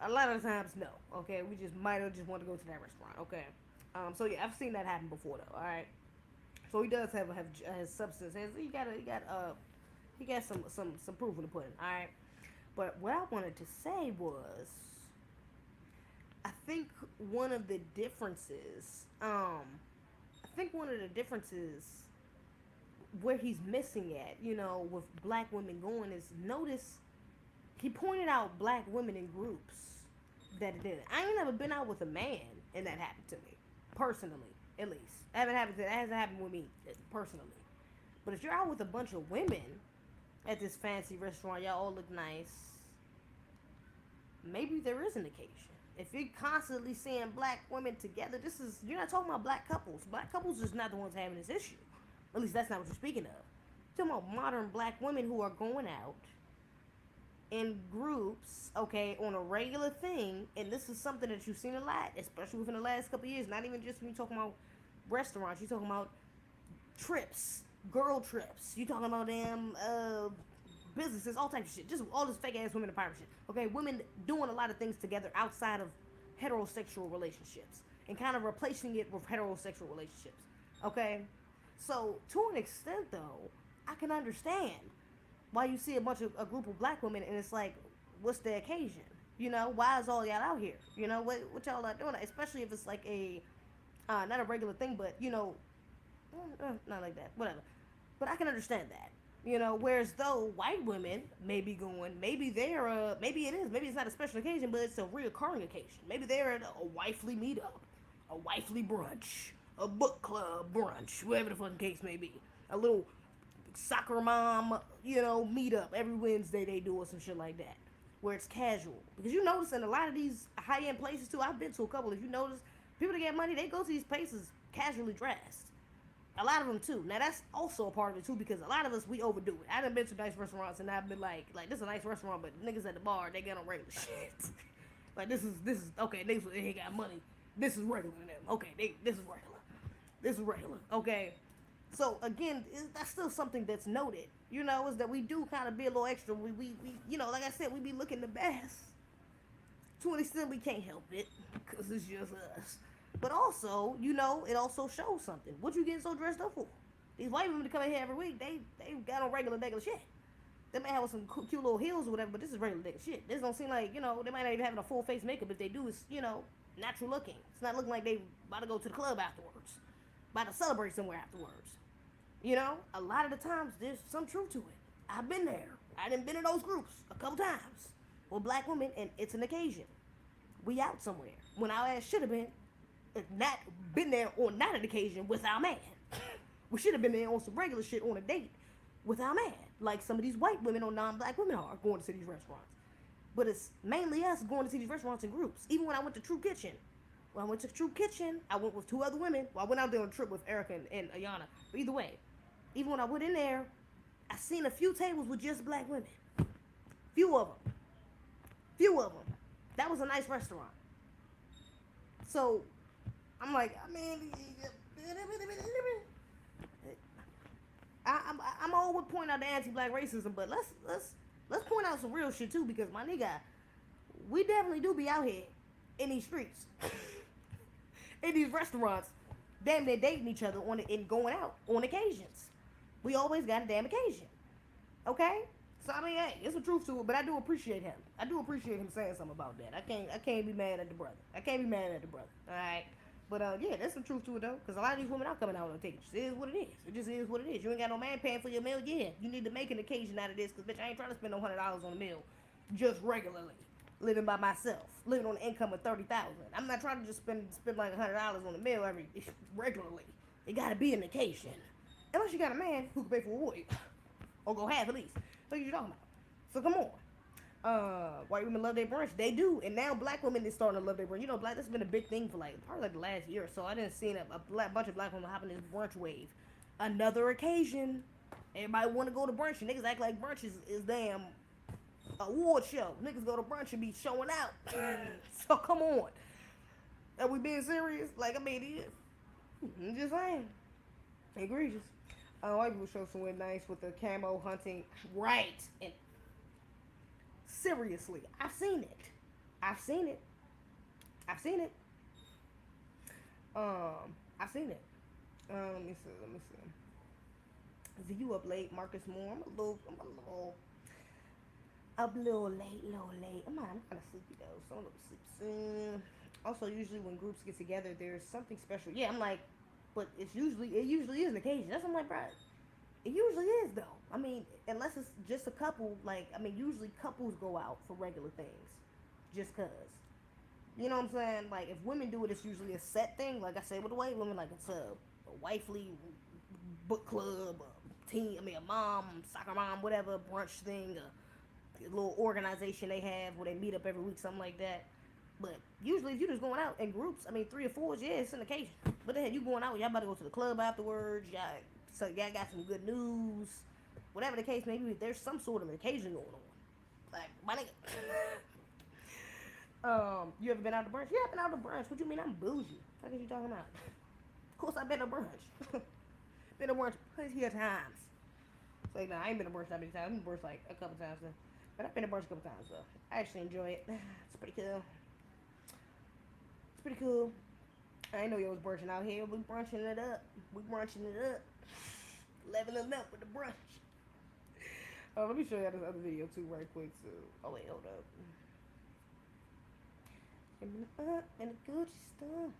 S1: A lot of the times, no. Okay, we just might have just want to go to that restaurant. Okay. So yeah, I've seen that happen before though. All right. So he does have substance. He got some proof in the pudding, alright? But what I wanted to say was, I think one of the differences, where he's missing at, you know, with black women going is, notice, he pointed out black women in groups that did it. I ain't never been out with a man and that happened to me, personally, at least. It hasn't happened with me, personally. But if you're out with a bunch of women at this fancy restaurant, y'all all look nice, maybe there is an occasion. If you're constantly seeing black women together, you're not talking about black couples. Black couples is not the ones having this issue. At least that's not what you're speaking of. You're talking about modern black women who are going out in groups, okay, on a regular thing, and this is something that you've seen a lot, especially within the last couple of years, not even just when you're talking about restaurants, you're talking about trips, girl trips. You talking about damn businesses, all types of shit. Just all this fake ass women and pirate shit. Okay, women doing a lot of things together outside of heterosexual relationships and kind of replacing it with heterosexual relationships. Okay, so to an extent though, I can understand why you see a group of black women and it's like, what's the occasion? You know, why is all y'all out here? You know, what y'all are doing? Especially if it's like a not a regular thing, but you know, not like that, whatever. But I can understand that, you know. Whereas though white women may be going, maybe it's not a special occasion, but it's a reoccurring occasion. Maybe they're at a wifely meetup, a wifely brunch, a book club brunch, whatever the fucking case may be. A little soccer mom, you know, meetup every Wednesday they do or some shit like that, where it's casual. Because you notice in a lot of these high-end places too, I've been to a couple. If you notice, people that get money, they go to these places casually dressed. A lot of them too. Now that's also a part of it too, because a lot of us, we overdo it. I done been to nice restaurants and I've been like this is a nice restaurant, but niggas at the bar, they get on regular shit. Like this is okay. They got money. This is regular to them. Okay, this is regular. This is regular. Okay. So again, that's still something that's noted. You know, is that we do kind of be a little extra. We you know, like I said, we be looking the best. To an extent, we can't help it because it's just us. But also, you know, it also shows something. What you getting so dressed up for? These white women that come in here every week, they got on regular shit. They might have some cute little heels or whatever, but this is regular nigga shit. This don't seem like, you know, they might not even having a full face makeup. If they do, it's, you know, natural looking. It's not looking like they about to go to the club afterwards, about to celebrate somewhere afterwards. You know, a lot of the times there's some truth to it. I've been there. I done been in those groups a couple times with black women, and it's an occasion. We out somewhere when our ass should have been not been there on not an occasion with our man. We should have been there on some regular shit on a date with our man, like some of these white women or non-black women are going to these restaurants. But it's mainly us going to see these restaurants in groups. Even when I went to True Kitchen, I went with 2 other women. Well, I went out there on a trip with Erica and Ayana. But either way, even when I went in there, I seen a few tables with just black women. Few of them. That was a nice restaurant. So I'm like, I mean, I'm all would point out the anti-black racism, but let's point out some real shit too, because my nigga, we definitely do be out here in these streets, in these restaurants, damn near dating each other and going out on occasions. We always got a damn occasion, okay? So I mean, hey, there's some truth to it, but I do appreciate him. I do appreciate him saying something about that. I can't be mad at the brother. All right. But yeah, there's some truth to it though, because a lot of these women are coming out on tickets. It is what it is. It just is what it is. You ain't got no man paying for your meal. Yeah, you need to make an occasion out of this, because bitch, I ain't trying to spend no $100 on a meal just regularly, living by myself, living on an income of $30,000. I'm not trying to just spend like $100 on a meal regularly. It got to be an occasion, unless you got a man who can pay for a void or go half at least. What are you talking about? So come on. White women love their brunch. They do. And now black women is starting to love their brunch. You know, black, this has been a big thing for probably like the last year or so. I didn't see a bunch of black women hopping this brunch wave. Another occasion. Everybody want to go to brunch. And niggas act like brunch is damn award show. Niggas go to brunch and be showing out. So come on. Are we being serious? Like, I mean, I'm just saying. Egregious. White people show somewhere nice with the camo hunting. Right. And seriously, I've seen it. I've seen it. Let me see. Is you up late, Marcus Moore? I'm a little late. I'm kind of sleepy though, so I'm a little sleepy soon. Also, usually when groups get together, there's something special. Yeah, I'm like, but it usually is an occasion. That's what I'm like, bro. It usually is though. I mean, unless it's just a couple, usually couples go out for regular things, just cause. You know what I'm saying? Like, if women do it, it's usually a set thing. Like I said with the white women, like it's a wifely book club, a mom, soccer mom, whatever, brunch thing, a little organization they have where they meet up every week, something like that. But usually, if you're just going out in groups, 3 or 4, yeah, it's an occasion. But then you going out, y'all about to go to the club afterwards, y'all got some good news. Whatever the case may be, there's some sort of occasion going on. Like, my nigga. You ever been out to brunch? Yeah, I've been out to brunch. What you mean I'm bougie? What are you talking about? Of course I've been to brunch. Been to brunch plenty of times. So, I ain't been to brunch that many times. I've been to brunch like a couple times now. But I've been to brunch a couple times, so I actually enjoy it. It's pretty cool. I ain't know you was brunching out here. We brunching it up. Leveling up with the brunch. Let me show you this other video too right quick. So, wait, hold up. And the Gucci stuff.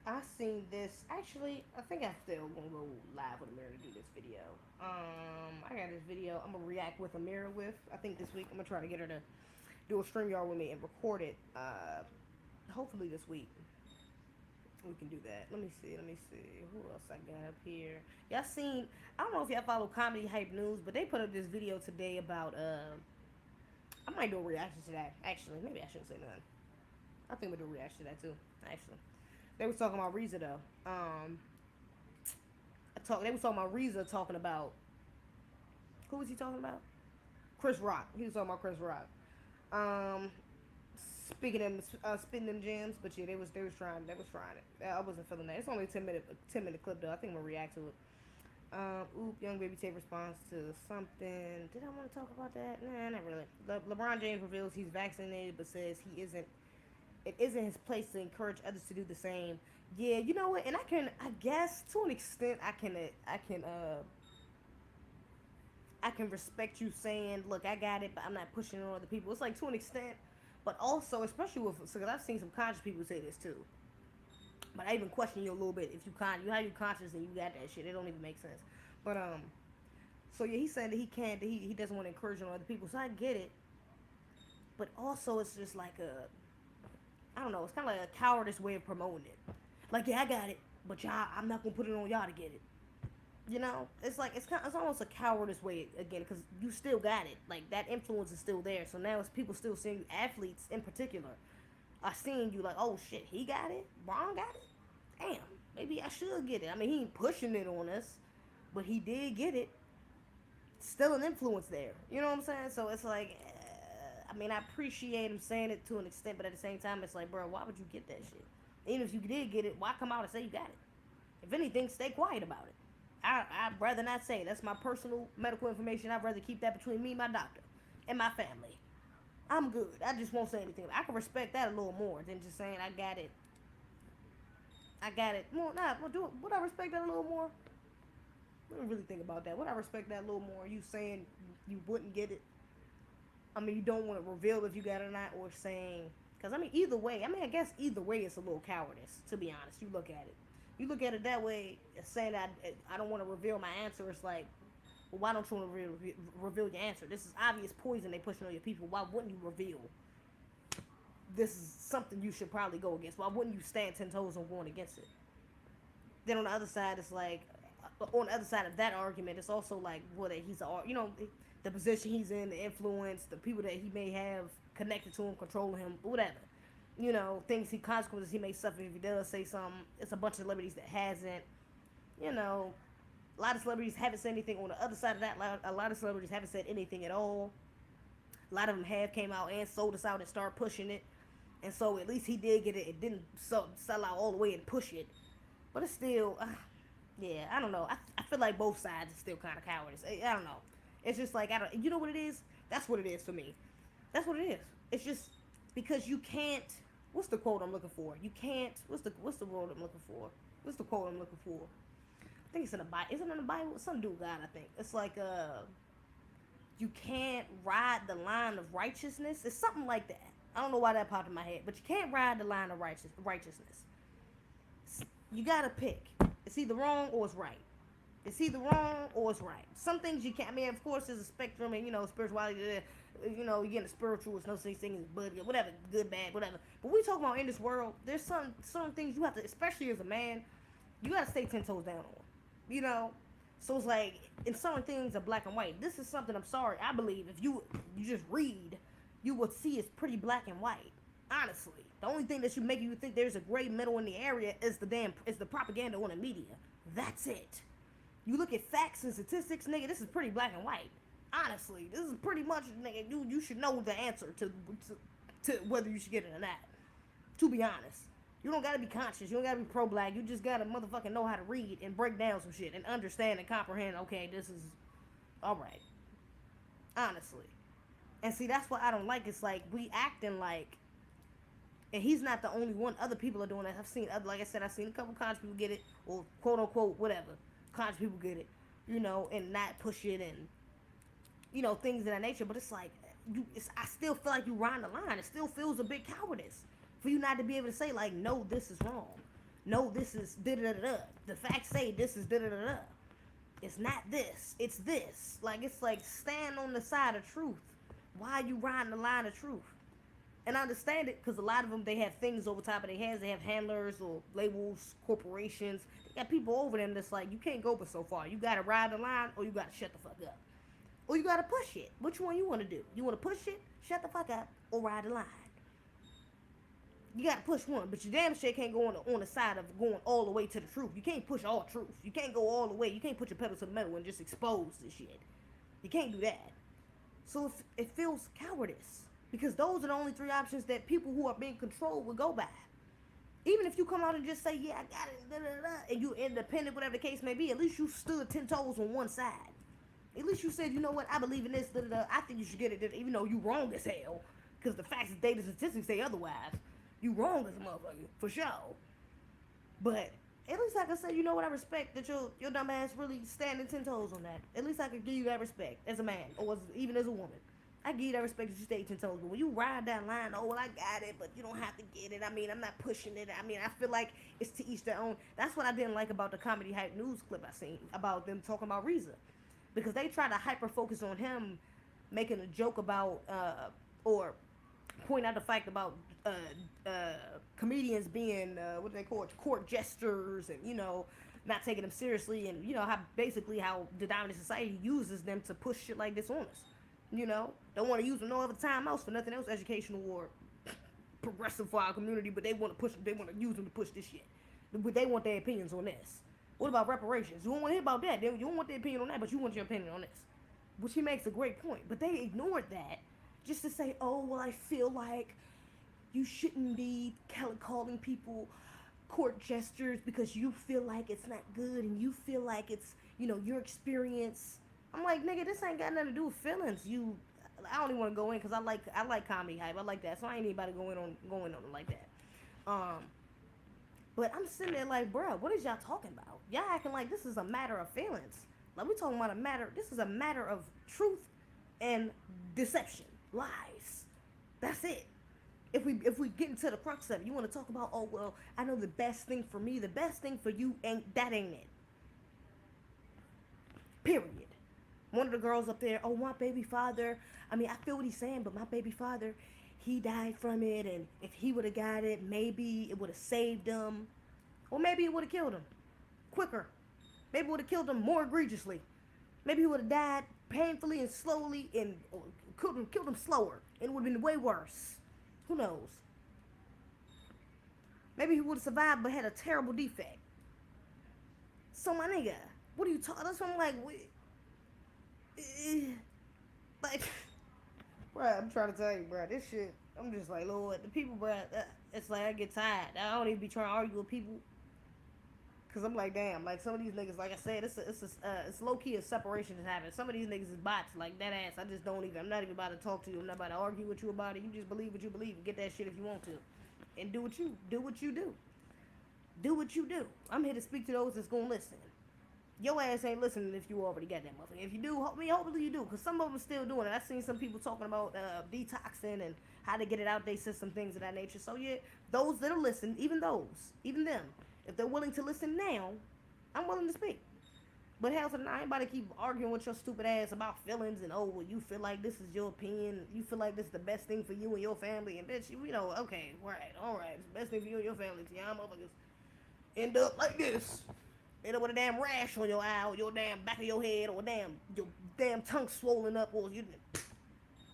S1: I seen this. Actually, I think I still gonna go live with Amira to do this video. I got this video I'm gonna react with Amira with. I think this week I'm gonna try to get her to do a StreamYard with me and record it. Hopefully this week we can do that. Let me see. Who else I got up here? Y'all seen? I don't know if y'all follow Comedy Hype News, but they put up this video today about. I might do a reaction to that. Actually, maybe I shouldn't say nothing. I think we'll do a reaction to that too. Actually. They was talking about Reza though. They was talking about Reza talking about. Who was he talking about? Chris Rock. He was talking about Chris Rock. Spitting them gems, but yeah, they was trying it. I wasn't feeling that. It's only a 10-minute clip though. I think we'll react to it. Young Baby Tate responds to something. Did I want to talk about that? Nah, not really. LeBron James reveals he's vaccinated, but says he isn't it isn't his place to encourage others to do the same. Yeah, you know what? And I guess to an extent, I can respect you saying, look, I got it, but I'm not pushing it on other people. It's like to an extent, but also, especially with, because I've seen some conscious people say this too. But I even question you a little bit. If you how you conscious and you got that shit, it don't even make sense. But so yeah, he said that he can't, that he doesn't want to encourage it on other people. So I get it, but also it's just like I don't know, it's kind of like a cowardice way of promoting it. Like, yeah, I got it, but y'all, I'm not gonna put it on y'all to get it. You know, it's like it's almost a cowardice way again, because you still got it. Like, that influence is still there. So now it's people still seeing you, athletes in particular, are seeing you like, oh shit, he got it, Braun got it. Damn, maybe I should get it. I mean, he ain't pushing it on us, but he did get it. Still an influence there. You know what I'm saying? So it's like, I mean, I appreciate him saying it to an extent, but at the same time, it's like, bro, why would you get that shit? Even if you did get it, why come out and say you got it? If anything, stay quiet about it. I'd rather not say it. That's my personal medical information. I'd rather keep that between me, my doctor, and my family. I'm good. I just won't say anything. I can respect that a little more than just saying I got it. I got it. Well, nah, would I respect that a little more? Let me really think about that. Would I respect that a little more? You saying you wouldn't get it? I mean, you don't want to reveal if you got it or not, or saying, because I mean, either way, I guess either way it's a little cowardice, to be honest. You look at it. You look at it that way, saying that I don't want to reveal my answer. It's like, well, why don't you want to reveal your answer? This is obvious poison they pushing on your people. Why wouldn't you reveal? This is something you should probably go against. Why wouldn't you stand 10 toes on going against it? Then on the other side, it's like, on the other side of that argument, it's also like, well, that he's the position he's in, the influence, the people that he may have connected to him, controlling him, whatever. You know, consequences he may suffer if he does say something. It's a bunch of celebrities that hasn't. You know, a lot of celebrities haven't said anything. On the other side of that, a lot of celebrities haven't said anything at all. A lot of them have came out and sold us out and started pushing it. And so at least he did get it. It didn't sell out all the way and push it. But it's still, yeah, I don't know. I feel like both sides are still kind of cowardice. I don't know. It's just like, you know what it is? That's what it is for me. That's what it is. It's just because you can't, what's the quote I'm looking for? You can't, what's the word I'm looking for? What's the quote I'm looking for? I think it's in the Bible. Isn't it in the Bible? Some dude God, I think. It's like, you can't ride the line of righteousness. It's something like that. I don't know why that popped in my head, but you can't ride the line of righteousness. You gotta pick. It's either wrong or it's right. It's either wrong or it's right. Some things you can't. I mean, of course, there's a spectrum, and spirituality. You get into spiritual. It's no such thing as good, whatever, good, bad, whatever. But we talk about in this world, there's some things you have to, especially as a man, you gotta stay 10 toes down on. So it's like in certain things are black and white. This is something I'm sorry. I believe if you just read, you would see it's pretty black and white. Honestly, the only thing that should make you think there's a gray middle in the area is the propaganda on the media. That's it. You look at facts and statistics, nigga, this is pretty black and white. Honestly, this is pretty much, nigga, you should know the answer to whether you should get it or not. To be honest. You don't gotta be conscious. You don't gotta be pro-black. You just gotta motherfucking know how to read and break down some shit and understand and comprehend, okay, this is alright. Honestly. And see, that's what I don't like. It's like, we acting like, and he's not the only one. Other people are doing that. I've seen, like I said, I've seen a couple conscious people get it, or quote-unquote, whatever. Conscious people get it, and not push it and, things of that nature. But it's like, I still feel like you riding the line. It still feels a bit cowardice for you not to be able to say, like, no, this is wrong. No, this is da-da-da-da. The facts say this is da-da-da-da. It's not this. It's this. Like, it's like, stand on the side of truth. Why are you riding the line of truth? And I understand it, because a lot of them, they have things over top of their heads. They have handlers or labels, corporations. They got people over them that's like, you can't go but so far. You got to ride the line, or you got to shut the fuck up. Or you got to push it. Which one you want to do? You want to push it, shut the fuck up, or ride the line? You got to push one, but you damn shit can't go on the side of going all the way to the truth. You can't push all truth. You can't go all the way. You can't put your pedal to the metal and just expose this shit. You can't do that. So it feels cowardice. Because those are the only three options that people who are being controlled will go by. Even if you come out and just say, yeah, I got it, da, da, da, and you're independent, whatever the case may be, at least you stood 10 toes on one side. At least you said, you know what, I believe in this, I think you should get it, even though you wrong as hell, because the facts, data, statistics say otherwise. You wrong as a motherfucker, for sure. But at least I can say, you know what, I respect that your dumb ass really standing 10 toes on that. At least I can give you that respect as a man, or even as a woman. I give you that respect that you stay 10 toes. But when you ride that line, oh, well, I got it, but you don't have to get it. I mean, I'm not pushing it. I mean, I feel like it's to each their own. That's what I didn't like about the Comedy Hype News clip I seen about them talking about Reza. Because they try to hyper focus on him making a joke about, or point out the fact about comedians being, what do they call it, court jesters, and, you know, not taking them seriously, and, you know, how basically how the dominant society uses them to push shit like this on us. You know, don't want to use them no other time else for nothing else educational or progressive for our community, but they want to push, they want to use them to push this shit. But they want their opinions on this. What about reparations? You don't want to hear about that. You don't want their opinion on that, but you want your opinion on this. Which he makes a great point. But they ignored that just to say, oh, well, I feel like you shouldn't be calling people court jesters because you feel like it's not good and you feel like it's, you know, your experience. I'm like, nigga, this ain't got nothing to do with feelings. I don't even want to go in because I like comedy hype. I like that, so I ain't anybody going on it like that. But I'm sitting there like, bruh, what is y'all talking about? Y'all acting like this is a matter of feelings. Like, we talking about this is a matter of truth and deception, lies. That's it. If we get into the crux of it, you want to talk about, oh, well, I know the best thing for me, the best thing for you, ain't it. Period. One of the girls up there, oh, my baby father, I mean, I feel what he's saying, but my baby father, he died from it, and if he would have got it, maybe it would have saved him, or maybe it would have killed him quicker. Maybe it would have killed him more egregiously. Maybe he would have died painfully and slowly, and killed him slower, and it would have been way worse. Who knows? Maybe he would have survived, but had a terrible defect. So, my nigga, what are you talking? That's what I'm like, like, bruh, I'm trying to tell you, bruh, this shit, I'm just like, Lord, the people, bruh, it's like I get tired. I don't even be trying to argue with people, cause I'm like, damn, like some of these niggas, like I said, it's low key a separation that's happening. Some of these niggas is bots, like that ass. I just don't even. I'm not even about to talk to you. I'm not about to argue with you about it. You just believe what you believe and get that shit if you want to, and do what you do. Do what you do. I'm here to speak to those that's gonna listen. Your ass ain't listening if you already got that motherfucker. If you do, hopefully you do, because some of them still doing it. I've seen some people talking about detoxing and how to get it out their system, things of that nature. So yeah, those that are listening, even them, if they're willing to listen now, I'm willing to speak. But hell to the, I ain't about to keep arguing with your stupid ass about feelings and, oh, well, you feel like this is your opinion, you feel like this is the best thing for you and your family, and bitch, you know, okay, right, alright, it's the best thing for you and your family, so y'all motherfuckers end up like this. End up with a damn rash on your eye, or your damn back of your head, or your damn tongue swollen up, or you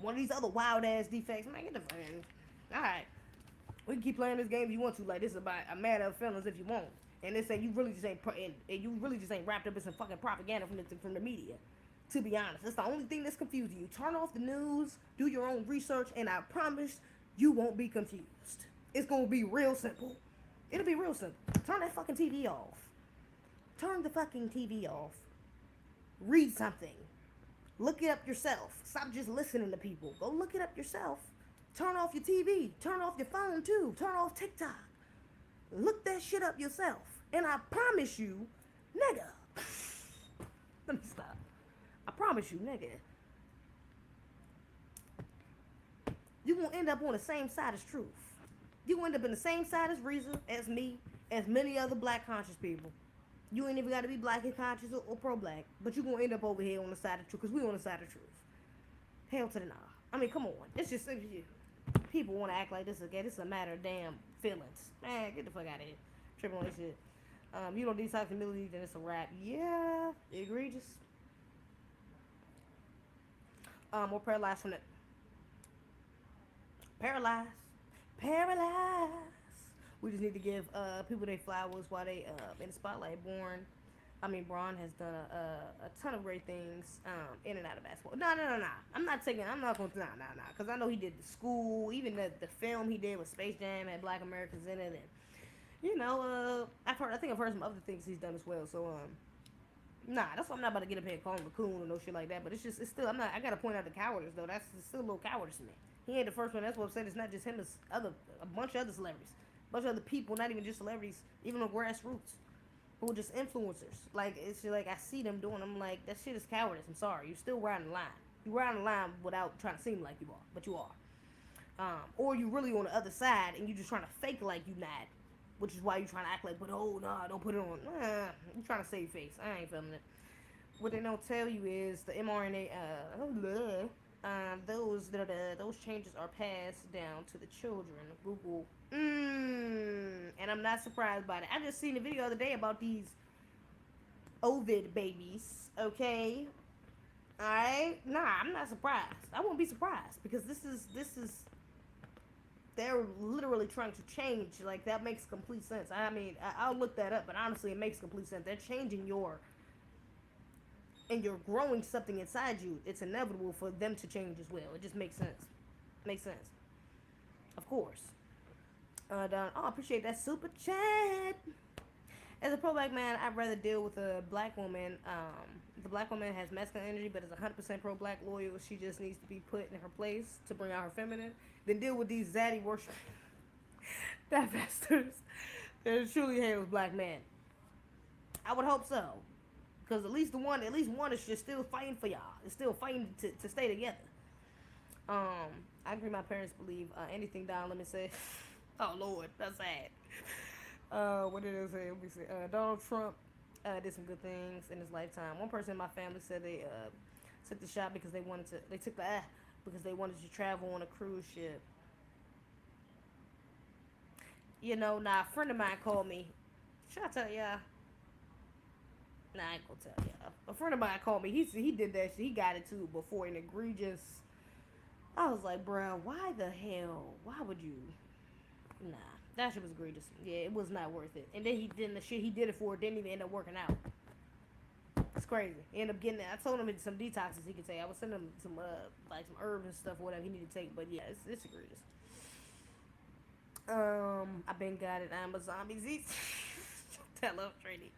S1: one of these other wild ass defects. Man, get the fuck out. Alright. We can keep playing this game if you want to. Like, this is about a matter of feelings if you want. And they say you really just ain't wrapped up in some fucking propaganda from the media. To be honest, that's the only thing that's confusing you. Turn off the news, do your own research, and I promise you won't be confused. It's gonna be real simple. It'll be real simple. Turn that fucking TV off. Turn the fucking TV off. Read something. Look it up yourself. Stop just listening to people. Go look it up yourself. Turn off your TV. Turn off your phone too. Turn off TikTok. Look that shit up yourself. And I promise you, nigga. Let me stop. I promise you, nigga. You gonna end up on the same side as truth. You gonna end up in the same side as Reza, as me, as many other black conscious people. You ain't even got to be black and conscious or pro-black, but you gonna end up over here on the side of truth, because we on the side of truth. Hell to the nah. I mean, come on. It's just people want to act like this again. This is a matter of damn feelings. Man, get the fuck out of here. Tripping on this shit. You don't detox the military, then it's a rap. Yeah, egregious. We're paralyzed from it. Paralyzed. We just need to give people their flowers while they in the spotlight. Braun has done a ton of great things in and out of basketball. No. I'm not going to, because I know he did the school, even the film he did with Space Jam had Black Americans in it, and you know, I think I've heard some other things he's done as well. So that's why I'm not about to get up here and call him a coon or no shit like that. But it's still, I gotta point out the cowardice though. That's still a little cowardice to me. He ain't the first one. That's what I'm saying. It's not just him. It's a bunch of other celebrities, a bunch of other people. Not even just celebrities, even on grassroots, who are just influencers. Like it's just like I see them doing. I'm like, that shit is cowardice. I'm sorry. You're still riding the line. You riding the line without trying to seem like you are, but you are. Or you really on the other side and you just trying to fake like you not, which is why you trying to act like, but oh no, don't put it on. You trying to save face. I ain't feeling it. What they don't tell you is the mRNA. Those changes are passed down to the children. Google. And I'm not surprised by it. I just seen a video the other day about these Ovid babies. Okay. Alright. Nah, I'm not surprised. I won't be surprised because this is they're literally trying to change. Like, that makes complete sense. I mean, I'll look that up, but honestly, it makes complete sense. They're changing and you're growing something inside you. It's inevitable for them to change as well. It just makes sense. Makes sense. Of course. Don, I appreciate that super chat. As a pro-black man, I'd rather deal with a black woman. The black woman has masculine energy, but is 100% pro-black loyal. She just needs to be put in her place to bring out her feminine. Then deal with these zaddy worship divestors that truly hate those black men. I would hope so, because at least one is just still fighting for y'all. It's still fighting to stay together. I agree. My parents believe anything down. Let me say, oh Lord, that's sad. What did it say? Let me see. Donald Trump did some good things in his lifetime. One person in my family said they took the shot because they wanted to. They took the because they wanted to travel on a cruise ship. You know, a friend of mine called me. Should I tell y'all? Nah, I ain't gonna tell y'all. A friend of mine called me. He did that shit. He got it too before an egregious. I was like, bruh, why the hell? Why would you? Nah, that shit was egregious. Yeah, it was not worth it. And then the shit he did it for didn't even end up working out. It's crazy. He ended up getting it. I told him some detoxes he could take. I was sending him some some herbs and stuff, whatever he needed to take. But yeah, it's egregious. I been got it. I'm a zombie. Z. Tell up, Trinity.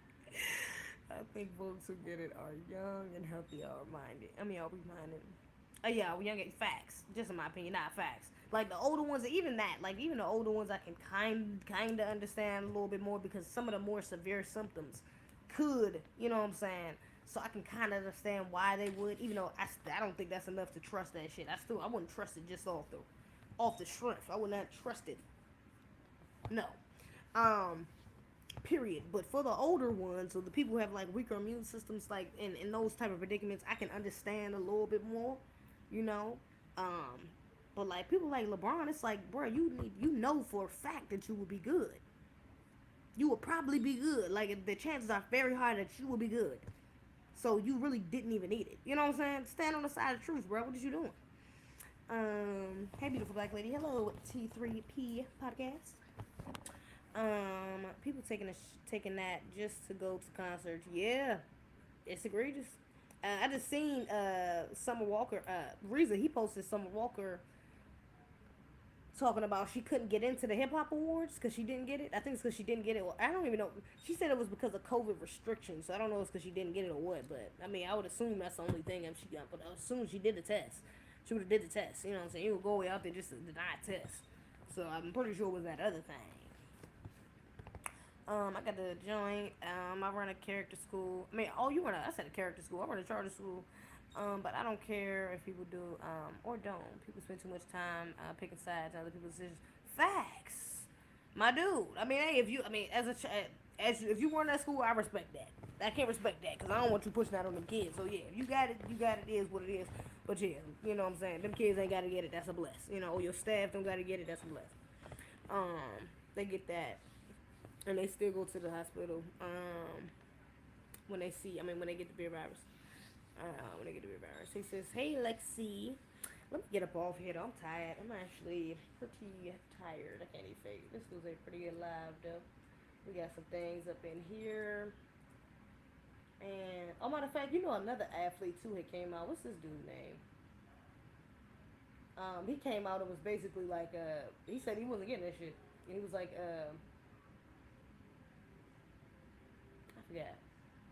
S1: I think folks who get it are young and healthy, all minded. I mean, all reminded. Yeah, we young at facts. Just in my opinion, not facts. Like the older ones, even the older ones, I can kind of understand a little bit more because some of the more severe symptoms could, you know what I'm saying. So I can kind of understand why they would, even though I don't think that's enough to trust that shit. I wouldn't trust it just off the strength. I would not trust it. No. Period. But for the older ones, or the people who have like weaker immune systems, like in those type of predicaments, I can understand a little bit more, you know. But like people like LeBron, it's like, bro, you know for a fact that you will be good. You will probably be good. Like the chances are very high that you will be good. So you really didn't even need it. You know what I'm saying? Stand on the side of the truth, bro. What is you doing? Hey, beautiful black lady. Hello, T3P podcast. People taking that just to go to concerts. Yeah, it's egregious. I just seen Summer Walker. Reza, he posted Summer Walker talking about she couldn't get into the hip hop awards because she didn't get it. I think it's because she didn't get it. Well, I don't even know. She said it was because of COVID restrictions. So I don't know if it's because she didn't get it or what. But I mean, I would assume that's the only thing she got. But I would assume she did the test. She would have did the test. You know what I'm saying? You would go way out there just to deny a test. So I'm pretty sure it was that other thing. I got the joint. I run a character school. I mean, I said a character school. I run a charter school. But I don't care if people do, or don't. People spend too much time, picking sides on other people's decisions. Facts. My dude. I mean, hey, if you run that school, I respect that. I can't respect that, because I don't want you pushing that on them kids. So yeah, if you got it, it is what it is. But yeah, you know what I'm saying? Them kids ain't got to get it, that's a bless. You know, or your staff don't got to get it, that's a bless. They get that. And they still go to the hospital when they get the beer virus. He says, hey, Lexi. Let me get up off here. I'm tired. I'm actually pretty tired. I can't even fake it. This was a pretty good live, though. We got some things up in here. And, matter of fact, another athlete, too, had came out. What's this dude's name? He came out and was basically like, he said he wasn't getting that shit. And he was like, I forgot.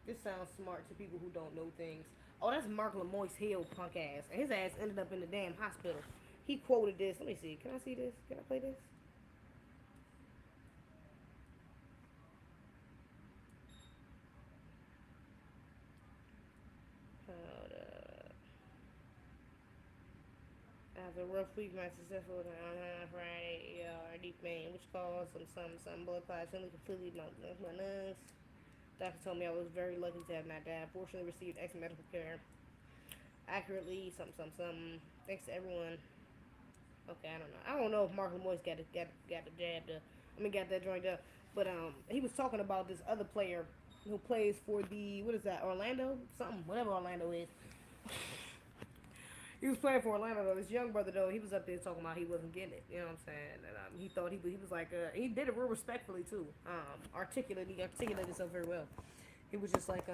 S1: This sounds smart to people who don't know things. Oh, that's Mark Lamoy's Hill, punk ass. And his ass ended up in the damn hospital. He quoted this. Let me see. Can I see this? Can I play this? Hold up. After a rough week, my successful on Friday, deep pain, which caused some blood clots, and completely my lungs. Doctor told me I was very lucky to have not died. Fortunately, received excellent medical care. Accurately, something. Thanks to everyone. Okay, I don't know if Mark Lemoy's got the jab. Got that joint up. But he was talking about this other player who plays for the what is that? Orlando, something, whatever Orlando is. He was playing for Orlando though. This young brother though, he was up there talking about he wasn't getting it. You know what I'm saying? And he thought he was like he did it real respectfully too. He articulated himself very well. He was just like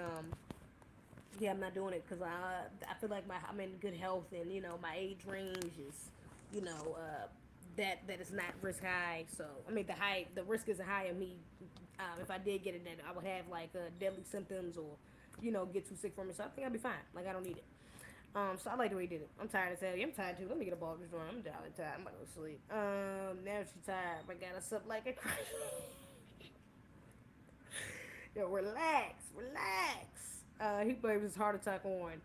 S1: yeah, I'm not doing it because I feel like I'm in good health and my age range is that is not risk high. So the risk isn't high of me. If I did get it, that I would have like deadly symptoms or get too sick from it. So I think I'll be fine. Like I don't need it. So I like the way he did it. I'm tired as hell. I'm tired too. Let me get a ball this joint. I'm jolly tired. I'm about to go to sleep. Now she's tired. I got us up like a crazy. Yo, relax. He blames his heart attack on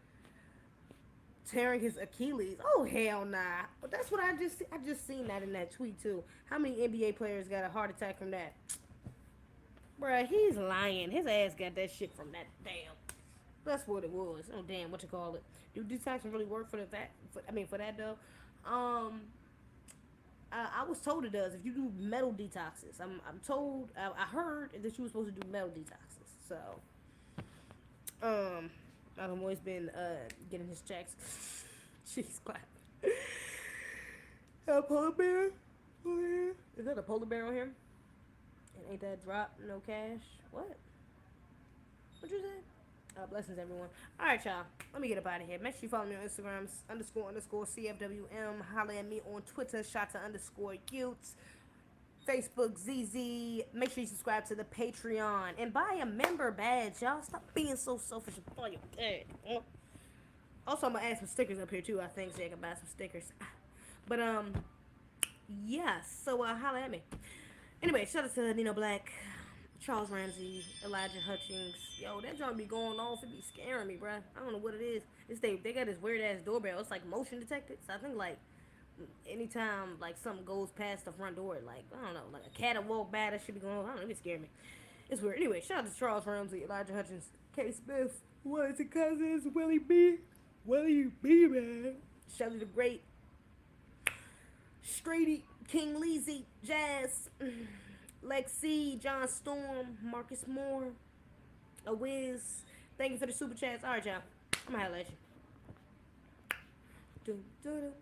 S1: tearing his Achilles. Oh hell nah. But that's what I just seen that in that tweet too. How many NBA players got a heart attack from that? Bruh, he's lying. His ass got that shit from that damn. That's what it was. Oh damn, what you call it? Do detoxing really work for that? For that though, I was told it does. If you do metal detoxes, I'm told. I heard that you were supposed to do metal detoxes. So, I've always been getting his checks. Jeez, clap. A polar bear? Oh yeah. Is that a polar bear on here? And ain't that drop? No cash? What? What you say? Blessings, everyone. All right, y'all. Let me get up out of here. Make sure you follow me on Instagram, _ CFWM. Holla at me on Twitter, _youths. Facebook, Zeze. Make sure you subscribe to the Patreon and buy a member badge, y'all. Stop being so selfish and buy your badge. Also, I'm gonna add some stickers up here too. I think so I can buy some stickers. But yeah. So holla at me. Anyway, shout out to Nino Black, Charles Ramsey, Elijah Hutchings. Yo, that joint be going off. It be scaring me, bruh. I don't know what it is. They got this weird ass doorbell. It's like motion detected. So I think like anytime like something goes past the front door, like I don't know, like a cat will walk by, that should be going on. I don't know. It be scaring me. It's weird. Anyway, shout out to Charles Ramsey, Elijah Hutchings, K. Smith, what is it, cousins, Willie B, man. Shelly the Great, Straighty, King Leezy, Jazz. Lexi, John Storm, Marcus Moore, a Wiz. Thank you for the super chats. All right, y'all. I'm gonna holla at you.